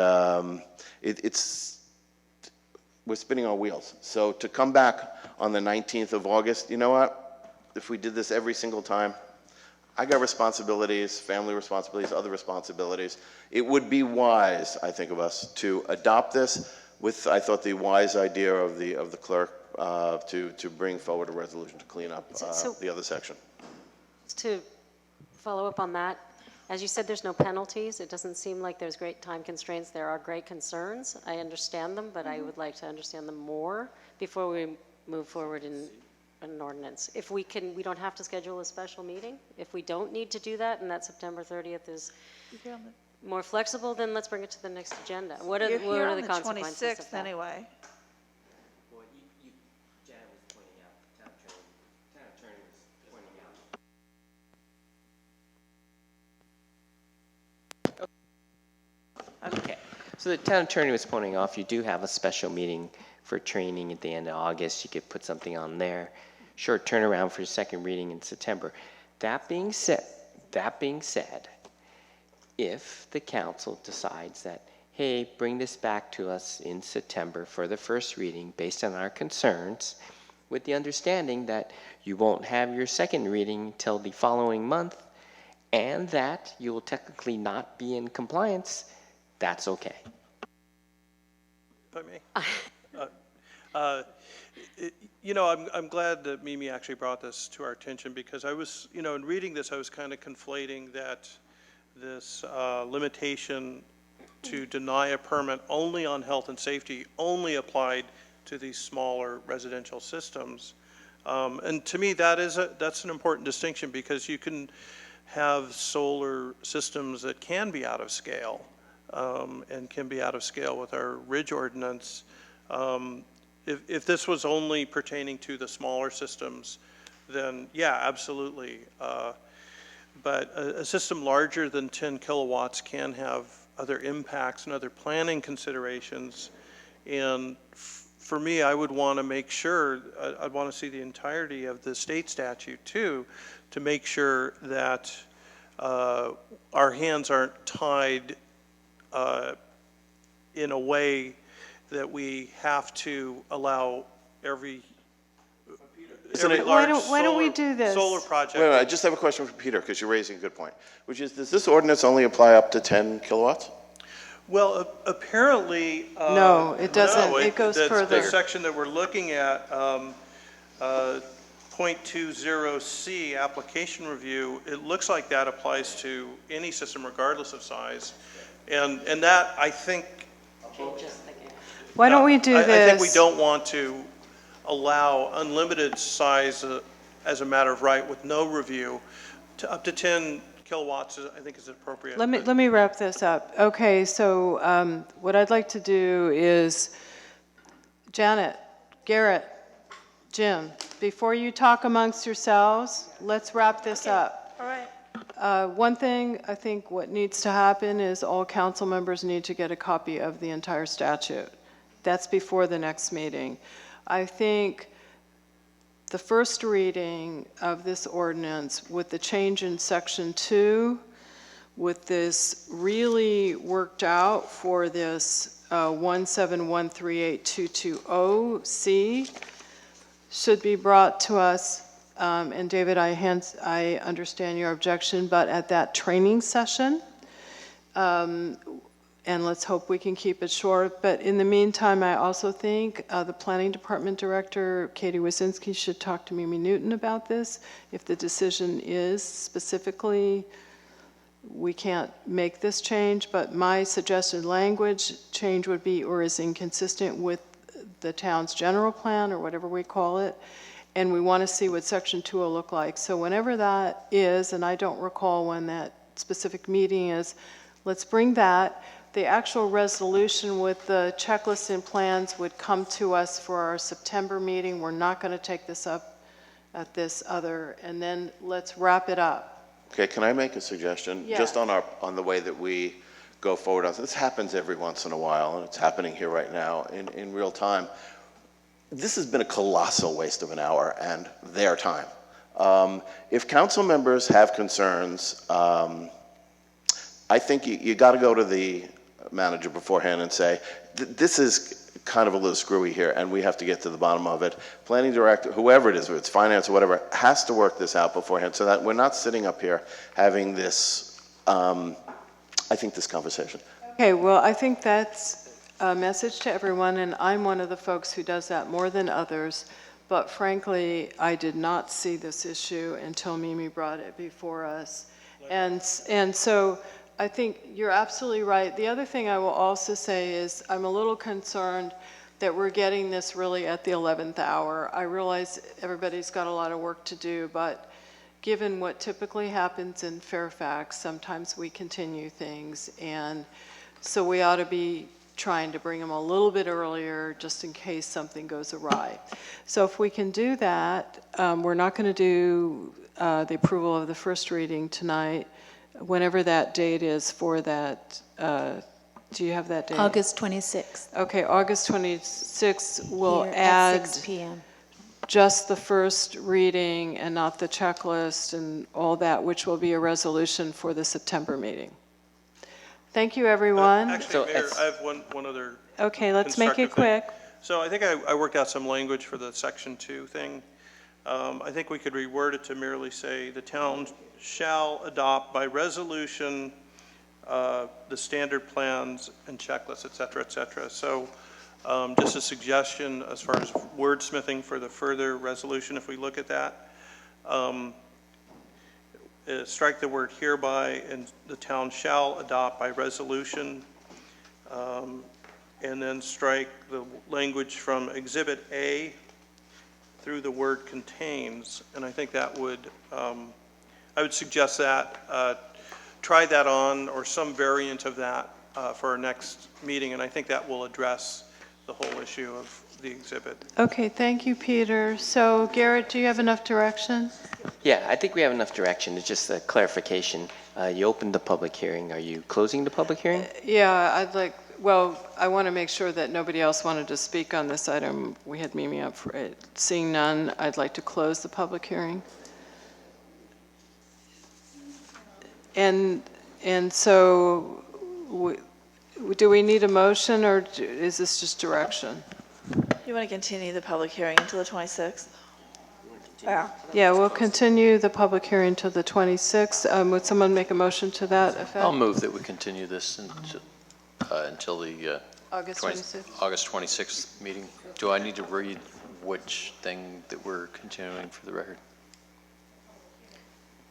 we're spinning our wheels. So to come back on the 19th of August, you know what? If we did this every single time, I got responsibilities, family responsibilities, other responsibilities. It would be wise, I think, of us to adopt this with, I thought, the wise idea of the clerk to bring forward a resolution to clean up the other section. To follow up on that, as you said, there's no penalties. It doesn't seem like there's great time constraints. There are great concerns. I understand them, but I would like to understand them more before we move forward in an ordinance. If we can, we don't have to schedule a special meeting. If we don't need to do that, and that September 30th is more flexible, then let's bring it to the next agenda. What are the consequences of that? 26th anyway. Well, Janet was pointing out, town attorney was pointing out. Okay, so the town attorney was pointing off, you do have a special meeting for training at the end of August. You could put something on there. Short turnaround for second reading in September. That being said, if the council decides that, hey, bring this back to us in September for the first reading based on our concerns, with the understanding that you won't have your second reading till the following month, and that you will technically not be in compliance, that's okay. If I may. I'm glad that Mimi actually brought this to our attention, because I was, in reading this, I was kind of conflating that this limitation to deny a permit only on health and safety only applied to these smaller residential systems. And to me, that's an important distinction, because you can have solar systems that can be out of scale and can be out of scale with our ridge ordinance. if this was only pertaining to the smaller systems, then yeah, absolutely. But a system larger than 10 kilowatts can have other impacts and other planning considerations. And for me, I would want to make sure, I'd want to see the entirety of the state statute too, to make sure that our hands aren't tied in a way that we have to allow every Why large don't we do this? solar project. Wait a minute, I just have a question for Peter, because you're raising a good point, which is, does this ordinance only apply up to 10 kilowatts? Well, apparently. No, it doesn't. no, It goes the further. section that we're looking at, .20C, application review, it looks like that applies to any system regardless of size. And that, I think. Why don't we do this? I think we don't want to allow unlimited size as a matter of right with no review. To up to 10 kilowatts, I think is appropriate. Let me wrap this up. Okay, so what I'd like to do is, Janet, Garrett, Jim, before you talk amongst yourselves, let's wrap this up. All right. One thing, I think what needs to happen is all council members need to get a copy of the entire statute. That's before the next meeting. I think the first reading of this ordinance with the change in section 2, with this really worked out for this 17138.220C, should be brought to us. And David, I understand your objection, but at that training session, and let's hope we can keep it short. But in the meantime, I also think the Planning Department Director, Katie Wazinski, should talk to Mimi Newton about this. If the decision is specifically, we can't make this change, but my suggested language change would be, or is inconsistent with the town's general plan, or whatever we call it. And we want to see what section 2 will look like. So whenever that is, and I don't recall when that specific meeting is, let's bring that. The actual resolution with the checklist and plans would come to us for our September meeting. We're not going to take this up at this other, and then let's wrap it up. Okay, can I make a suggestion? Yeah. Just on the way that we go forward. This happens every once in a while, and it's happening here right now in real time. This has been a colossal waste of an hour and their time. If council members have concerns, I think you got to go to the manager beforehand and say, this is kind of a little screwy here, and we have to get to the bottom of it. Planning director, whoever it is, whether it's finance or whatever, has to work this out beforehand so that we're not sitting up here having this, I think, this conversation. Okay, well, I think that's a message to everyone, and I'm one of the folks who does that more than others. But frankly, I did not see this issue until Mimi brought it before us. And so I think you're absolutely right. The other thing I will also say is I'm a little concerned that we're getting this really at the 11th hour. I realize everybody's got a lot of work to do, but given what typically happens in Fairfax, sometimes we continue things. And so we ought to be trying to bring them a little bit earlier just in case something goes awry. So if we can do that, we're not going to do the approval of the first reading tonight. Whenever that date is for that, do you have that date? August 26th. Okay, August 26th, we'll Here add at 6 p.m. just the first reading and not the checklist and all that, which will be a resolution for the September meeting. Thank you, everyone. Actually, Mayor, I have one other. Okay, let's make it constructive thing. quick. So I think I worked out some language for the section 2 thing. I think we could reword it to merely say the town shall adopt by resolution the standard plans and checklists, et cetera, et cetera. So just a suggestion as far as wordsmithing for the further resolution, if we look at that. Strike the word hereby, and the town shall adopt by resolution, and then strike the language from Exhibit A through the word contains. And I think that would, I would suggest that, try that on, or some variant of that for our next meeting, and I think that will address the whole issue of the exhibit. Okay, thank you, Peter. So Garrett, do you have enough direction? Yeah, I think we have enough direction. It's just a clarification. You opened the public hearing. Are you closing the public hearing? Yeah, well, I want to make sure that nobody else wanted to speak on this item. We had Mimi up for it. Seeing none, I'd like to close the public hearing. And so, do we need a motion, or is this just direction? You want to continue the public hearing until the 26th? Yeah. Yeah, we'll continue the public hearing until the 26th. Would someone make a motion to that effect? I'll move that we continue this until the August 26th? August 26th meeting. Do I need to read which thing that we're continuing for the record?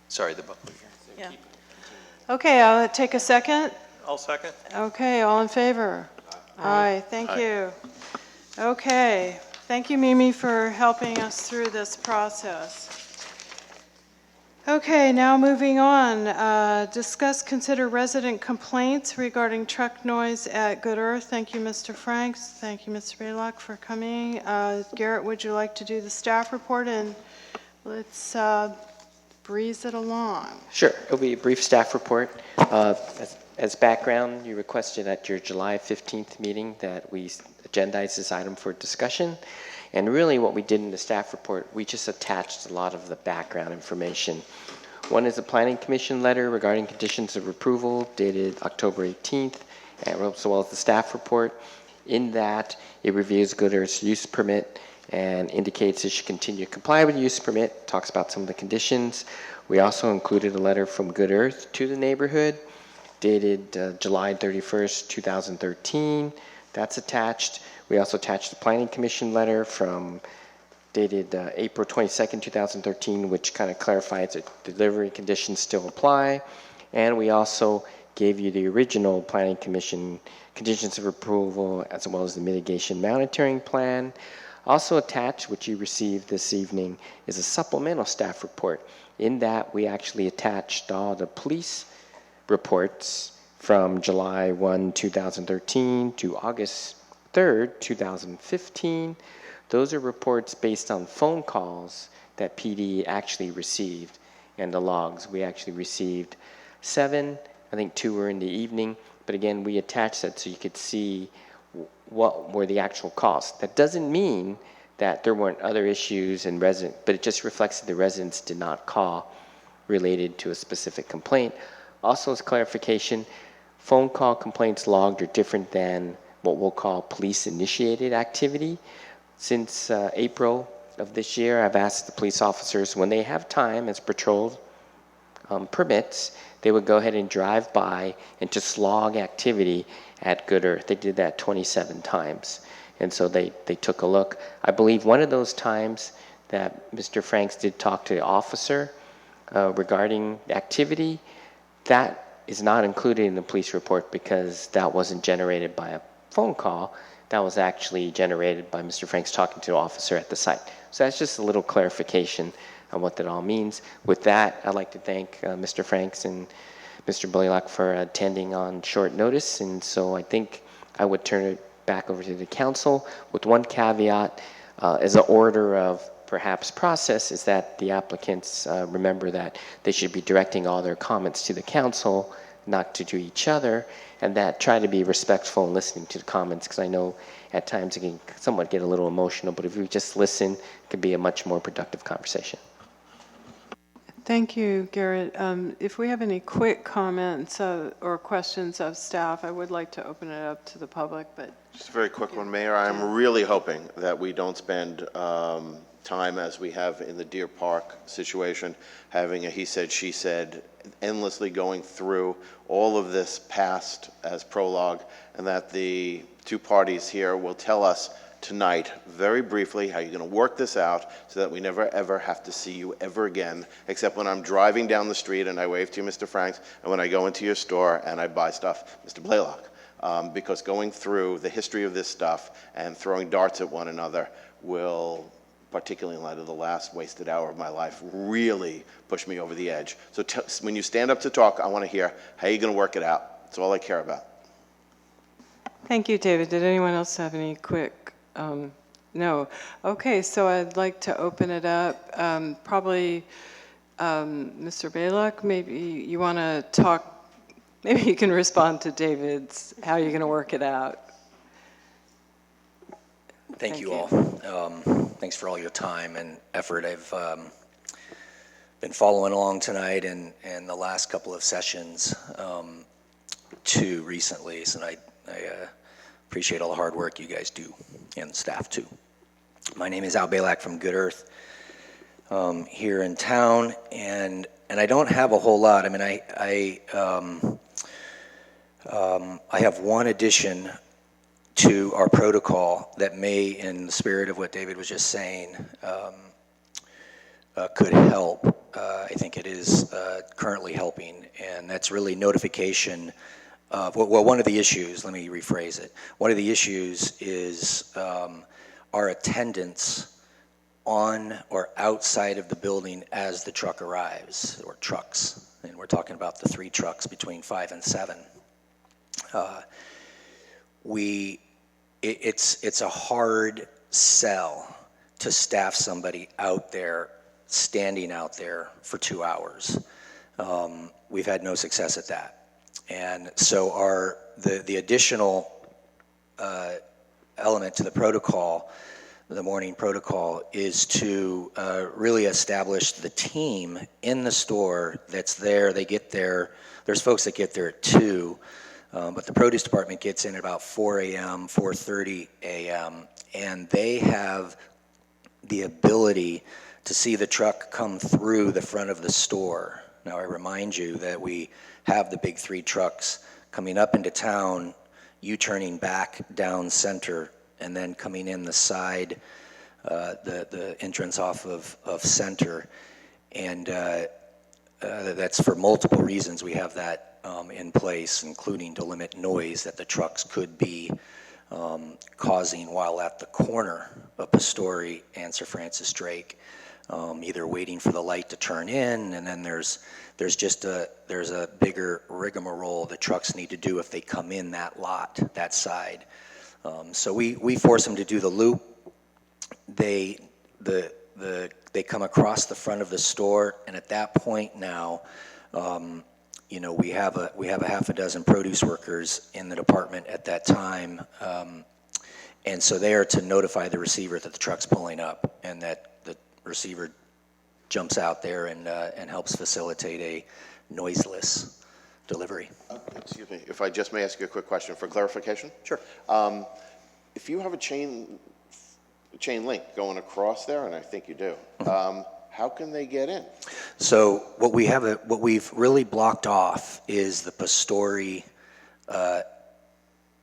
Sorry, the public hearing. Yeah. Okay, I'll take a second. I'll second. Okay, all in favor? Aye, thank you. Okay, thank you, Mimi, for helping us through this process. Okay, now moving on. Discuss, consider resident complaints regarding truck noise at Good Earth. Thank you, Mr. Franks. Thank you, Mr. Baylock, for coming. Garrett, would you like to do the staff report? And let's breeze it along. Sure. It'll be a brief staff report. As background, you requested at your July 15th meeting that we agendize this item for discussion. And really what we did in the staff report, we just attached a lot of the background information. One is a Planning Commission letter regarding conditions of approval dated October 18th, as well as the staff report. In that, it reviews Good Earth's use permit and indicates it should continue to comply with the use permit, talks about some of the conditions. We also included a letter from Good Earth to the neighborhood dated July 31st, 2013. That's attached. We also attached the Planning Commission letter from dated April 22nd, 2013, which kind of clarifies that delivery conditions still apply. And we also gave you the original Planning Commission conditions of approval, as well as the mitigation monitoring plan. Also attached, which you received this evening, is a supplemental staff report. In that, we actually attached all the police reports from July 1, 2013 to August 3rd, 2015. Those are reports based on phone calls that PD actually received and the logs. We actually received 7, I think 2 were in the evening, but again, we attached that so you could see what were the actual costs. That doesn't mean that there weren't other issues and but it just reflects that the residents did not call related to a specific complaint. Also, as clarification, phone call complaints logged are different than what we'll call police-initiated activity. Since April of this year, I've asked the police officers, when they have time as patrol permits, they would go ahead and drive by and just log activity at Good Earth. They did that 27 times. And so they took a look. I believe one of those times that Mr. Franks did talk to the officer regarding activity, that is not included in the police report because that wasn't generated by a phone call. That was actually generated by Mr. Franks talking to the officer at the site. So that's just a little clarification on what that all means. With that, I'd like to thank Mr. Franks and Mr. Blaylock for attending on short notice. And so I think I would turn it back over to the council with one caveat as an order of perhaps process is that the applicants remember that they should be directing all their comments to the council, not to each other, and that try to be respectful and listening to the comments, because I know at times it can somewhat get a little emotional, but if you just listen, it can be a much more productive conversation. Thank you, Garrett. If we have any quick comments or questions of staff, I would like to open it up to the public, but... Just a very quick one, Mayor. I'm really hoping that we don't spend time as we have in the Deer Park situation, having a he said, she said, endlessly going through all of this past as prologue, and that the two parties here will tell us tonight, very briefly, how you're going to work this out so that we never, ever have to see you ever again, except when I'm driving down the street and I wave to you, Mr. Franks, and when I go into your store and I buy stuff, Mr. Blaylock. Because going through the history of this stuff and throwing darts at one another will, particularly in light of the last wasted hour of my life, really push me over the edge. So when you stand up to talk, I want to hear how you're going to work it out. That's all I care about. Thank you, David. Did anyone else have any quick No. Okay, so I'd like to open it up. Probably, Mr. Baylock, maybe you want to talk, maybe you can respond to David's, how you're going to work it out. Thank you all. Thanks for all your time and effort. I've been following along tonight and the last couple of sessions too recently, so I appreciate all the hard work you guys do and the staff too. My name is Al Balak from Good Earth here in town, and I don't have a whole lot. I mean, I have one addition to our protocol that may, in the spirit of what David was just saying, could help. I think it is currently helping, and that's really notification of, well, one of the issues, let me rephrase it. One of the issues is our attendance on or outside of the building as the truck arrives, or trucks, and we're talking about the 3 trucks between 5 and 7. It's a hard sell to staff somebody out there, standing out there for 2 hours. We've had no success at that. And so the additional element to the protocol, the morning protocol, is to really establish the team in the store that's there. They get there, there's folks that get there at 2, but the produce department gets in at about 4 a.m., 4:30 a.m., and they have the ability to see the truck come through the front of the store. Now, I remind you that we have the big 3 trucks coming up into town, U-turning back down Center, and then coming in the side, the entrance off of Center. And that's for multiple reasons. We have that in place, including to limit noise that the trucks could be causing while at the corner of Pastori and Sir Francis Drake, either waiting for the light to turn in, and then there's a bigger rigmarole the trucks need to do if they come in that lot, that side. So we force them to do the loop. They come across the front of the store, and at that point now, we have a half a dozen produce workers in the department at that time, and so they are to notify the receiver that the truck's pulling up, and that the receiver jumps out there and helps facilitate a noiseless delivery. Excuse me, if I just may ask you a quick question for clarification? Sure. If you have a chain link going across there, and I think you do, how can they get in? So what we've really blocked off is the Pastori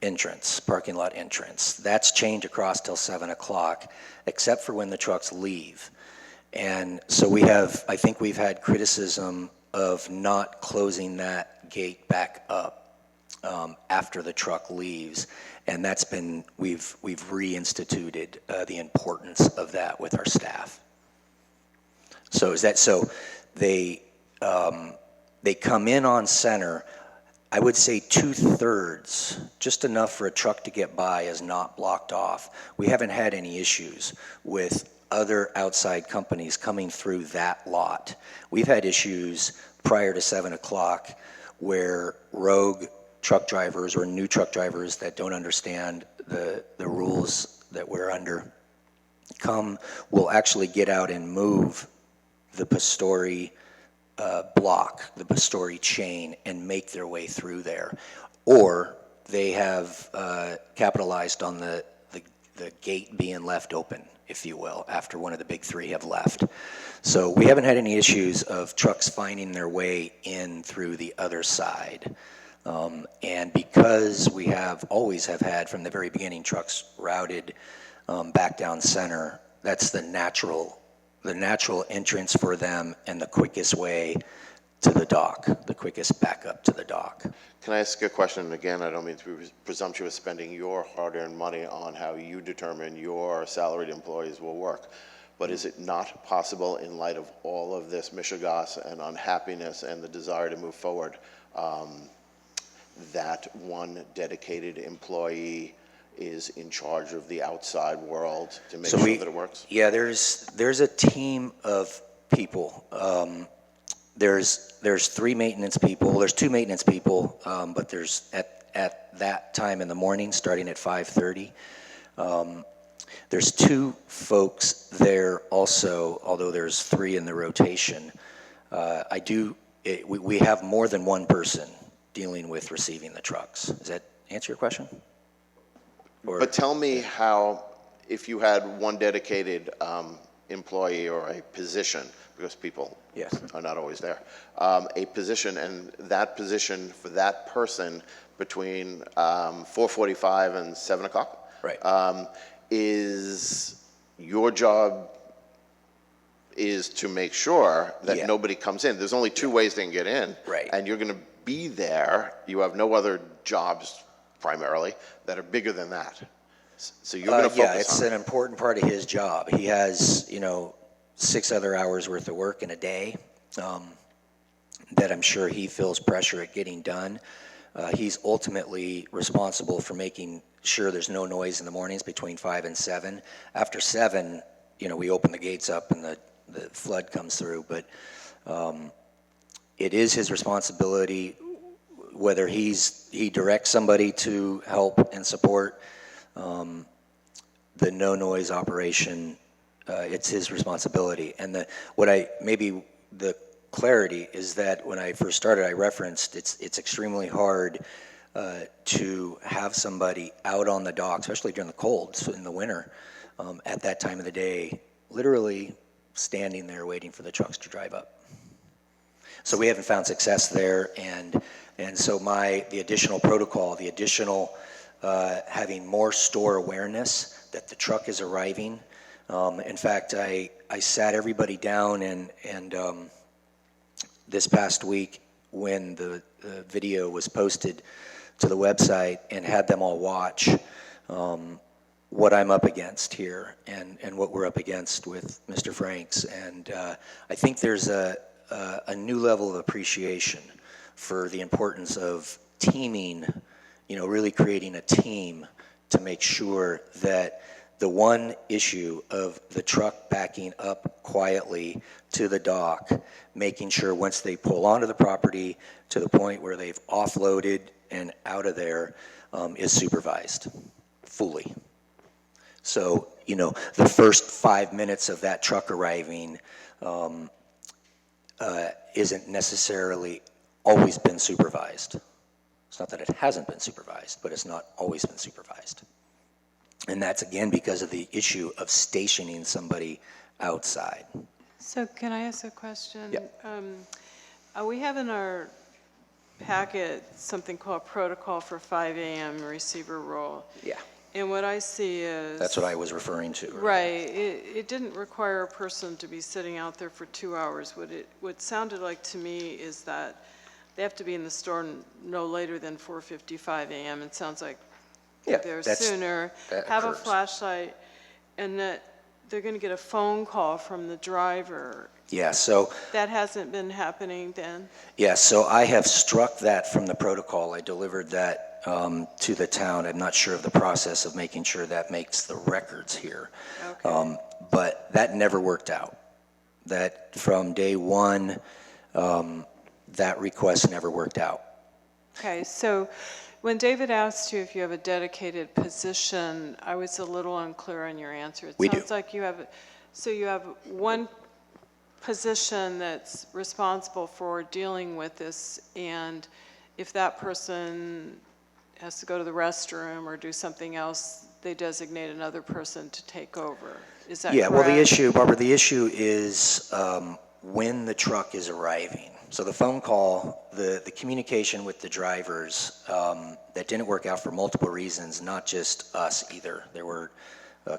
entrance, parking lot entrance. That's chained across till 7 o'clock, except for when the trucks leave. And so I think we've had criticism of not closing that gate back up after the truck leaves, and we've reinstituted the importance of that with our staff. So they come in on Center. I would say 2/3, just enough for a truck to get by, is not blocked off. We haven't had any issues with other outside companies coming through that lot. We've had issues prior to 7 o'clock where rogue truck drivers or new truck drivers that don't understand the rules that we're under will actually get out and move the Pastori block, the Pastori chain, and make their way through there. Or they have capitalized on the gate being left open, if you will, after one of the big 3 have left. So we haven't had any issues of trucks finding their way in through the other side. And because we always have had from the very beginning trucks routed back down Center, that's the natural entrance for them and the quickest way to the dock, the quickest backup to the dock. Can I ask a question? Again, I don't mean to be presumptuous, spending your hard-earned money on how you determine your salaried employees will work. But is it not possible, in light of all of this mishigas and unhappiness and the desire to move forward, that one dedicated employee is in charge of the outside world to make So sure that it works? Yeah, there's a team of people. There's 3 maintenance people. There's 2 maintenance people, but there's at that time in the morning, starting at 5:30. There's 2 folks there also, although there's 3 in the rotation. We have more than one person dealing with receiving the trucks. Does that answer your question? But tell me how, if you had one dedicated employee or a position, because people are not always there, a position, and that position for that person between 4:45 and 7 o'clock? Right. Is your job is to make sure that nobody comes in. There's only 2 ways they can get in. Right. And you're going to be there. You have no other jobs primarily that are bigger than that. So you're going to focus on Yeah, it's an important part of his job. He has, 6 other hours worth of work in a day that I'm sure he feels pressure at getting done. He's ultimately responsible for making sure there's no noise in the mornings between 5 and 7. After 7, we open the gates up and the flood comes through. But it is his responsibility, whether he directs somebody to help and support the no noise operation. It's his responsibility. And the clarity is that when I first started, I referenced it's extremely hard to have somebody out on the dock, especially during the cold, so in the winter, at that time of the day, literally standing there waiting for the trucks to drive up. So we haven't found success there, and so the additional protocol, the additional having more store awareness that the truck is arriving. In fact, I sat everybody down and this past week when the video was posted to the website and had them all watch what I'm up against here and what we're up against with Mr. Franks. And I think there's a new level of appreciation for the importance of teaming, really creating a team to make sure that the one issue of the truck backing up quietly to the dock, making sure once they pull onto the property to the point where they've offloaded and out of there is supervised fully. So, the first 5 minutes of that truck arriving isn't necessarily always been supervised. It's not that it hasn't been supervised, but it's not always been supervised. And that's, again, because of the issue of stationing somebody outside. So can I ask a question? Yep. We have in our packet something called Protocol for 5 a.m. receiver roll. Yeah. And what I see is... That's what I was referring to. Right. It didn't require a person to be sitting out there for 2 hours. What sounded like to me is that they have to be in the store no later than 4:55 a.m. It sounds like they're sooner, have a flashlight, and that they're going to get a phone call from the driver. Yeah, so... That hasn't been happening then? Yeah, so I have struck that from the protocol. I delivered that to the town. I'm not sure of the process of making sure that makes the records here. Okay. But that never worked out. That from day one, that request never worked out. Okay, so when David asked you if you have a dedicated position, I was a little unclear on your answer. It sounds like you have, so you have one position that's responsible for dealing with this, and if that person has to go to the restroom or do something else, they designate another person to take over. Is that correct? Well, the issue, Barbara, the issue is when the truck is arriving. So the phone call, the communication with the drivers, that didn't work out for multiple reasons, not just us either. There were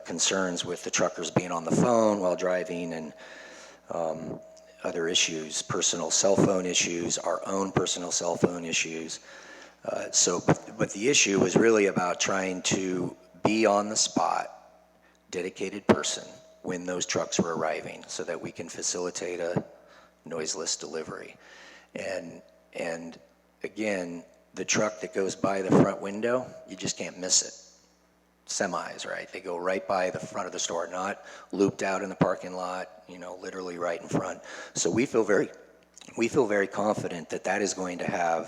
concerns with the truckers being on the phone while driving and other issues, personal cell phone issues, our own personal cell phone issues. But the issue was really about trying to be on the spot, dedicated person, when those trucks were arriving so that we can facilitate a noiseless delivery. And again, the truck that goes by the front window, you just can't miss it. semis, right? They go right by the front of the store, not looped out in the parking lot, literally right in front. So we feel very confident that that is going to have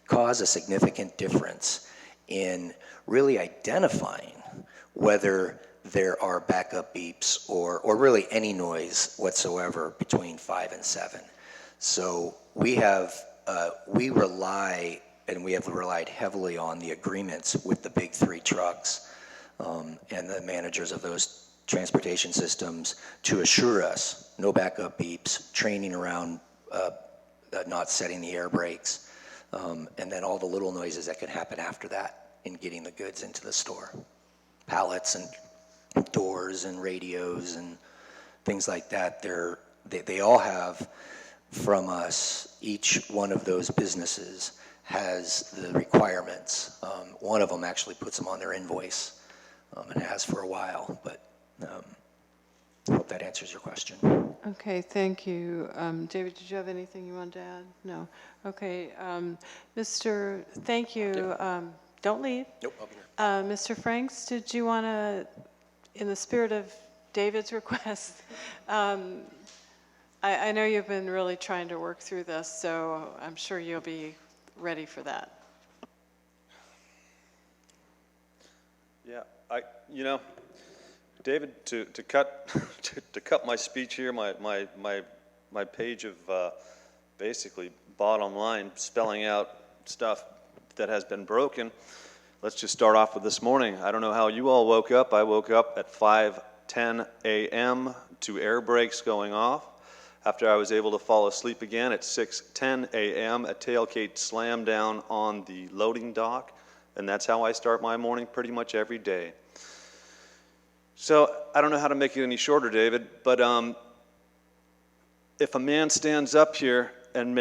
cause a significant difference in really identifying whether there are backup beeps or really any noise whatsoever between 5 and 7. So we rely, and we have relied heavily on the agreements with the big 3 trucks and the managers of those transportation systems to assure us no backup beeps, training around not setting the air brakes, and then all the little noises that can happen after that in getting the goods into the store. Pallets and doors and radios and things like that. They all have from us, each one of those businesses has the requirements. One of them actually puts them on their invoice and has for a while, but I hope that answers your question. Okay, thank you. David, did you have anything you wanted to add? No. Okay, thank you. Don't leave. Nope, I'll be here. Mr. Franks, did you want to, in the spirit of David's request, I know you've been really trying to work through this, so I'm sure you'll be ready for that. Yeah, David, to cut to cut my speech here, my page of basically bottom line spelling out stuff that has been broken. Let's just start off with this morning. I don't know how you all woke up. I woke up at 5:10 a.m. to air brakes going off. After I was able to fall asleep again at 6:10 a.m., a tailgate slammed down on the loading dock, and that's how I start my morning pretty much every day. So I don't know how to make it any shorter, David, but if a man stands up here and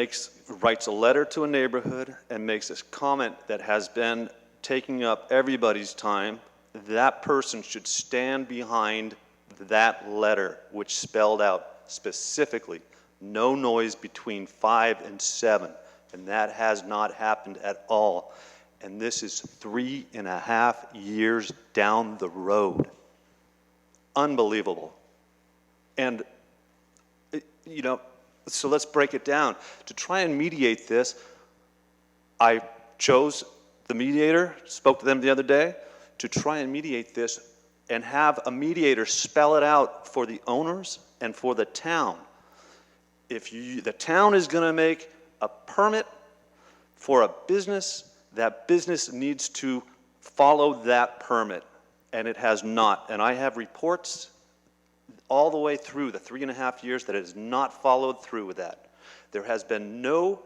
writes a letter to a neighborhood and makes this comment that has been taking up everybody's time, that person should stand behind that letter, which spelled out specifically no noise between 5 and 7, and that has not happened at all. And this is 3.5 years down the road. Unbelievable. And, so let's break it down. To try and mediate this, I chose the mediator, spoke to them the other day, to try and mediate this and have a mediator spell it out for the owners and for the town. If the town is going to make a permit for a business, that business needs to follow that permit, and it has not. And I have reports all the way through the 3.5 years that it has not followed through with that. There has been no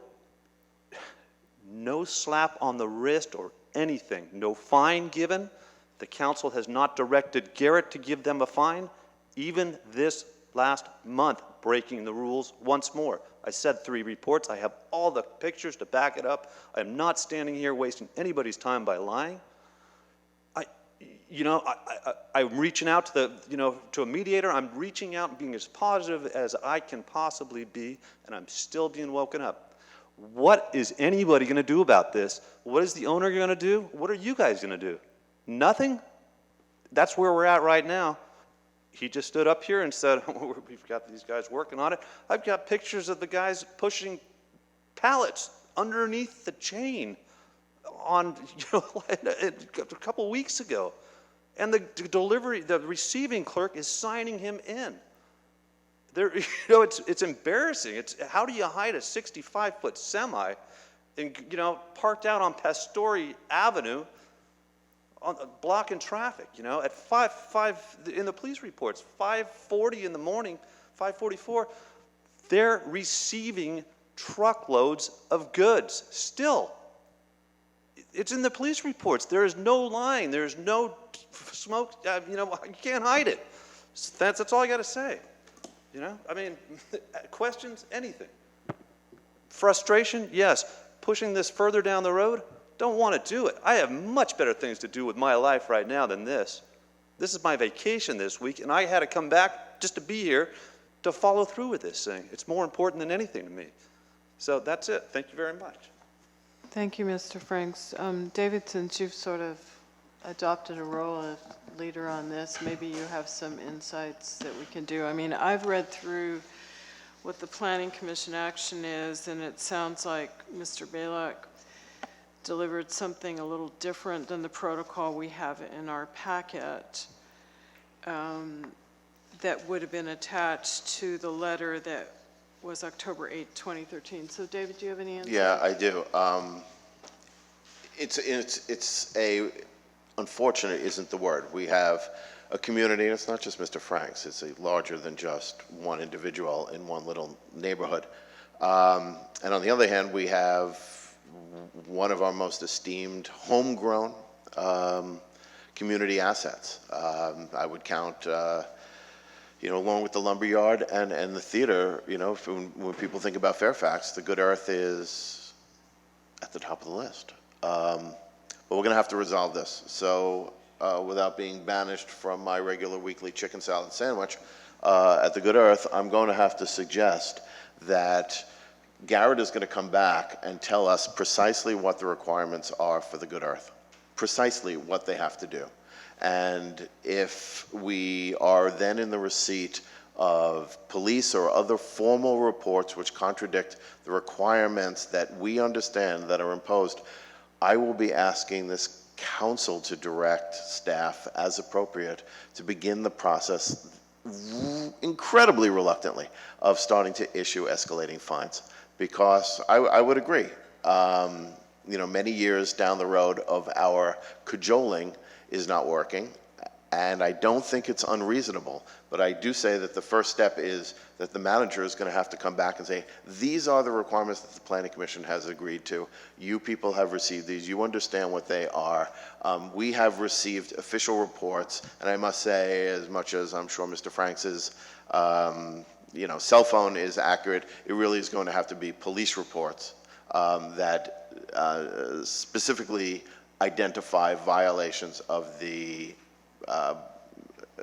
slap on the wrist or anything, no fine given. The council has not directed Garrett to give them a fine, even this last month, breaking the rules once more. I said 3 reports. I have all the pictures to back it up. I am not standing here wasting anybody's time by lying. I'm reaching out to a mediator. I'm reaching out and being as positive as I can possibly be, and I'm still being woken up. What is anybody going to do about this? What is the owner going to do? What are you guys going to do? Nothing? That's where we're at right now. He just stood up here and said, we've got these guys working on it. I've got pictures of the guys pushing pallets underneath the chain on, a couple weeks ago. And the receiving clerk is signing him in. It's embarrassing. How do you hide a 65-foot semi parked out on Pastori Avenue, blocking traffic, at 5 in the police reports, 5:40 in the morning, 5:44, they're receiving truckloads of goods still. It's in the police reports. There is no lying. There is no smoke. You can't hide it. That's all I got to say. Questions, anything. Frustration, yes. Pushing this further down the road, don't want to do it. I have much better things to do with my life right now than this. This is my vacation this week, and I had to come back just to be here to follow through with this thing. It's more important than anything to me. So that's it. Thank you very much. Thank you, Mr. Franks. David, since you've sort of adopted a role of leader on this. Maybe you have some insights that we can do. I mean, I've read through what the Planning Commission action is, and it sounds like Mr. Balak delivered something a little different than the protocol we have in our packet that would have been attached to the letter that was October 8, 2013. So, David, do you have any insight? Yeah, I do. It's a, unfortunate isn't the word. We have a community, and it's not just Mr. Frank's, it's a larger than just one individual in one little neighborhood. And on the other hand, we have one of our most esteemed homegrown community assets. I would count, along with the lumberyard and the theater, when people think about Fairfax, the Good Earth is at the top of the list. But we're going to have to resolve this. So without being banished from my regular weekly chicken salad sandwich at the Good Earth, I'm going to have to suggest that Garrett is going to come back and tell us precisely what the requirements are for the Good Earth, precisely what they have to do. And if we are then in the receipt of police or other formal reports which contradict the requirements that we understand that are imposed, I will be asking this council to direct staff as appropriate to begin the process incredibly reluctantly of starting to issue escalating fines. Because I would agree, many years down the road of our cajoling is not working, and I don't think it's unreasonable, but I do say that the first step is that the manager is going to have to come back and say, these are the requirements that the Planning Commission has agreed to. You people have received these. You understand what they are. We have received official reports, and I must say, as much as I'm sure Mr. Franks' cell phone is accurate, it really is going to have to be police reports that specifically identify violations of the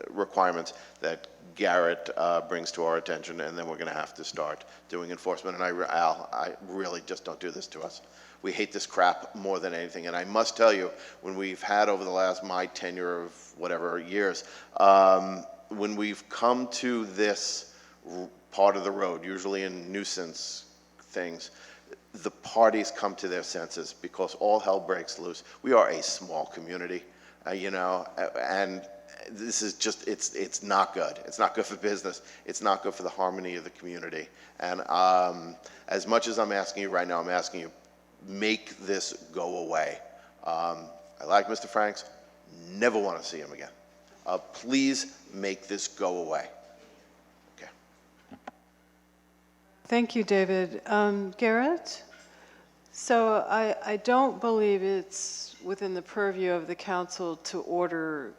requirements that Garrett brings to our attention, and then we're going to have to start doing enforcement. And Al, I really just don't do this to us. We hate this crap more than anything. And I must tell you, when we've had over the last, my tenure of whatever years, when we've come to this part of the road, usually in nuisance things, the parties come to their senses because all hell breaks loose. We are a small community, and this is just, it's not good. It's not good for business. It's not good for the harmony of the community. And as much as I'm asking you right now, I'm asking you, make this go away. I like Mr. Franks, never want to see him again. Please make this go away. Thank you, David. Garrett? So I don't believe it's within the purview of the council to order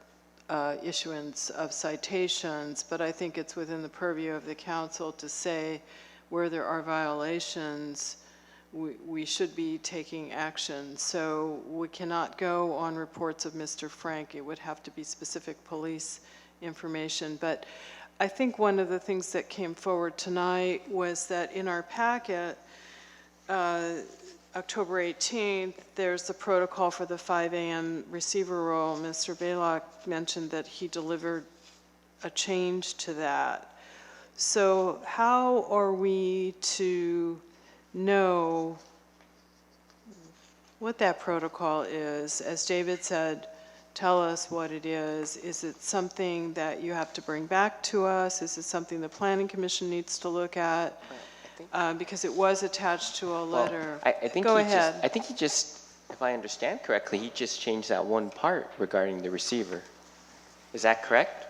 issuance of citations, but I think it's within the purview of the council to say where there are violations, we should be taking action. So we cannot go on reports of Mr. Frank. It would have to be specific police information. But I think one of the things that came forward tonight was that in our packet, October 18th, there's the protocol for the 5 a.m. receiver roll. Mr. Balak mentioned that he delivered a change to that. So how are we to know what that protocol is? As David said, tell us what it is. Is it something that you have to bring back to us? Is it something the Planning Commission needs to look at? Because it was attached to a letter. I think Go ahead. I think he just, if I understand correctly, he just changed that one part regarding the receiver. Is that correct?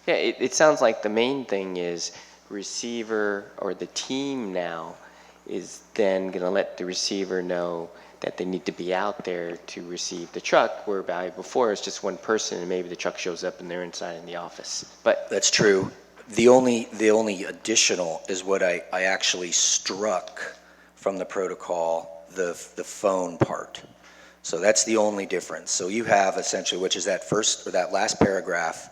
Yeah, it sounds like the main thing is receiver, or the team now is then going to let the receiver know that they need to be out there to receive the truck, whereby before it's just one person and maybe the truck shows up and they're inside in the office. But That's true. The only additional is what I actually struck from the protocol, the phone part. So that's the only difference. So you have essentially, which is that first or that last paragraph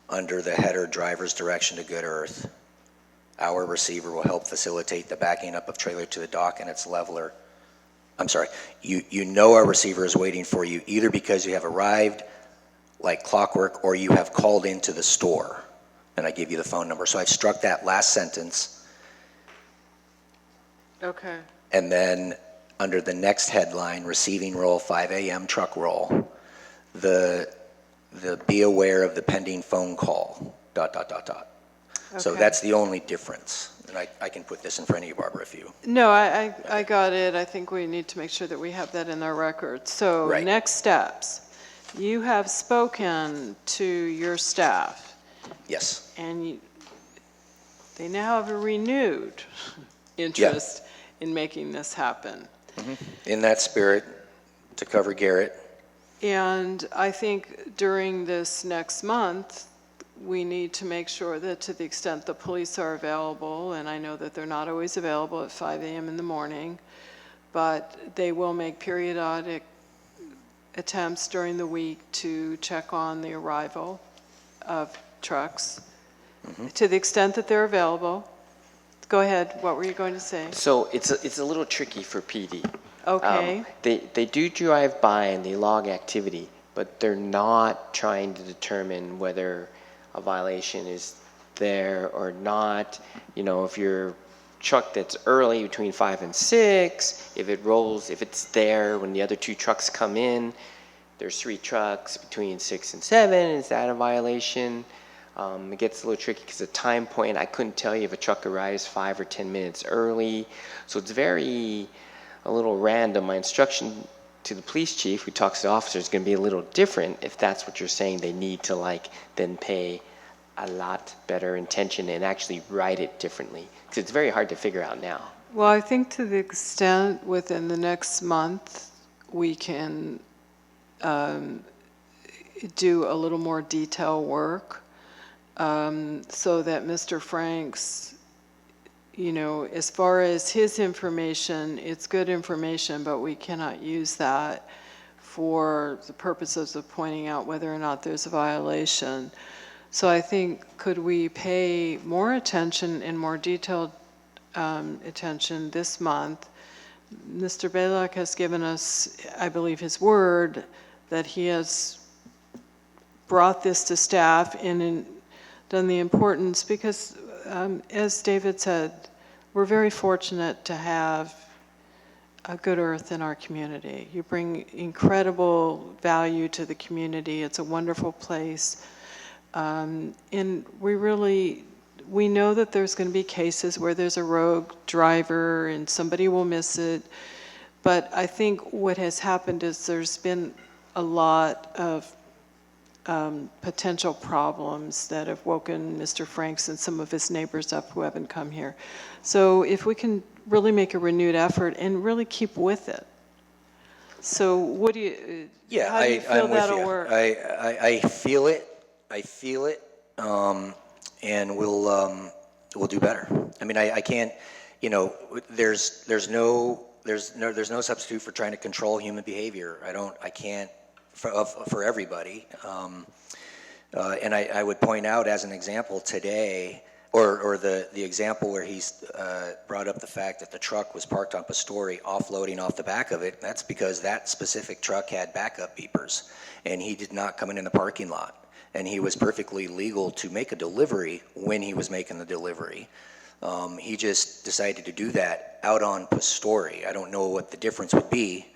under the header, driver's direction to Good Earth. Our receiver will help facilitate the backing up of trailer to the dock and its leveler I'm sorry, you know our receiver is waiting for you either because you have arrived like clockwork or you have called into the store. And I give you the phone number. So I've struck that last sentence. Okay. And then under the next headline, receiving roll, 5 a.m. truck roll, the be aware of the pending phone call, ... So Okay. that's the only difference. And I can put this in front of you, Barbara, if you. No, I got it. I think we need to make sure that we have that in our records. So Right. next steps. You have spoken to your staff. Yes. And they now have a renewed interest in making this happen. In that spirit, to cover Garrett. And I think during this next month, we need to make sure that to the extent the police are available, and I know that they're not always available at 5 a.m. in the morning, but they will make periodic attempts during the week to check on the arrival of trucks. To the extent that they're available. Go ahead, what were you going to say? So it's a little tricky for PD. Okay. They do drive by and they log activity, but they're not trying to determine whether a violation is there or not. You know, if your truck that's early between 5 and 6, if it's there when the other 2 trucks come in, there's 3 trucks between 6 and 7, is that a violation? It gets a little tricky because the time point, I couldn't tell you if a truck arrives 5 or 10 minutes early. So it's a little random. My instruction to the police chief who talks to officers is going to be a little different if that's what you're saying. They need to then pay a lot better attention and actually write it differently because it's very hard to figure out now. Well, I think to the extent within the next month, we can do a little more detail work so that Mr. Franks, as far as his information, it's good information, but we cannot use that for the purposes of pointing out whether or not there's a violation. So I think, could we pay more attention and more detailed attention this month? Mr. Balak has given us, I believe, his word that he has brought this to staff and done the importance, because as David said, we're very fortunate to have a good earth in our community. You bring incredible value to the community. It's a wonderful place. And we know that there's going to be cases where there's a rogue driver and somebody will miss it. But I think what has happened is there's been a lot of potential problems that have woken Mr. Franks and some of his neighbors up who haven't come here. So if we can really make a renewed effort and really keep with it. So what do you, how do you feel I'm with that'll you. work? I feel it. And we'll do better. I mean, I can't, there's no substitute for trying to control human behavior. I can't for everybody. And I would point out as an example today, or the example where he's brought up the fact that the truck was parked on Pastore offloading off the back of it. That's because that specific truck had backup beepers, and he did not come in the parking lot. And he was perfectly legal to make a delivery when he was making the delivery. He just decided to do that out on Pastore. I don't know what the difference would be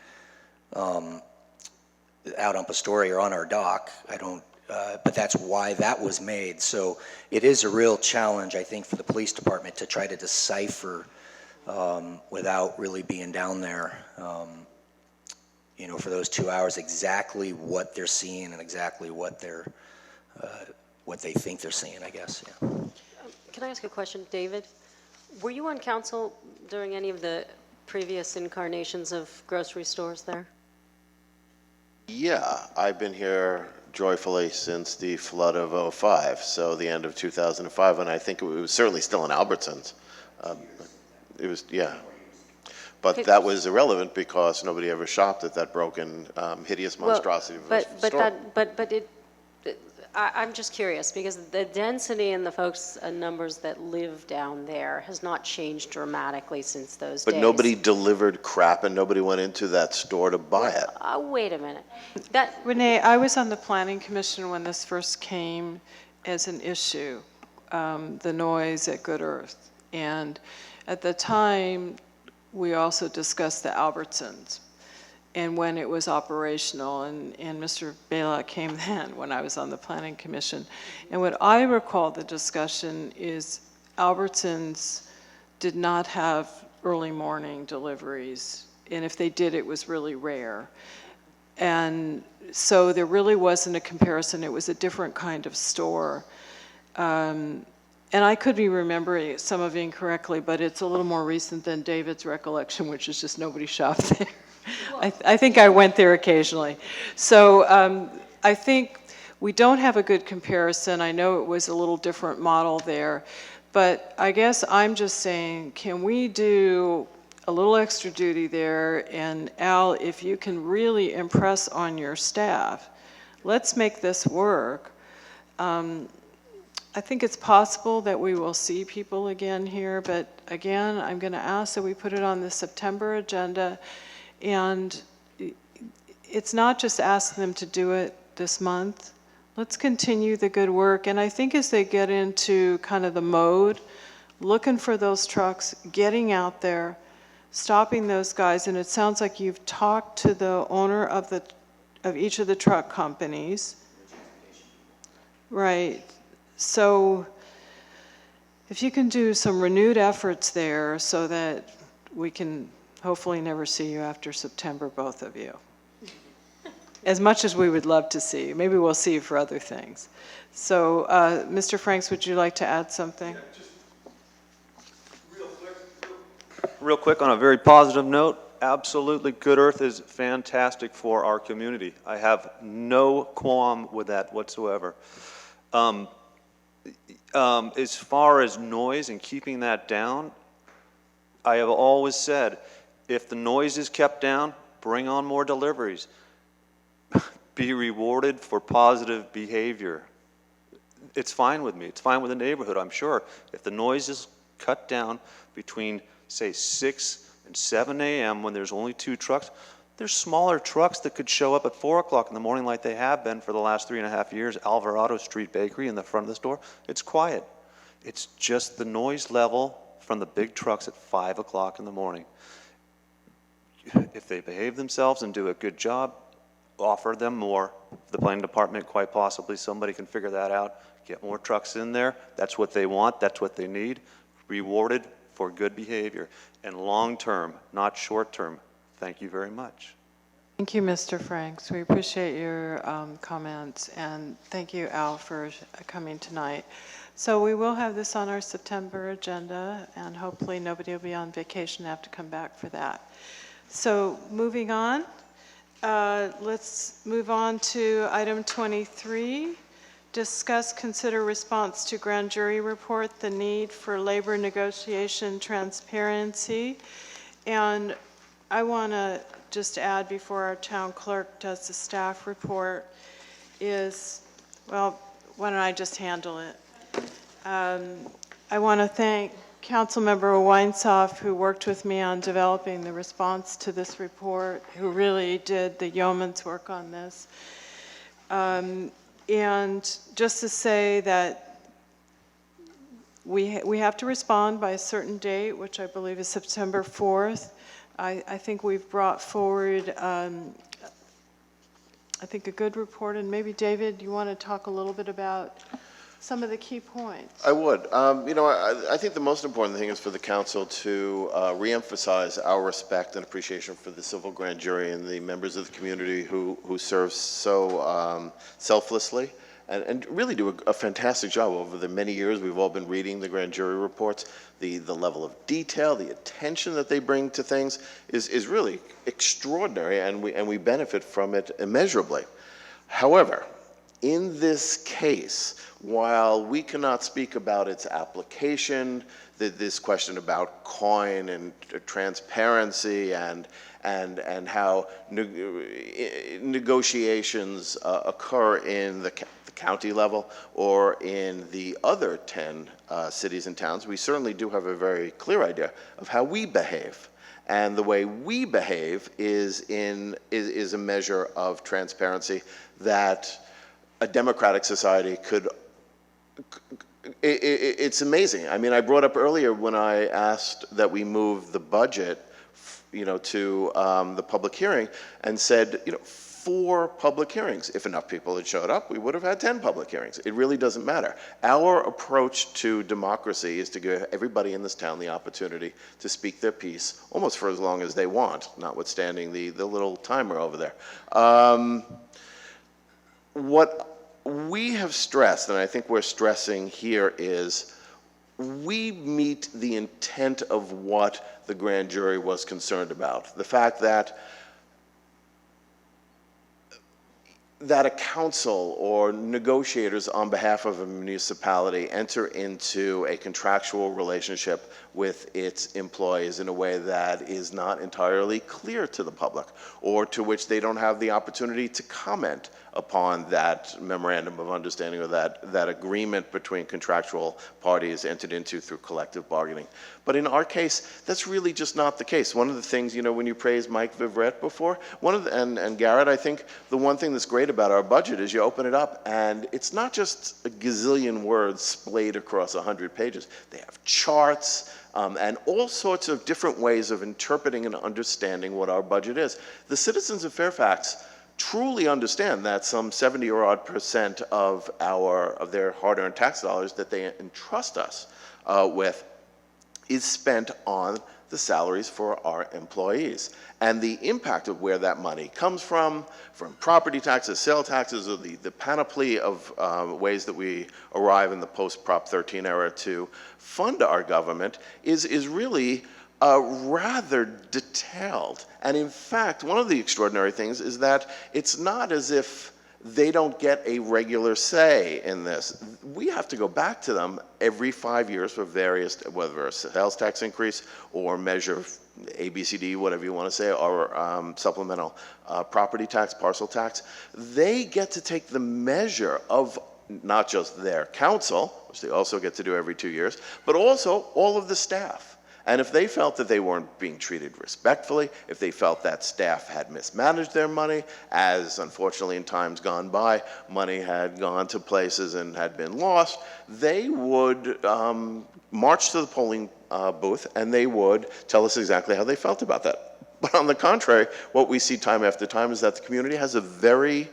out on Pastore or on our dock. But that's why that was made. So it is a real challenge, I think, for the police department to try to decipher without really being down there, for those 2 hours, exactly what they're seeing and exactly what they think they're seeing, I guess. Yeah. Can I ask a question, David? Were you on council during any of the previous incarnations of grocery stores there? Yeah, I've been here joyfully since the flood of '05, so the end of 2005, and I think it was certainly still in Albertsons. It was, yeah. But that was irrelevant because nobody ever shopped at that broken, hideous monstrosity of a store. I'm just curious, because the density and the folks, numbers that live down there has not changed dramatically since those days. But nobody delivered crap and nobody went into that store to buy it. Wait a minute. Renee, I was on the Planning Commission when this first came as an issue, the noise at Good Earth. And at the time, we also discussed the Albertsons and when it was operational, and Mr. Baylock came then when I was on the Planning Commission. And what I recall the discussion is Albertsons did not have early morning deliveries, and if they did, it was really rare. And so there really wasn't a comparison. It was a different kind of store. And I could be remembering some of it incorrectly, but it's a little more recent than David's recollection, which is just nobody shopped there. I think I went there occasionally. So I think we don't have a good comparison. I know it was a little different model there, but I guess I'm just saying, can we do a little extra duty there? And Al, if you can really impress on your staff, let's make this work. I think it's possible that we will see people again here, but again, I'm going to ask that we put it on the September agenda. And it's not just asking them to do it this month. Let's continue the good work. And I think as they get into kind of the mode, looking for those trucks, getting out there, stopping those guys, and it sounds like you've talked to the owner of each of the truck companies. Right. So if you can do some renewed efforts there so that we can hopefully never see you after September, both of you. As much as we would love to see you. Maybe we'll see you for other things. So, Mr. Franks, would you like to add something? Yeah, just real quick, on a very positive note, absolutely, Good Earth is fantastic for our community. I have no qualm with that whatsoever. As far as noise and keeping that down, I have always said, if the noise is kept down, bring on more deliveries. Be rewarded for positive behavior. It's fine with me. It's fine with the neighborhood, I'm sure. If the noise is cut down between, say, 6 and 7 a.m. when there's only 2 trucks, there's smaller trucks that could show up at 4 o'clock in the morning like they have been for the last 3.5 years. Alvarado Street Bakery in the front of the store, it's quiet. It's just the noise level from the big trucks at 5 o'clock in the morning. If they behave themselves and do a good job, offer them more. The planning department, quite possibly, somebody can figure that out. Get more trucks in there. That's what they want. That's what they need. Rewarded for good behavior. And long-term, not short-term. Thank you very much. Thank you, Mr. Franks. We appreciate your comments. And thank you, Al, for coming tonight. So we will have this on our September agenda, and hopefully nobody will be on vacation and have to come back for that. So moving on, let's move on to item 23. Discuss, consider response to grand jury report, the need for labor negotiation transparency. And I want to just add before our town clerk does the staff report is, well, why don't I just handle it? I want to thank Councilmember Weinsoff, who worked with me on developing the response to this report, who really did the yeoman's work on this. And just to say that we have to respond by a certain date, which I believe is September 4th. I think we've brought forward, I think, a good report. And maybe, David, you want to talk a little bit about some of the key points? I would. You know, I think the most important thing is for the council to reemphasize our respect and appreciation for the civil grand jury and the members of the community who serve so selflessly and really do a fantastic job over the many years we've all been reading the grand jury reports. The level of detail, the attention that they bring to things is really extraordinary, and we benefit from it immeasurably. However, in this case, while we cannot speak about its application, this question about coin and transparency and how negotiations occur in the county level or in the other 10 cities and towns, we certainly do have a very clear idea of how we behave. And the way we behave is a measure of transparency that a democratic society could. It's amazing. I mean, I brought up earlier when I asked that we move the budget, to the public hearing, and said, 4 public hearings. If enough people had showed up, we would have had 10 public hearings. It really doesn't matter. Our approach to democracy is to give everybody in this town the opportunity to speak their piece, almost for as long as they want, notwithstanding the little timer over there. What we have stressed, and I think we're stressing here, is we meet the intent of what the grand jury was concerned about. The fact that a council or negotiators on behalf of a municipality enter into a contractual relationship with its employees in a way that is not entirely clear to the public, or to which they don't have the opportunity to comment upon that memorandum of understanding or that agreement between contractual parties entered into through collective bargaining. But in our case, that's really just not the case. One of the things, when you praised Mike Vivrette before, and Garrett, I think the one thing that's great about our budget is you open it up and it's not just a gazillion words splayed across 100 pages. They have charts, and all sorts of different ways of interpreting and understanding what our budget is. The citizens of Fairfax truly understand that some 70 or odd % of their hard-earned tax dollars that they entrust us with is spent on the salaries for our employees. And the impact of where that money comes from property taxes, sale taxes, or the panoply of ways that we arrive in the post-Prop 13 era to fund our government is really rather detailed. And in fact, one of the extraordinary things is that it's not as if they don't get a regular say in this. We have to go back to them every 5 years for various, whether a sales tax increase or measure ABCD, whatever you want to say, or supplemental property tax, parcel tax. They get to take the measure of not just their council, which they also get to do every 2 years, but also all of the staff. And if they felt that they weren't being treated respectfully, if they felt that staff had mismanaged their money, as unfortunately in times gone by, money had gone to places and had been lost, they would march to the polling booth and they would tell us exactly how they felt about that. But on the contrary, what we see time after time is that the community has a very,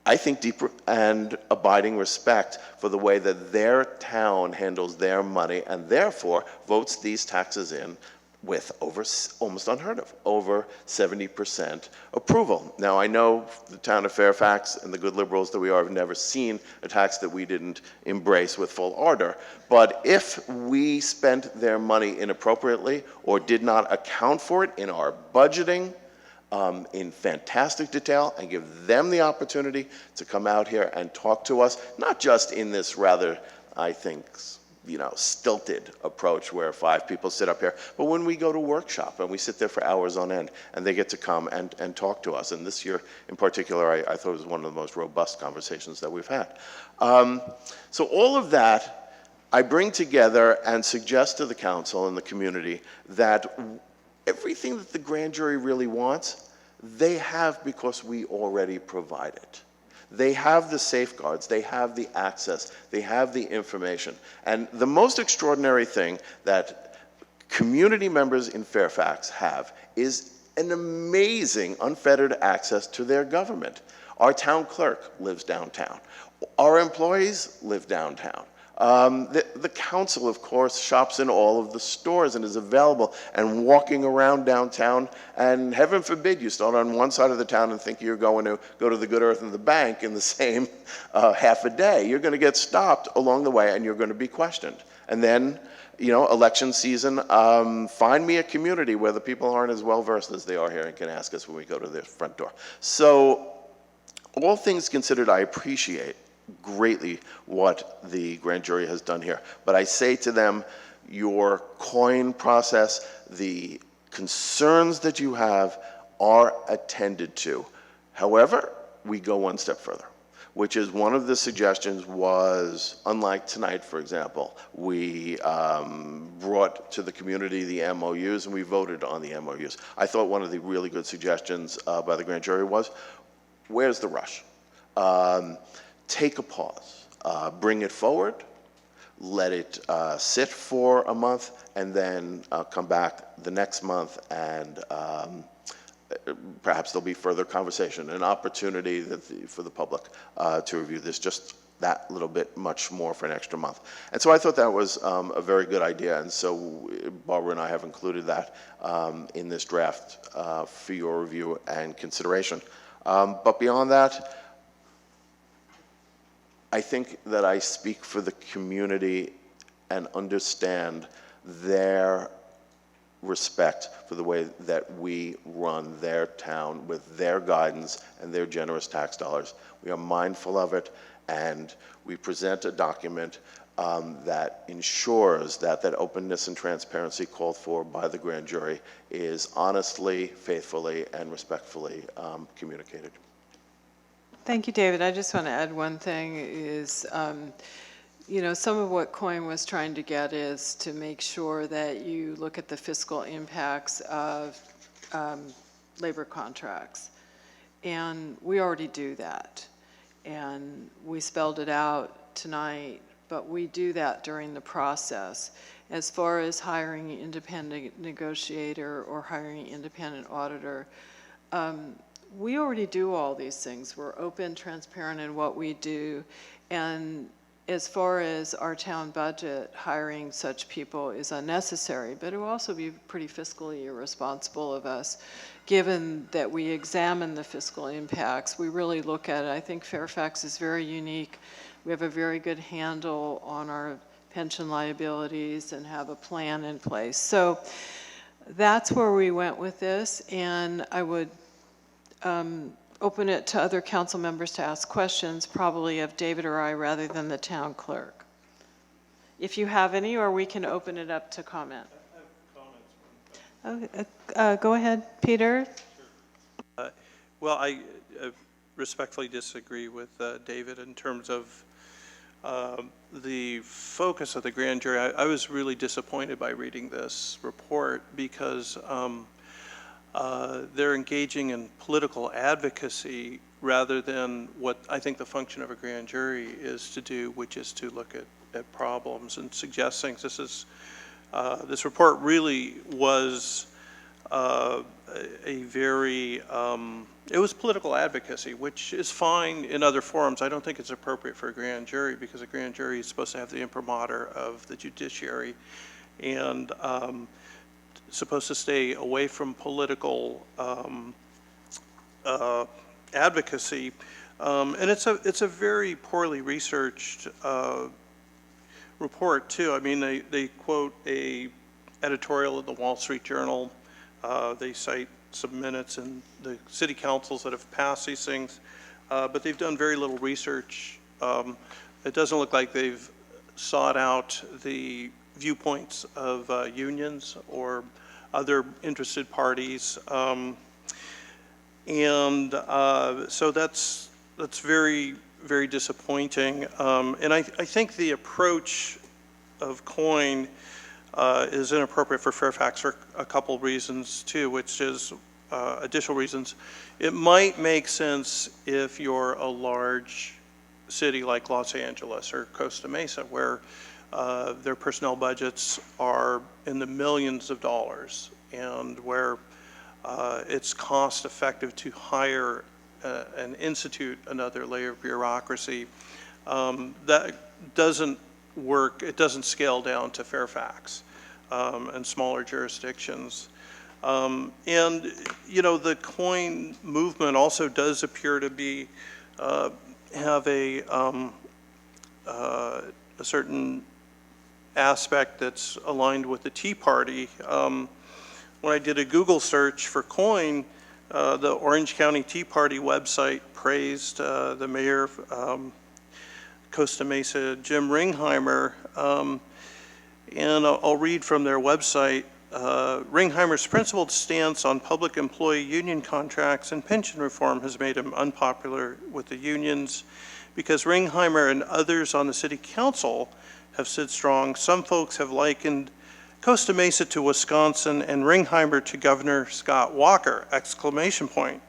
I think, deep and abiding respect for the way that their town handles their money and therefore votes these taxes in with almost unheard of, over 70% approval. Now, I know the town of Fairfax and the good liberals that we are have never seen a tax that we didn't embrace with full ardor. But if we spent their money inappropriately or did not account for it in our budgeting, in fantastic detail, and give them the opportunity to come out here and talk to us, not just in this rather, I think, stilted approach where 5 people sit up here, but when we go to workshop and we sit there for hours on end and they get to come and talk to us. And this year in particular, I thought it was one of the most robust conversations that we've had. So all of that I bring together and suggest to the council and the community that everything that the grand jury really wants, they have because we already provide it. They have the safeguards, they have the access, they have the information. And the most extraordinary thing that community members in Fairfax have is an amazing unfettered access to their government. Our town clerk lives downtown. Our employees live downtown. The council, of course, shops in all of the stores and is available and walking around downtown. And heaven forbid you start on one side of the town and think you're going to go to the Good Earth and the bank in the same half a day. You're going to get stopped along the way and you're going to be questioned. And then, election season, find me a community where the people aren't as well versed as they are here and can ask us when we go to their front door. So, all things considered, I appreciate greatly what the grand jury has done here. But I say to them, your coin process, the concerns that you have are attended to. However, we go one step further. which is one of the suggestions was, unlike tonight, for example, we brought to the community the MOUs and we voted on the MOUs. I thought one of the really good suggestions by the grand jury was, where's the rush? Take a pause, bring it forward, let it sit for a month, and then come back the next month, and perhaps there'll be further conversation, an opportunity for the public to review this, just that little bit much more for an extra month. And so I thought that was a very good idea, and so Barbara and I have included that in this draft for your review and consideration. But beyond that, I think that I speak for the community and understand their respect for the way that we run their town with their guidance and their generous tax dollars. We are mindful of it, and we present a document that ensures that that openness and transparency called for by the grand jury is honestly, faithfully, and respectfully communicated. Thank you, David. I just want to add one thing is, you know, some of what COIN was trying to get is to make sure that you look at the fiscal impacts of labor contracts. And we already do that. And we spelled it out tonight, but we do that during the process. As far as hiring an independent negotiator or hiring an independent auditor, we already do all these things. We're open, transparent in what we do. And as far as our town budget, hiring such people is unnecessary, but it will also be pretty fiscally irresponsible of us, given that we examine the fiscal impacts. We really look at it. I think Fairfax is very unique. We have a very good handle on our pension liabilities and have a plan in place. So that's where we went with this, and I would open it to other council members to ask questions, probably of David or I rather than the town clerk. If you have any, or we can open it up to comment. I have comments. Go ahead, Peter. Well, I respectfully disagree with David in terms of the focus of the grand jury. I was really disappointed by reading this report because they're engaging in political advocacy rather than what I think the function of a grand jury is to do, which is to look at problems and suggest things. This report really was a very, it was political advocacy, which is fine in other forums. I don't think it's appropriate for a grand jury because a grand jury is supposed to have the imprimatur of the judiciary and supposed to stay away from political advocacy, and it's a very poorly researched report too. I mean, they quote a editorial in the Wall Street Journal. They cite some minutes in the city councils that have passed these things, but they've done very little research. It doesn't look like they've sought out the viewpoints of unions or other interested parties, and so that's very, very disappointing. And I think the approach of COIN is inappropriate for Fairfax for a couple reasons too, which is additional reasons. It might make sense if you're a large city like Los Angeles or Costa Mesa, where their personnel budgets are in the millions of dollars and where it's cost effective to hire and institute another layer of bureaucracy. That doesn't work. It doesn't scale down to Fairfax and smaller jurisdictions. And, you know, the COIN movement also does appear to be, have a certain aspect that's aligned with the Tea Party. When I did a Google search for COIN, the Orange County Tea Party website praised the mayor of Costa Mesa, Jim Ringheimer, and I'll read from their website. Ringheimer's principled stance on public employee union contracts and pension reform has made him unpopular with the unions. because Ringheimer and others on the city council have stood strong. Some folks have likened Costa Mesa to Wisconsin and Ringheimer to Governor Scott Walker, exclamation point.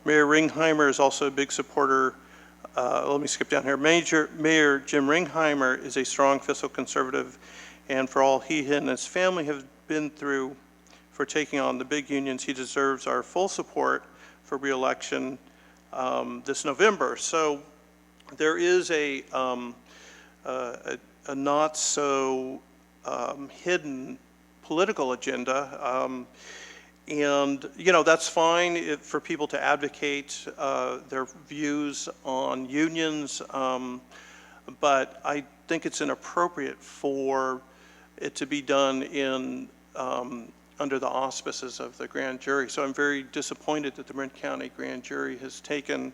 Mayor Ringheimer is also a big supporter. Let me skip down here. Mayor Jim Ringheimer is a strong fiscal conservative, and for all he and his family have been through for taking on the big unions, he deserves our full support for re-election this November. So there is a not so hidden political agenda. And, you know, that's fine for people to advocate their views on unions, but I think it's inappropriate for it to be done in under the auspices of the grand jury. So I'm very disappointed that the Marin County grand jury has taken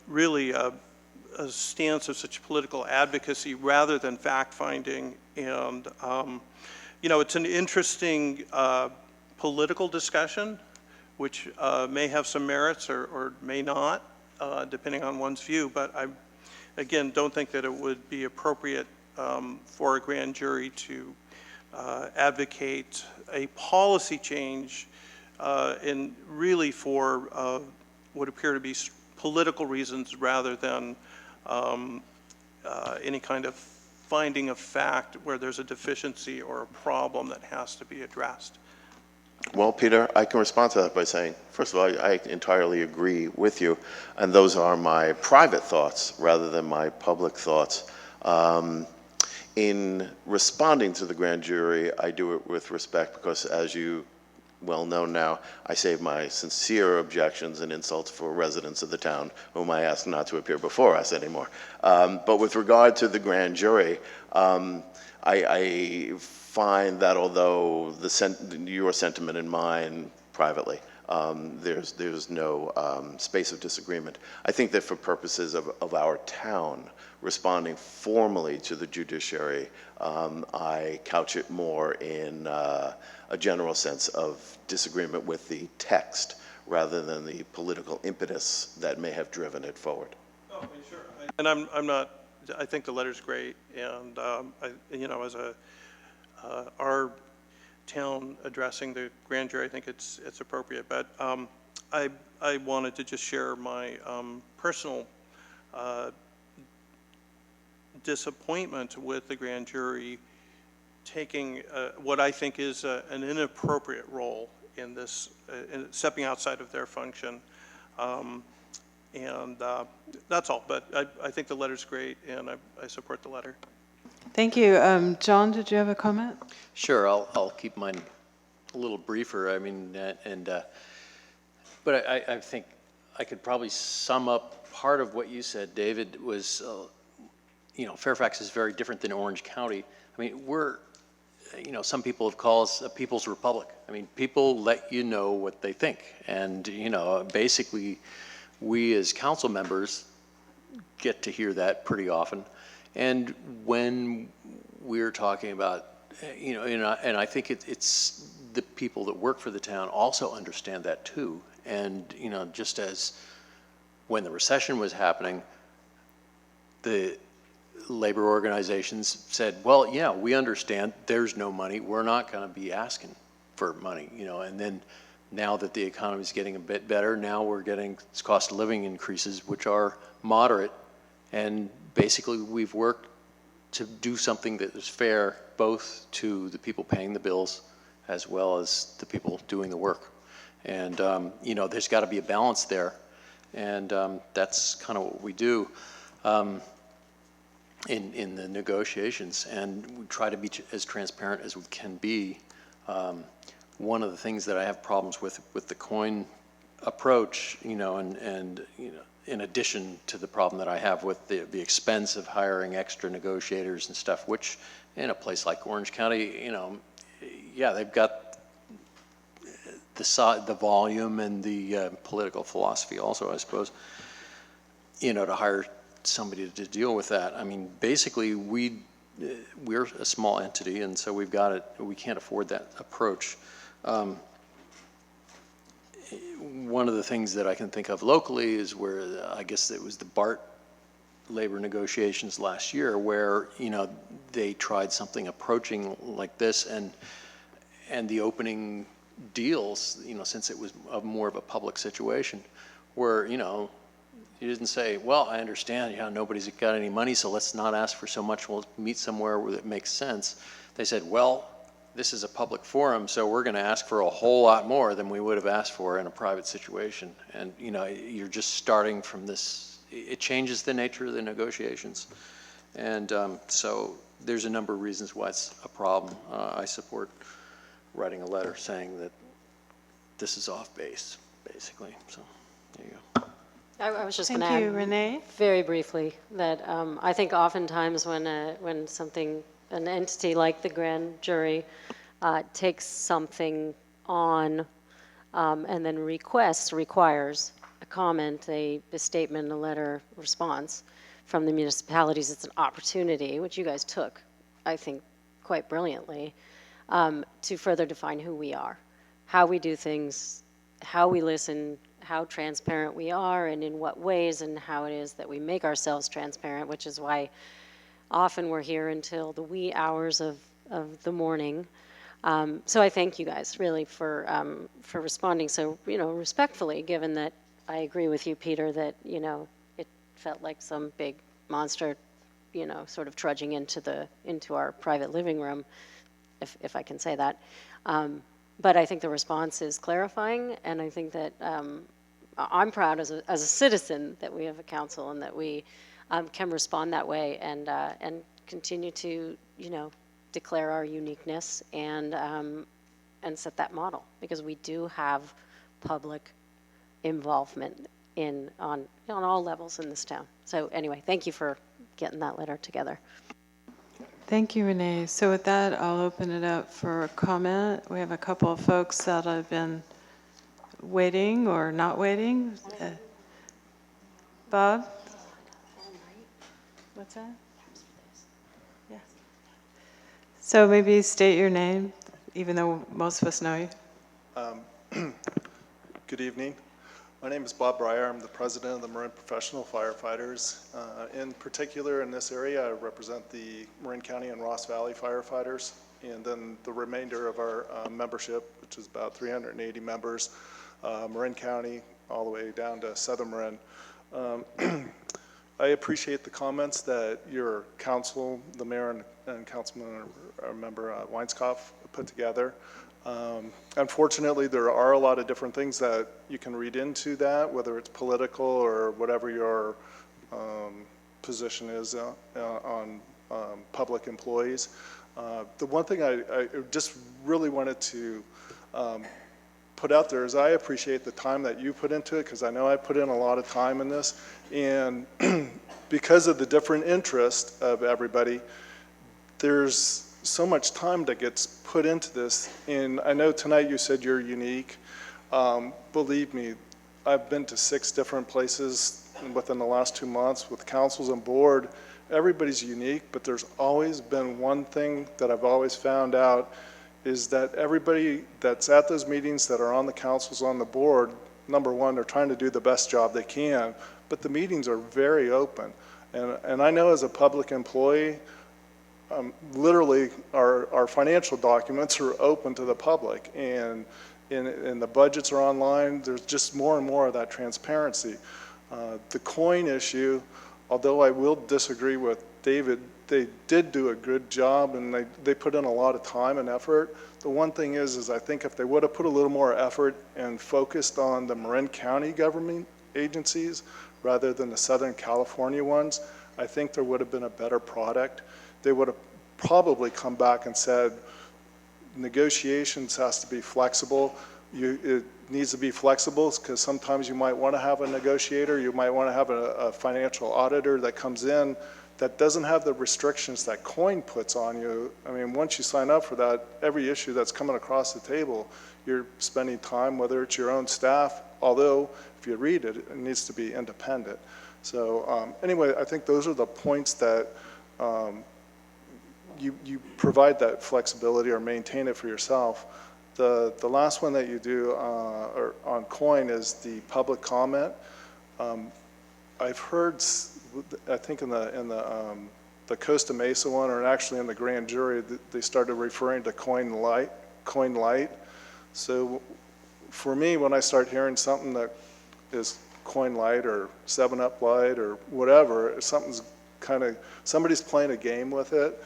really a stance of such political advocacy rather than fact-finding. And, you know, it's an interesting political discussion, which may have some merits or may not, depending on one's view. But I, again, don't think that it would be appropriate for a grand jury to advocate a policy change and really for what appear to be political reasons rather than any kind of finding of fact where there's a deficiency or a problem that has to be addressed. Well, Peter, I can respond to that by saying, first of all, I entirely agree with you, and those are my private thoughts rather than my public thoughts. In responding to the grand jury, I do it with respect because, as you well know now, I save my sincere objections and insults for residents of the town, whom I ask not to appear before us anymore. But with regard to the grand jury, I find that although your sentiment and mine privately, there's no space of disagreement. I think that for purposes of our town responding formally to the judiciary, I couch it more in a general sense of disagreement with the text rather than the political impetus that may have driven it forward. Oh, sure. And I'm not, I think the letter's great, and you know, as our town addressing the grand jury, I think it's appropriate. But I wanted to just share my personal disappointment with the grand jury taking what I think is an inappropriate role in this, in stepping outside of their function. And that's all. But I think the letter's great, and I support the letter. Thank you. John, did you have a comment? Sure, I'll keep mine a little briefer. I mean, but I think I could probably sum up part of what you said, David, was, you know, Fairfax is very different than Orange County. I mean, we're, you know, some people have called us a people's republic. I mean, people let you know what they think. And, you know, basically, we as council members get to hear that pretty often. And when we're talking about, you know, and I think it's the people that work for the town also understand that too. And, you know, just as when the recession was happening, the labor organizations said, well, yeah, we understand there's no money. We're not going to be asking for money, you know. And then now that the economy is getting a bit better, now we're getting cost of living increases, which are moderate. And basically, we've worked to do something that is fair both to the people paying the bills as well as the people doing the work. And, you know, there's got to be a balance there. And that's kind of what we do in the negotiations. And we try to be as transparent as we can be. One of the things that I have problems with the coin approach, you know, and you know, in addition to the problem that I have with the expense of hiring extra negotiators and stuff, which in a place like Orange County, you know, yeah, they've got the volume and the political philosophy also, I suppose, you know, to hire somebody to deal with that. I mean, basically, we're a small entity, and so we've got it. We can't afford that approach. One of the things that I can think of locally is where I guess it was the BART labor negotiations last year where, you know, they tried something approaching like this, and the opening deals, you know, since it was more of a public situation, where, you know, you didn't say, well, I understand, yeah, nobody's got any money, so let's not ask for so much, we'll meet somewhere where it makes sense. They said, well, this is a public forum, so we're going to ask for a whole lot more than we would have asked for in a private situation. And, you know, you're just starting from this, it changes the nature of the negotiations. And so there's a number of reasons why it's a problem. I support writing a letter saying that this is off base, basically. So there you go. I was just going to Thank add you, Renee. very briefly that I think oftentimes when something, an entity like the grand jury takes something on and then requires a comment, a statement, a letter, response from the municipalities, it's an opportunity, which you guys took, I think, quite brilliantly, to further define who we are, how we do things, how we listen, how transparent we are, and in what ways, and how it is that we make ourselves transparent, which is why often we're here until the wee hours of the morning. So I thank you guys really for responding so, you know, respectfully, given that I agree with you, Peter, that, you know, it felt like some big monster, you know, sort of trudging into our private living room, if I can say that. But I think the response is clarifying, and I think that I'm proud as a citizen that we have a council and that we can respond that way and continue to, you know, declare our uniqueness and set that model, because we do have public involvement on all levels in this town. So anyway, thank you for getting that letter together. Thank you, Renee. So with that, I'll open it up for a comment. We have a couple of folks that have been waiting or not waiting. Bob? What's that? Yeah. So maybe state your name, even though most of us know you. Good evening. My name is Bob Breyer. I'm the president of the Marin Professional Firefighters. In particular, in this area, I represent the Marin County and Ross Valley firefighters, and then the remainder of our membership, which is about 380 members, Marin County, all the way down to Southern Marin. I appreciate the comments that your council, the mayor and councilman member Weinskopf put together. Unfortunately, there are a lot of different things that you can read into that, whether it's political or whatever your position is on public employees. The one thing I just really wanted to put out there is I appreciate the time that you put into it, because I know I put in a lot of time in this, and because of the different interest of everybody, there's so much time that gets put into this. And I know tonight you said you're unique. Believe me, I've been to 6 different places within the last 2 months with councils and board. Everybody's unique, but there's always been one thing that I've always found out is that everybody that's at those meetings that are on the councils, on the board, number one, they're trying to do the best job they can, but the meetings are very open. And I know as a public employee, literally our financial documents are open to the public, and the budgets are online. There's just more and more of that transparency. The coin issue, although I will disagree with David, they did do a good job, and they put in a lot of time and effort. The one thing is I think if they would have put a little more effort and focused on the Marin County government agencies rather than the Southern California ones, I think there would have been a better product. They would have probably come back and said, negotiations has to be flexible. It needs to be flexible because sometimes you might want to have a negotiator, you might want to have a financial auditor that comes in that doesn't have the restrictions that COIN puts on you. I mean, once you sign up for that, every issue that's coming across the table, you're spending time, whether it's your own staff, although if you read it, it needs to be independent. So anyway, I think those are the points that you provide that flexibility or maintain it for yourself. The last one that you do on COIN is the public comment. I've heard, I think in the Costa Mesa one, or actually in the grand jury, they started referring to coin light. So for me, when I start hearing something that is coin light or 7-Up light or whatever, something's somebody's playing a game with it.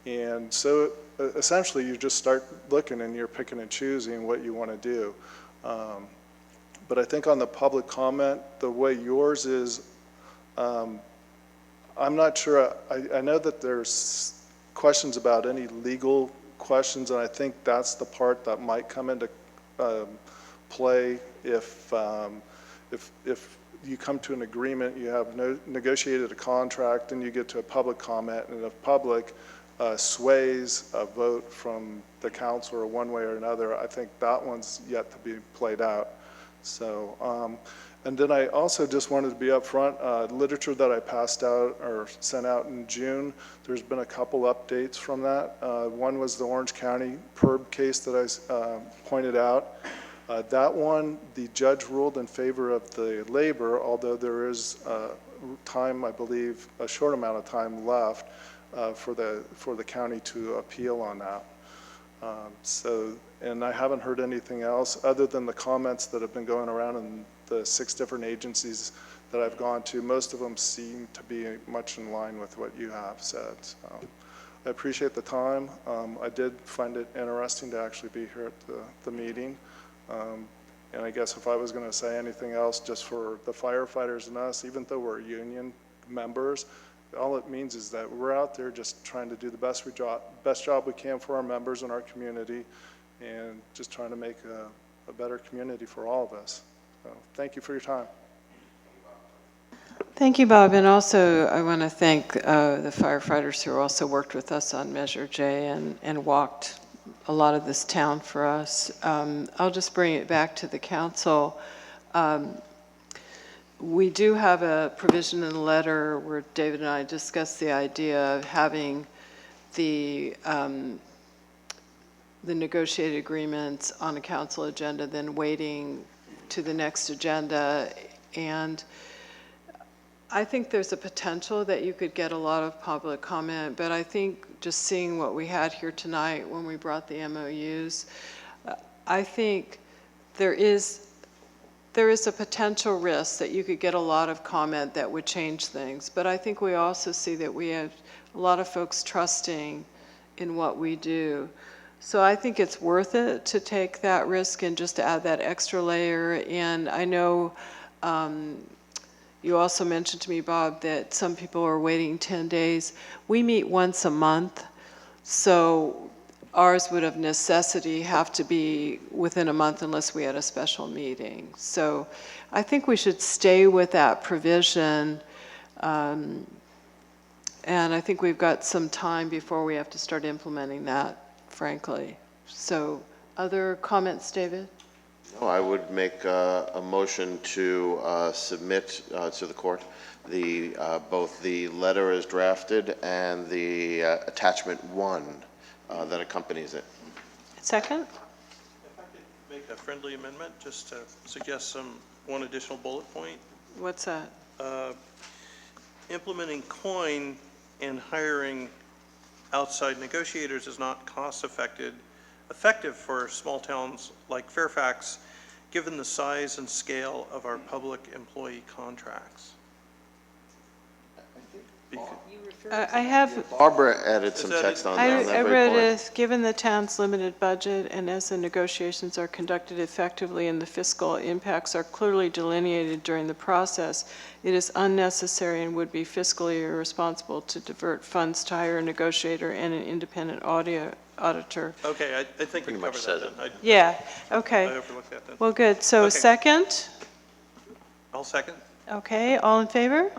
And so essentially you just start looking and you're picking and choosing what you want to do. But I think on the public comment, the way yours is, I'm not sure. I know that there's questions about any legal questions, and I think that's the part that might come into play if you come to an agreement, you have negotiated a contract, and you get to a public comment, and if public sways a vote from the council or one way or another, I think that one's yet to be played out. So, and then I also just wanted to be upfront, literature that I passed out or sent out in June, there's been a couple updates from that. One was the Orange County PERB case that I pointed out. That one, the judge ruled in favor of the labor, although there is time, I believe, a short amount of time left for the county to appeal on that. And I haven't heard anything else other than the comments that have been going around in the 6 different agencies that I've gone to. Most of them seem to be much in line with what you have said. So I appreciate the time. I did find it interesting to actually be here at the meeting. And I guess if I was going to say anything else, just for the firefighters and us, even though we're union members, all it means is that we're out there just trying to do the best job we can for our members and our community, and just trying to make a better community for all of us. So thank you for your time. Thank you, Bob. And also, I want to thank the firefighters who also worked with us on Measure J and walked a lot of this town for us. I'll just bring it back to the council. We do have a provision in the letter where David and I discussed the idea of having the negotiated agreements on a council agenda, then waiting to the next agenda. And I think there's a potential that you could get a lot of public comment, but I think just seeing what we had here tonight when we brought the MOUs, I think there is a potential risk that you could get a lot of comment that would change things. But I think we also see that we have a lot of folks trusting in what we do. So I think it's worth it to take that risk and just to add that extra layer. And I know you also mentioned to me, Bob, that some people are waiting 10 days. We meet once a month, so ours would of necessity have to be within a month unless we had a special meeting. So I think we should stay with that provision. And I think we've got some time before we have to start implementing that, frankly. So other comments, David? No, I would make a motion to submit to the court both the letter as drafted and the attachment 1 that accompanies it. Second? If I could make a friendly amendment, just to suggest one additional bullet point. What's that? Implementing COIN and hiring outside negotiators is not effective for small towns like Fairfax, given the size and scale of our public employee contracts. I have. Barbara added some text on that. I read it, given the town's limited budget and as the negotiations are conducted effectively and the fiscal impacts are clearly delineated during the process, it is unnecessary and would be fiscally irresponsible to divert funds to hire a negotiator and an independent auditor. Okay, I think we covered that then. Yeah, okay. I overlooked that then. Well, good. So Okay. Second? I'll second. Okay, all in favor?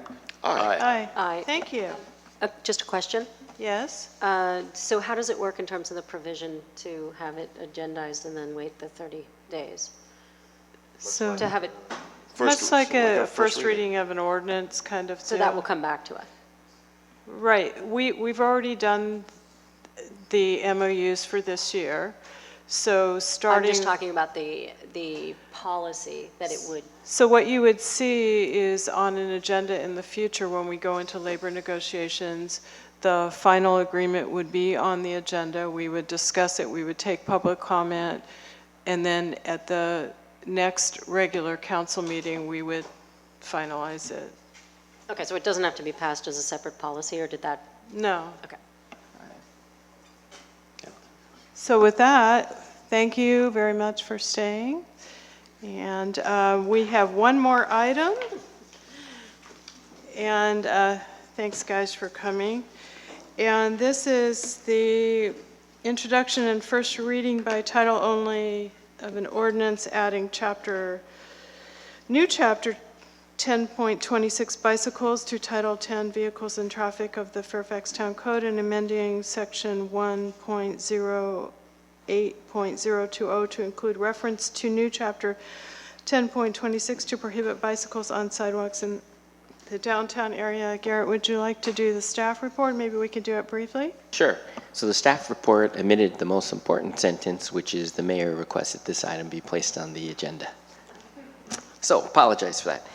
Aye. Aye. Thank you. Just a question. Yes? So how does it work in terms of the provision to have it agendized and then wait the 30 days? So To have it, much like a first reading of an ordinance kind of. so that will come back to us. Right. We've already done the MOUs for this year. So I'm starting. just talking about the policy that it would. So what you would see is on an agenda in the future when we go into labor negotiations, the final agreement would be on the agenda. We would discuss it, we would take public comment, and then at the next regular council meeting, we would finalize it. Okay, so it doesn't have to be passed as a separate policy, or did that? No. Okay. So with that, thank you very much for staying. And we have one more item. And thanks, guys, for coming. And this is the introduction and first reading by title only of an ordinance adding new chapter 10.26 bicycles to Title 10 Vehicles and Traffic of the Fairfax Town Code and amending Section 1.08.020 to include reference to new Chapter 10.26 to prohibit bicycles on sidewalks in the downtown area. Garrett, would you like to do the staff report? Maybe we could do it briefly. Sure. So the staff report omitted the most important sentence, which is the mayor requested this item be placed on the agenda. So apologize for that.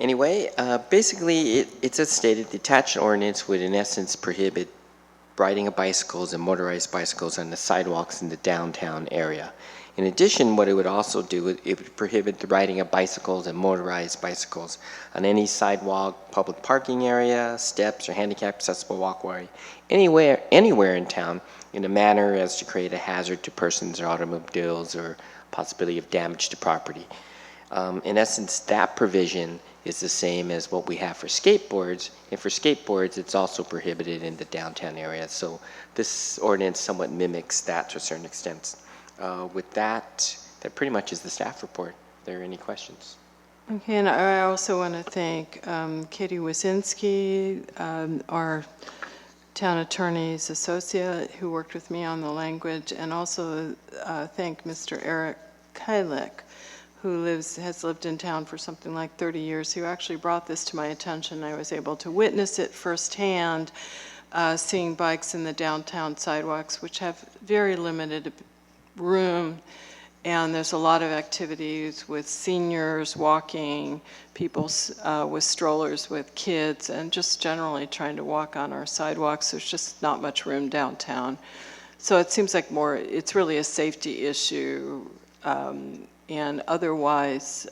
Anyway, basically it's as stated, the attached ordinance would in essence prohibit riding of bicycles and motorized bicycles on the sidewalks in the downtown area. In addition, what it would also do, it would prohibit the riding of bicycles and motorized bicycles on any sidewalk, public parking area, steps, or handicap accessible walkway, anywhere in town in a manner as to create a hazard to persons or automobiles or possibility of damage to property. In essence, that provision is the same as what we have for skateboards, and for skateboards, it's also prohibited in the downtown area. So this ordinance somewhat mimics that to a certain extent. With that, that pretty much is the staff report. Are there any questions? Okay, and I also want to thank Katie Wasinski, our town attorney's associate who worked with me on the language, and also thank Mr. Eric Kylick, who has lived in town for something like 30 years, who actually brought this to my attention. I was able to witness it firsthand, seeing bikes in the downtown sidewalks, which have very limited room, and there's a lot of activities with seniors walking, people with strollers with kids, and just generally trying to walk on our sidewalks. There's just not much room downtown. So it seems like it's really a safety issue. And otherwise,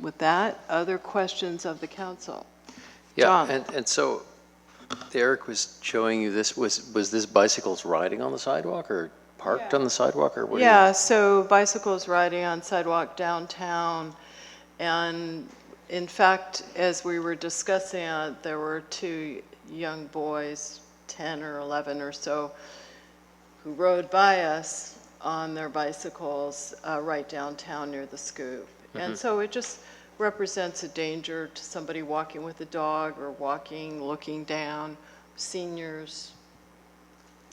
with that, other questions of the council? Yeah, John. and so Eric was showing you this, was this bicycles riding on the sidewalk or parked on the sidewalk, or what? Yeah, so bicycles riding on sidewalk downtown. And in fact, as we were discussing it, there were two young boys, 10 or 11 or so, who rode by us on their bicycles right downtown near the Scoop. And so it just represents a danger to somebody walking with a dog or walking, looking down, seniors.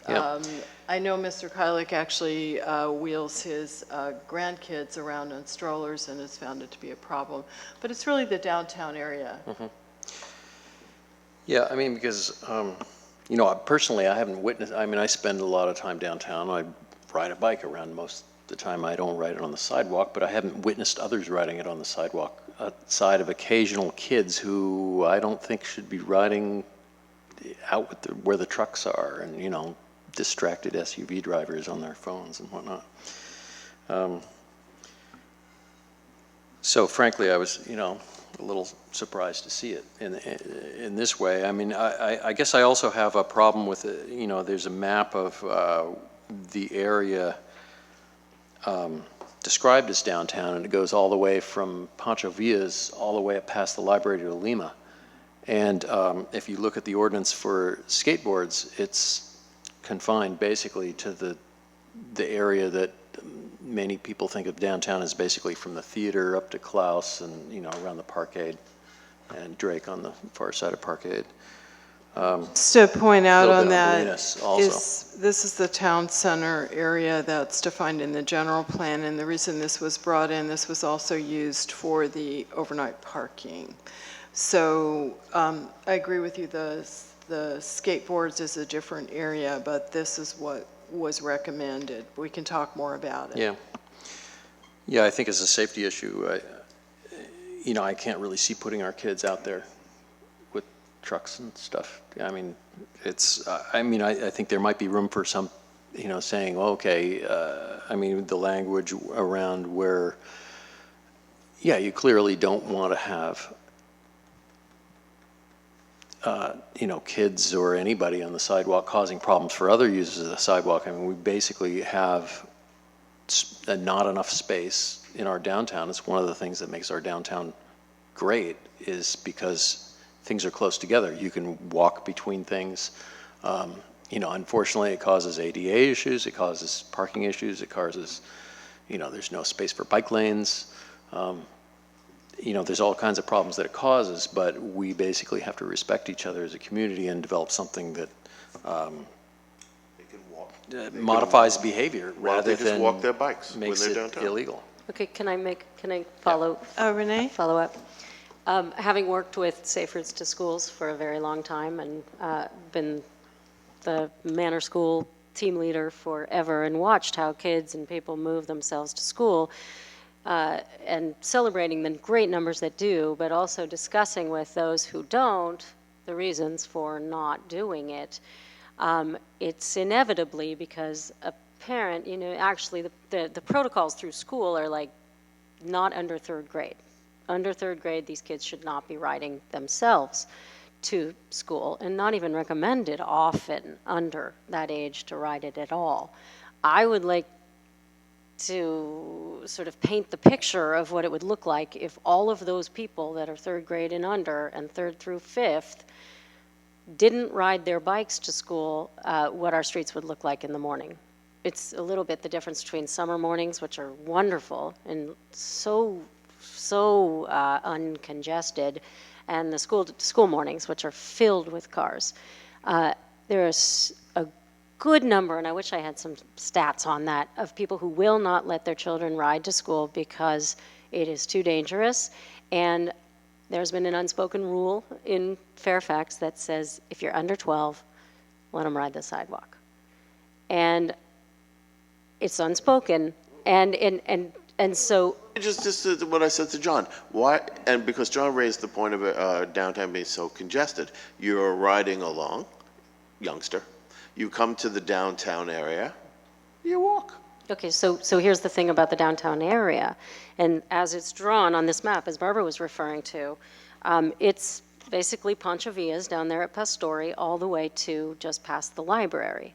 Yeah. I know Mr. Kylick actually wheels his grandkids around on strollers and has found it to be a problem. But it's really the downtown area. Yeah, I mean, because, you know, personally, I haven't witnessed, I mean, I spend a lot of time downtown. I ride a bike around most of the time. I don't ride it on the sidewalk, but I haven't witnessed others riding it on the sidewalk, outside of occasional kids who I don't think should be riding out with where the trucks are, and, you know, distracted SUV drivers on their phones and whatnot. So frankly, I was, you know, a little surprised to see it in this way. I mean, I guess I also have a problem with it. You know, there's a map of the area described as downtown, and it goes all the way from Pancho Villas all the way up past the library to Lima. And if you look at the ordinance for skateboards, it's confined basically to the area that many people think of downtown as basically from the theater up to Klaus and, you know, around the Parkade and Drake on the far side of Parkade. Just to point out on that, also. this is the town center area that's defined in the general plan, and the reason this was brought in, this was also used for the overnight parking. So I agree with you, the skateboards is a different area, but this is what was recommended. We can talk more about it. Yeah. Yeah, I think as a safety issue, I can't really see putting our kids out there with trucks and stuff. I mean, I think there might be room for some, saying, well, okay, the language around where, yeah, you clearly don't want to have, kids or anybody on the sidewalk causing problems for other users of the sidewalk. I mean, we basically have not enough space in our downtown. It's one of the things that makes our downtown great, is because things are close together. You can walk between things. Unfortunately, it causes ADA issues, it causes parking issues, it causes, there's no space for bike lanes. There's all kinds of problems that it causes, but we basically have to respect each other as a community and develop something that modifies behavior rather they than just walk their bikes when makes they're it downtown. illegal. Okay, can I follow? Renee? Follow up. Having worked with Safe Routes to Schools for a very long time and been the Manor School team leader forever and watched how kids and people move themselves to school, and celebrating the great numbers that do, but also discussing with those who don't the reasons for not doing it. It's inevitably because a parent, actually the protocols through school are like not under third grade. Under third grade, these kids should not be riding themselves to school, and not even recommended often under that age to ride it at all. I would like to sort of paint the picture of what it would look like if all of those people that are third grade and under and third through fifth didn't ride their bikes to school, what our streets would look like in the morning. It's a little bit the difference between summer mornings, which are wonderful and so uncongested, and the school mornings, which are filled with cars. There's a good number, and I wish I had some stats on that, of people who will not let their children ride to school because it is too dangerous. And there's been an unspoken rule in Fairfax that says if you're under 12, let them ride the sidewalk. And it's unspoken, and so Just what I said to John. Why? And because John raised the point of downtown being so congested, you're riding along, youngster. You come to the downtown area, you walk. Okay, so here's the thing about the downtown area, and as it's drawn on this map, as Barbara was referring to, it's basically Pancho Villas down there at Pastore all the way to just past the library.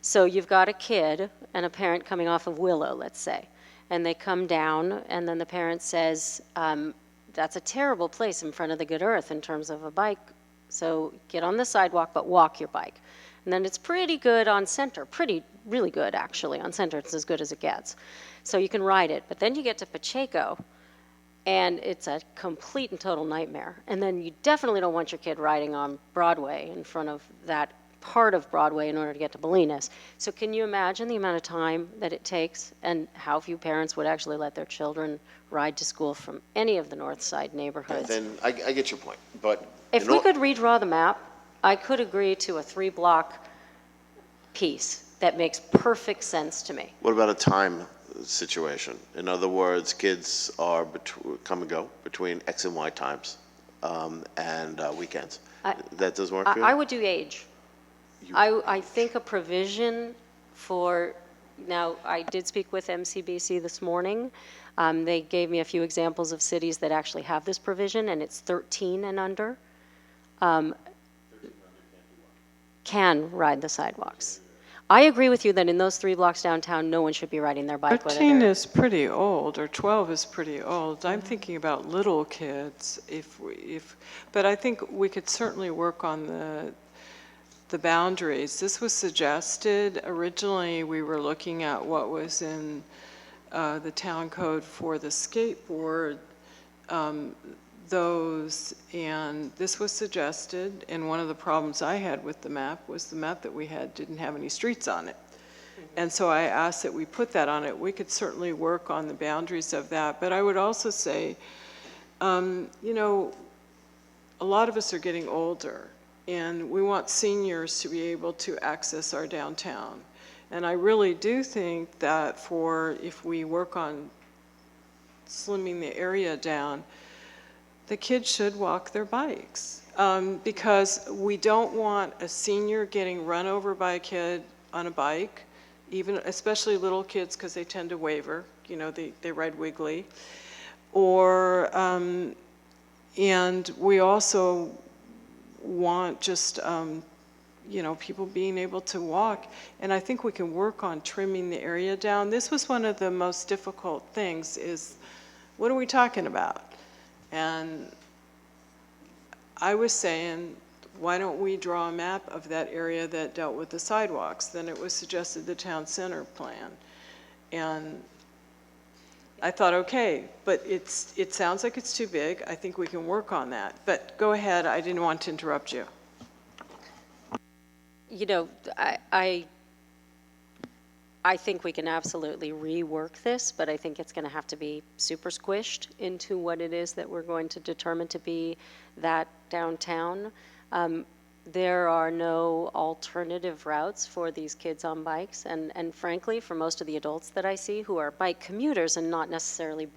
So you've got a kid and a parent coming off of Willow, let's say, and they come down, and then the parent says, that's a terrible place in front of the good earth in terms of a bike, so get on the sidewalk, but walk your bike. And then it's pretty good on Center, really good actually on Center. It's as good as it gets. So you can ride it. But then you get to Pacheco, and it's a complete and total nightmare. And then you definitely don't want your kid riding on Broadway in front of that part of Broadway in order to get to Bolinas. So can you imagine the amount of time that it takes and how few parents would actually let their children ride to school from any of the North Side neighborhoods? Then I get your point, but If we could redraw the map, I could agree to a 3-block piece that makes perfect sense to me. What about a time situation? In other words, kids are come and go between X and Y times and weekends. That doesn't work for you? I would do age. I think a provision for, now I did speak with MCBC this morning. They gave me a few examples of cities that actually have this provision, and it's 13 and under. Can ride the sidewalks. I agree with you that in those 3 blocks downtown, no one should be riding their bike. 13 is pretty old, or 12 is pretty old. I'm thinking about little kids. But I think we could certainly work on the boundaries. This was suggested. Originally, we were looking at what was in the town code for the skateboard. And this was suggested, and one of the problems I had with the map was the map that we had didn't have any streets on it. And so I asked that we put that on it. We could certainly work on the boundaries of that, but I would also say, a lot of us are getting older, and we want seniors to be able to access our downtown. And I really do think that if we work on slimming the area down, the kids should walk their bikes. Because we don't want a senior getting run over by a kid on a bike, especially little kids, because they tend to waver, they ride wiggly. And we also want just, people being able to walk. And I think we can work on trimming the area down. This was one of the most difficult things is, what are we talking about? And I was saying, why don't we draw a map of that area that dealt with the sidewalks? Then it was suggested the town center plan. And I thought, okay, but it sounds like it's too big. I think we can work on that. But go ahead, I didn't want to interrupt you. I think we can absolutely rework this, but I think it's going to have to be super squished into what it is that we're going to determine to be that downtown. There are no alternative routes for these kids on bikes, and frankly, for most of the adults that I see who are bike commuters and not necessarily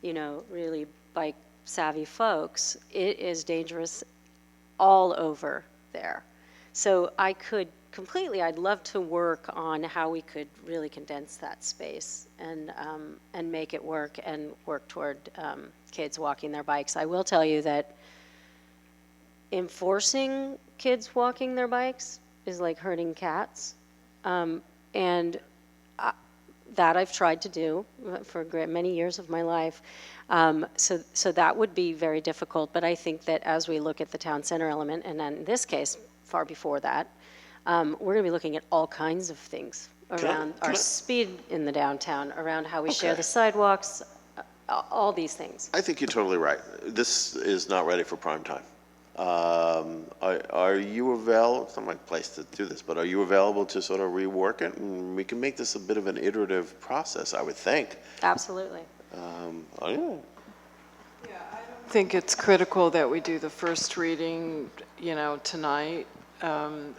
really bike savvy folks, it is dangerous all over there. So I'd love to work on how we could really condense that space and make it work and work toward kids walking their bikes. I will tell you that enforcing kids walking their bikes is like herding cats. And that I've tried to do for many years of my life. So that would be very difficult. But I think that as we look at the town center element, and in this case, far before that, we're going to be looking at all kinds of things around our speed in the downtown, around how we share the sidewalks, all these things. I think you're totally right. This is not ready for prime time. Are you available? It's not my place to do this, but are you available to sort of rework it? And we can make this a bit of an iterative process, I would think. Absolutely. Yeah. I think it's critical that we do the first reading, tonight.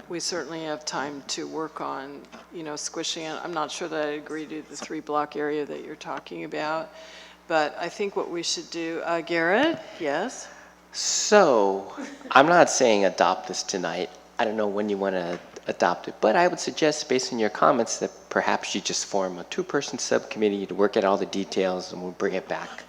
We certainly have time to work on, squishing it. I'm not sure that I agree to the 3-block area that you're talking about, but I think what we should do, Garrett, yes? So, I'm not saying adopt this tonight. I don't know when you want to adopt it, but I would suggest, based on your comments, that perhaps you just form a 2-person subcommittee to work out all the details, and we'll bring it back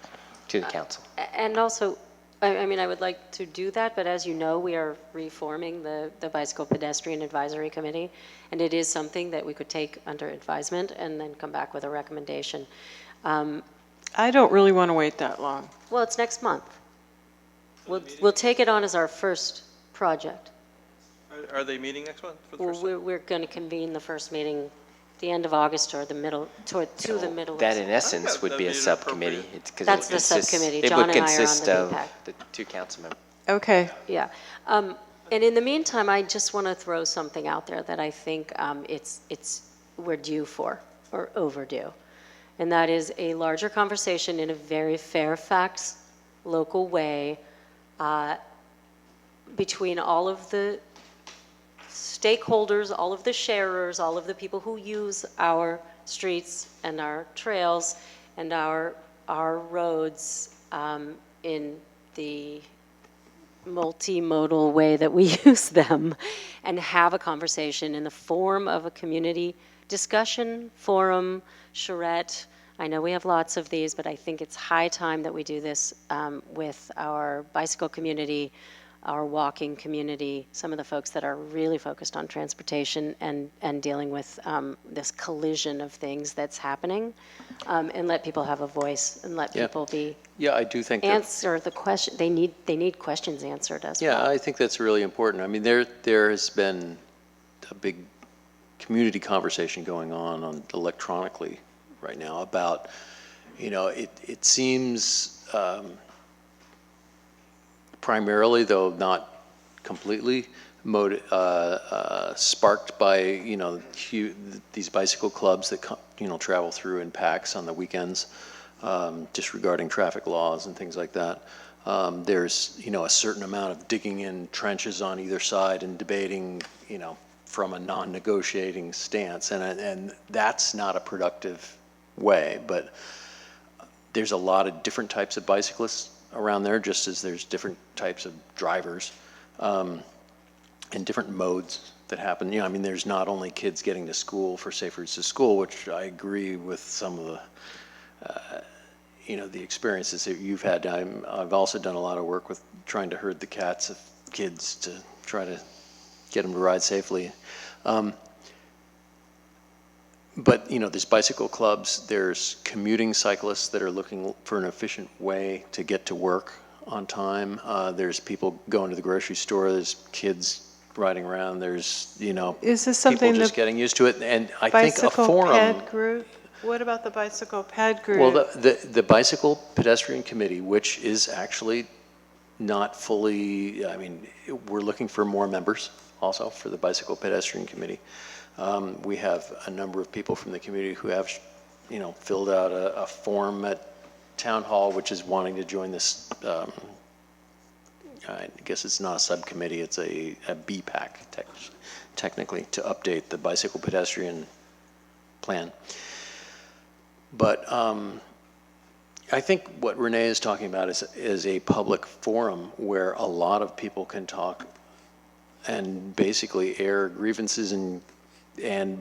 to the council. And also, I would like to do that, but as you know, we are reforming the Bicycle Pedestrian Advisory Committee, and it is something that we could take under advisement and then come back with a recommendation. I don't really want to wait that long. Well, it's next month. We'll take it on as our first project. Are they meeting next month for the first Well, we're going to convene the first meeting the end of August or the middle, to the middle. That, in essence, would be a subcommittee. That's the subcommittee. John It would and I are on consist the of DPAC. the 2 council members. Okay. Yeah. And in the meantime, I just want to throw something out there that I think we're due for, or overdue. And that is a larger conversation in a very Fairfax local way between all of the stakeholders, all of the sharers, all of the people who use our streets and our trails and our roads in the multimodal way that we use them, and have a conversation in the form of a community discussion forum, charrette. I know we have lots of these, but I think it's high time that we do this with our bicycle community, our walking community, some of the folks that are really focused on transportation and dealing with this collision of things that's happening, and let people have a voice and let people be I do think answer the question. They need questions answered as well. Yeah, I think that's really important. I mean, there has been a big community conversation going on electronically right now about, it seems primarily, though not completely, sparked by these bicycle clubs that travel through in packs on the weekends, disregarding traffic laws and things like that. There's a certain amount of digging in trenches on either side and debating from a non-negotiating stance, and that's not a productive way. But there's a lot of different types of bicyclists around there, just as there's different types of drivers, and different modes that happen. I mean, there's not only kids getting to school for Safe Routes to School, which I agree with some of the, the experiences that you've had. I've also done a lot of work with trying to herd the cats of kids to try to get them to ride safely. But, there's bicycle clubs, there's commuting cyclists that are looking for an efficient way to get to work on time. There's people going to the grocery store, there's kids riding around, there's, Is this something people just the getting used to it. And I think a bicycle forum. ped group? What about the bicycle ped group? Well, the Bicycle Pedestrian Committee, which is actually not fully, we're looking for more members also for the Bicycle Pedestrian Committee. We have a number of people from the community who have, filled out a form at Town Hall, which is wanting to join this, I guess it's not a subcommittee, it's a BPAC, technically, to update the bicycle pedestrian plan. But I think what Renee is talking about is a public forum where a lot of people can talk and basically air grievances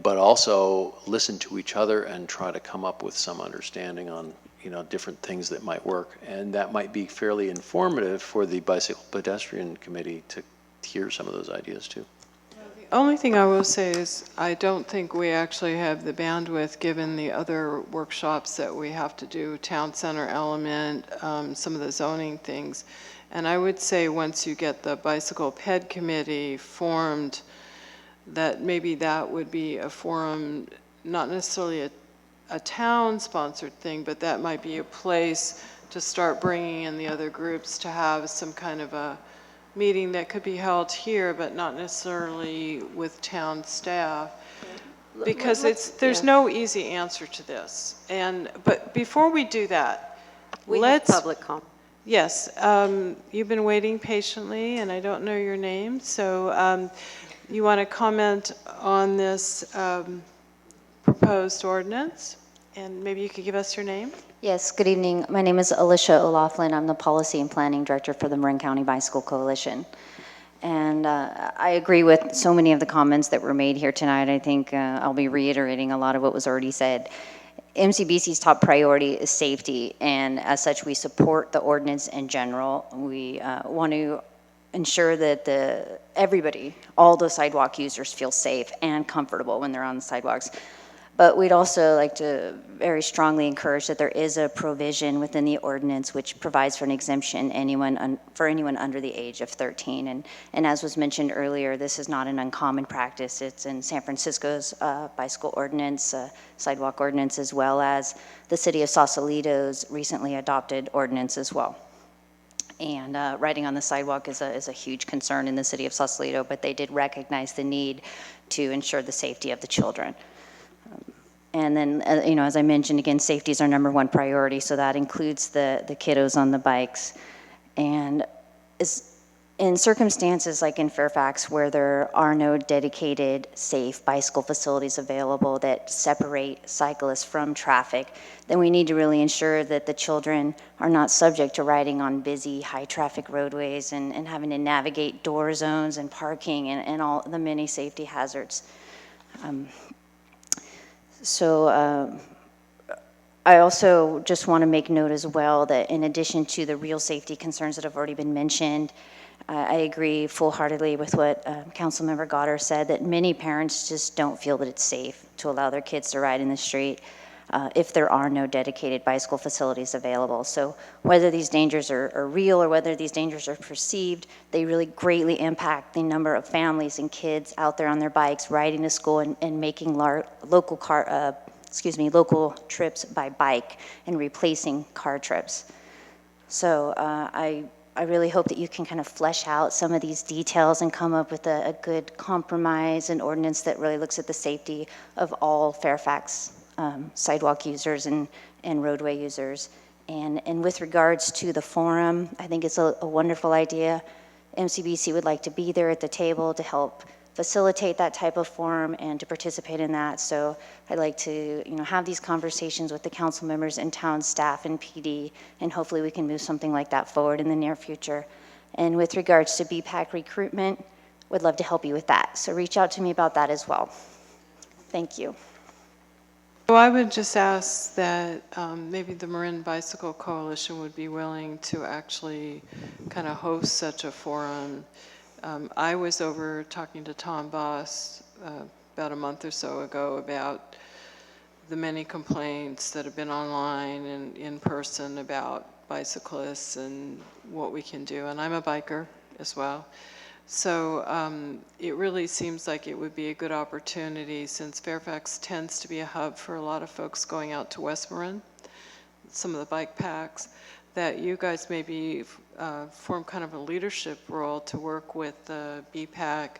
but also listen to each other and try to come up with some understanding on different things that might work. And that might be fairly informative for the Bicycle Pedestrian Committee to hear some of those ideas too. The only thing I will say is I don't think we actually have the bandwidth, given the other workshops that we have to do, town center element, some of the zoning things. And I would say once you get the Bicycle Ped Committee formed, that maybe that would be a forum, not necessarily a town-sponsored thing, but that might be a place to start bringing in the other groups to have some kind of a meeting that could be held here, but not necessarily with town staff, because there's no easy answer to this. But before we do that, We have public comment. Yes, you've been waiting patiently, and I don't know your name, so you want to comment on this proposed ordinance? And maybe you could give us your name? Yes, good evening. My name is Alicia O'Laughlin. I'm the Policy and Planning Director for the Marin County Bicycle Coalition. And I agree with so many of the comments that were made here tonight. I think I'll be reiterating a lot of what was already said. MCBC's top priority is safety, and as such, we support the ordinance in general. We want to ensure that everybody, all the sidewalk users, feel safe and comfortable when they're on the sidewalks. But we'd also like to very strongly encourage that there is a provision within the ordinance which provides for an exemption for anyone under the age of 13. And as was mentioned earlier, this is not an uncommon practice. It's in San Francisco's bicycle ordinance, sidewalk ordinance, as well as the city of Sausalito's recently adopted ordinance as well. And riding on the sidewalk is a huge concern in the city of Sausalito, but they did recognize the need to ensure the safety of the children. And then, as I mentioned, again, safety is our #1 priority, so that includes the kiddos on the bikes. And in circumstances like in Fairfax, where there are no dedicated, safe bicycle facilities available that separate cyclists from traffic, then we need to really ensure that the children are not subject to riding on busy, high-traffic roadways and having to navigate door zones and parking and all the many safety hazards. I also just want to make note as well that in addition to the real safety concerns that have already been mentioned, I agree full-heartedly with what Councilmember Goddard said, that many parents just don't feel that it's safe to allow their kids to ride in the street if there are no dedicated bicycle facilities available. So whether these dangers are real or whether these dangers are perceived, they really greatly impact the number of families and kids out there on their bikes riding to school and making local trips by bike and replacing car trips. So I really hope that you can kind of flesh out some of these details and come up with a good compromise and ordinance that really looks at the safety of all Fairfax sidewalk users and roadway users. And with regards to the forum, I think it's a wonderful idea. MCBC would like to be there at the table to help facilitate that type of forum and to participate in that. So I'd like to, have these conversations with the council members and town staff and PD, and hopefully we can move something like that forward in the near future. And with regards to BPAC recruitment, would love to help you with that. So reach out to me about that as well. Thank you. So I would just ask that maybe the Marin Bicycle Coalition would be willing to actually kind of host such a forum. I was over talking to Tom Boss about a month or so ago about the many complaints that have been online and in person about bicyclists and what we can do. And I'm a biker as well. So it really seems like it would be a good opportunity, since Fairfax tends to be a hub for a lot of folks going out to West Marin, some of the bike packs, that you guys maybe form kind of a leadership role to work with the BPAC.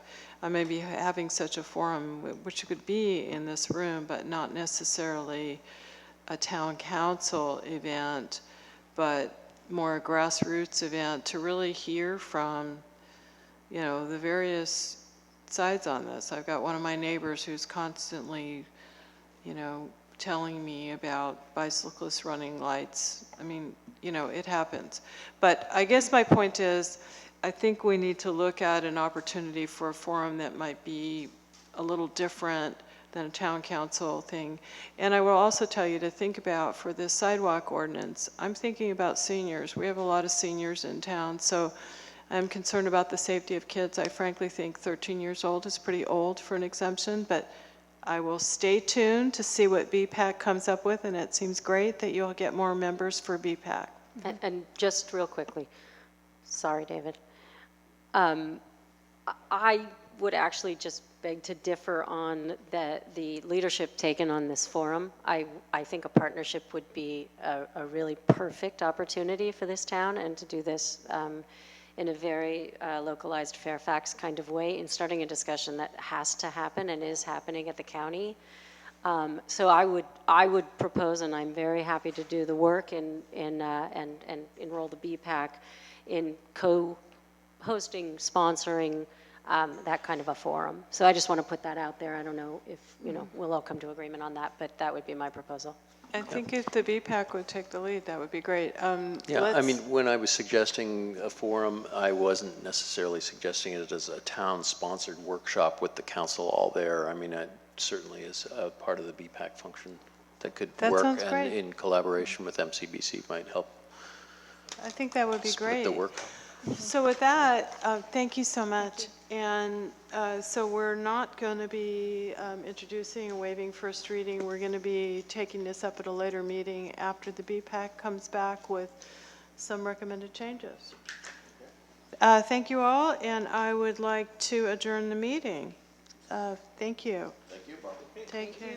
Maybe having such a forum, which could be in this room, but not necessarily a town council event, but more a grassroots event to really hear from the various sides on this. I've got one of my neighbors who's constantly, telling me about bicyclist running lights. I mean, it happens. But I guess my point is, I think we need to look at an opportunity for a forum that might be a little different than a town council thing. And I will also tell you to think about, for this sidewalk ordinance, I'm thinking about seniors. We have a lot of seniors in town, so I'm concerned about the safety of kids. I frankly think 13 years old is pretty old for an exemption, but I will stay tuned to see what BPAC comes up with, and it seems great that you'll get more members for BPAC. And just real quickly, sorry, David. I would actually just beg to differ on the leadership taken on this forum. I think a partnership would be a really perfect opportunity for this town, and to do this in a very localized Fairfax kind of way, in starting a discussion that has to happen and is happening at the county. So I would propose, and I'm very happy to do the work and enroll the BPAC in co-hosting, sponsoring that kind of a forum. So I just want to put that out there. I don't know if we'll all come to agreement on that, but that would be my proposal. I think if the BPAC would take the lead, that would be great. Yeah, I mean, when I was suggesting a forum, I wasn't necessarily suggesting it as a town-sponsored workshop with the council all there. I mean, it certainly is a part of the BPAC function that could work, sounds and great. in collaboration with MCBC might help I think that would be split great. the work. So with that, thank you so much. And so we're not going to be introducing and waiving first reading. We're going to be taking this up at a later meeting after the BPAC comes back with some recommended changes. Thank you all, and I would like to adjourn the meeting. Thank you. Thank you, Barbara. Take care.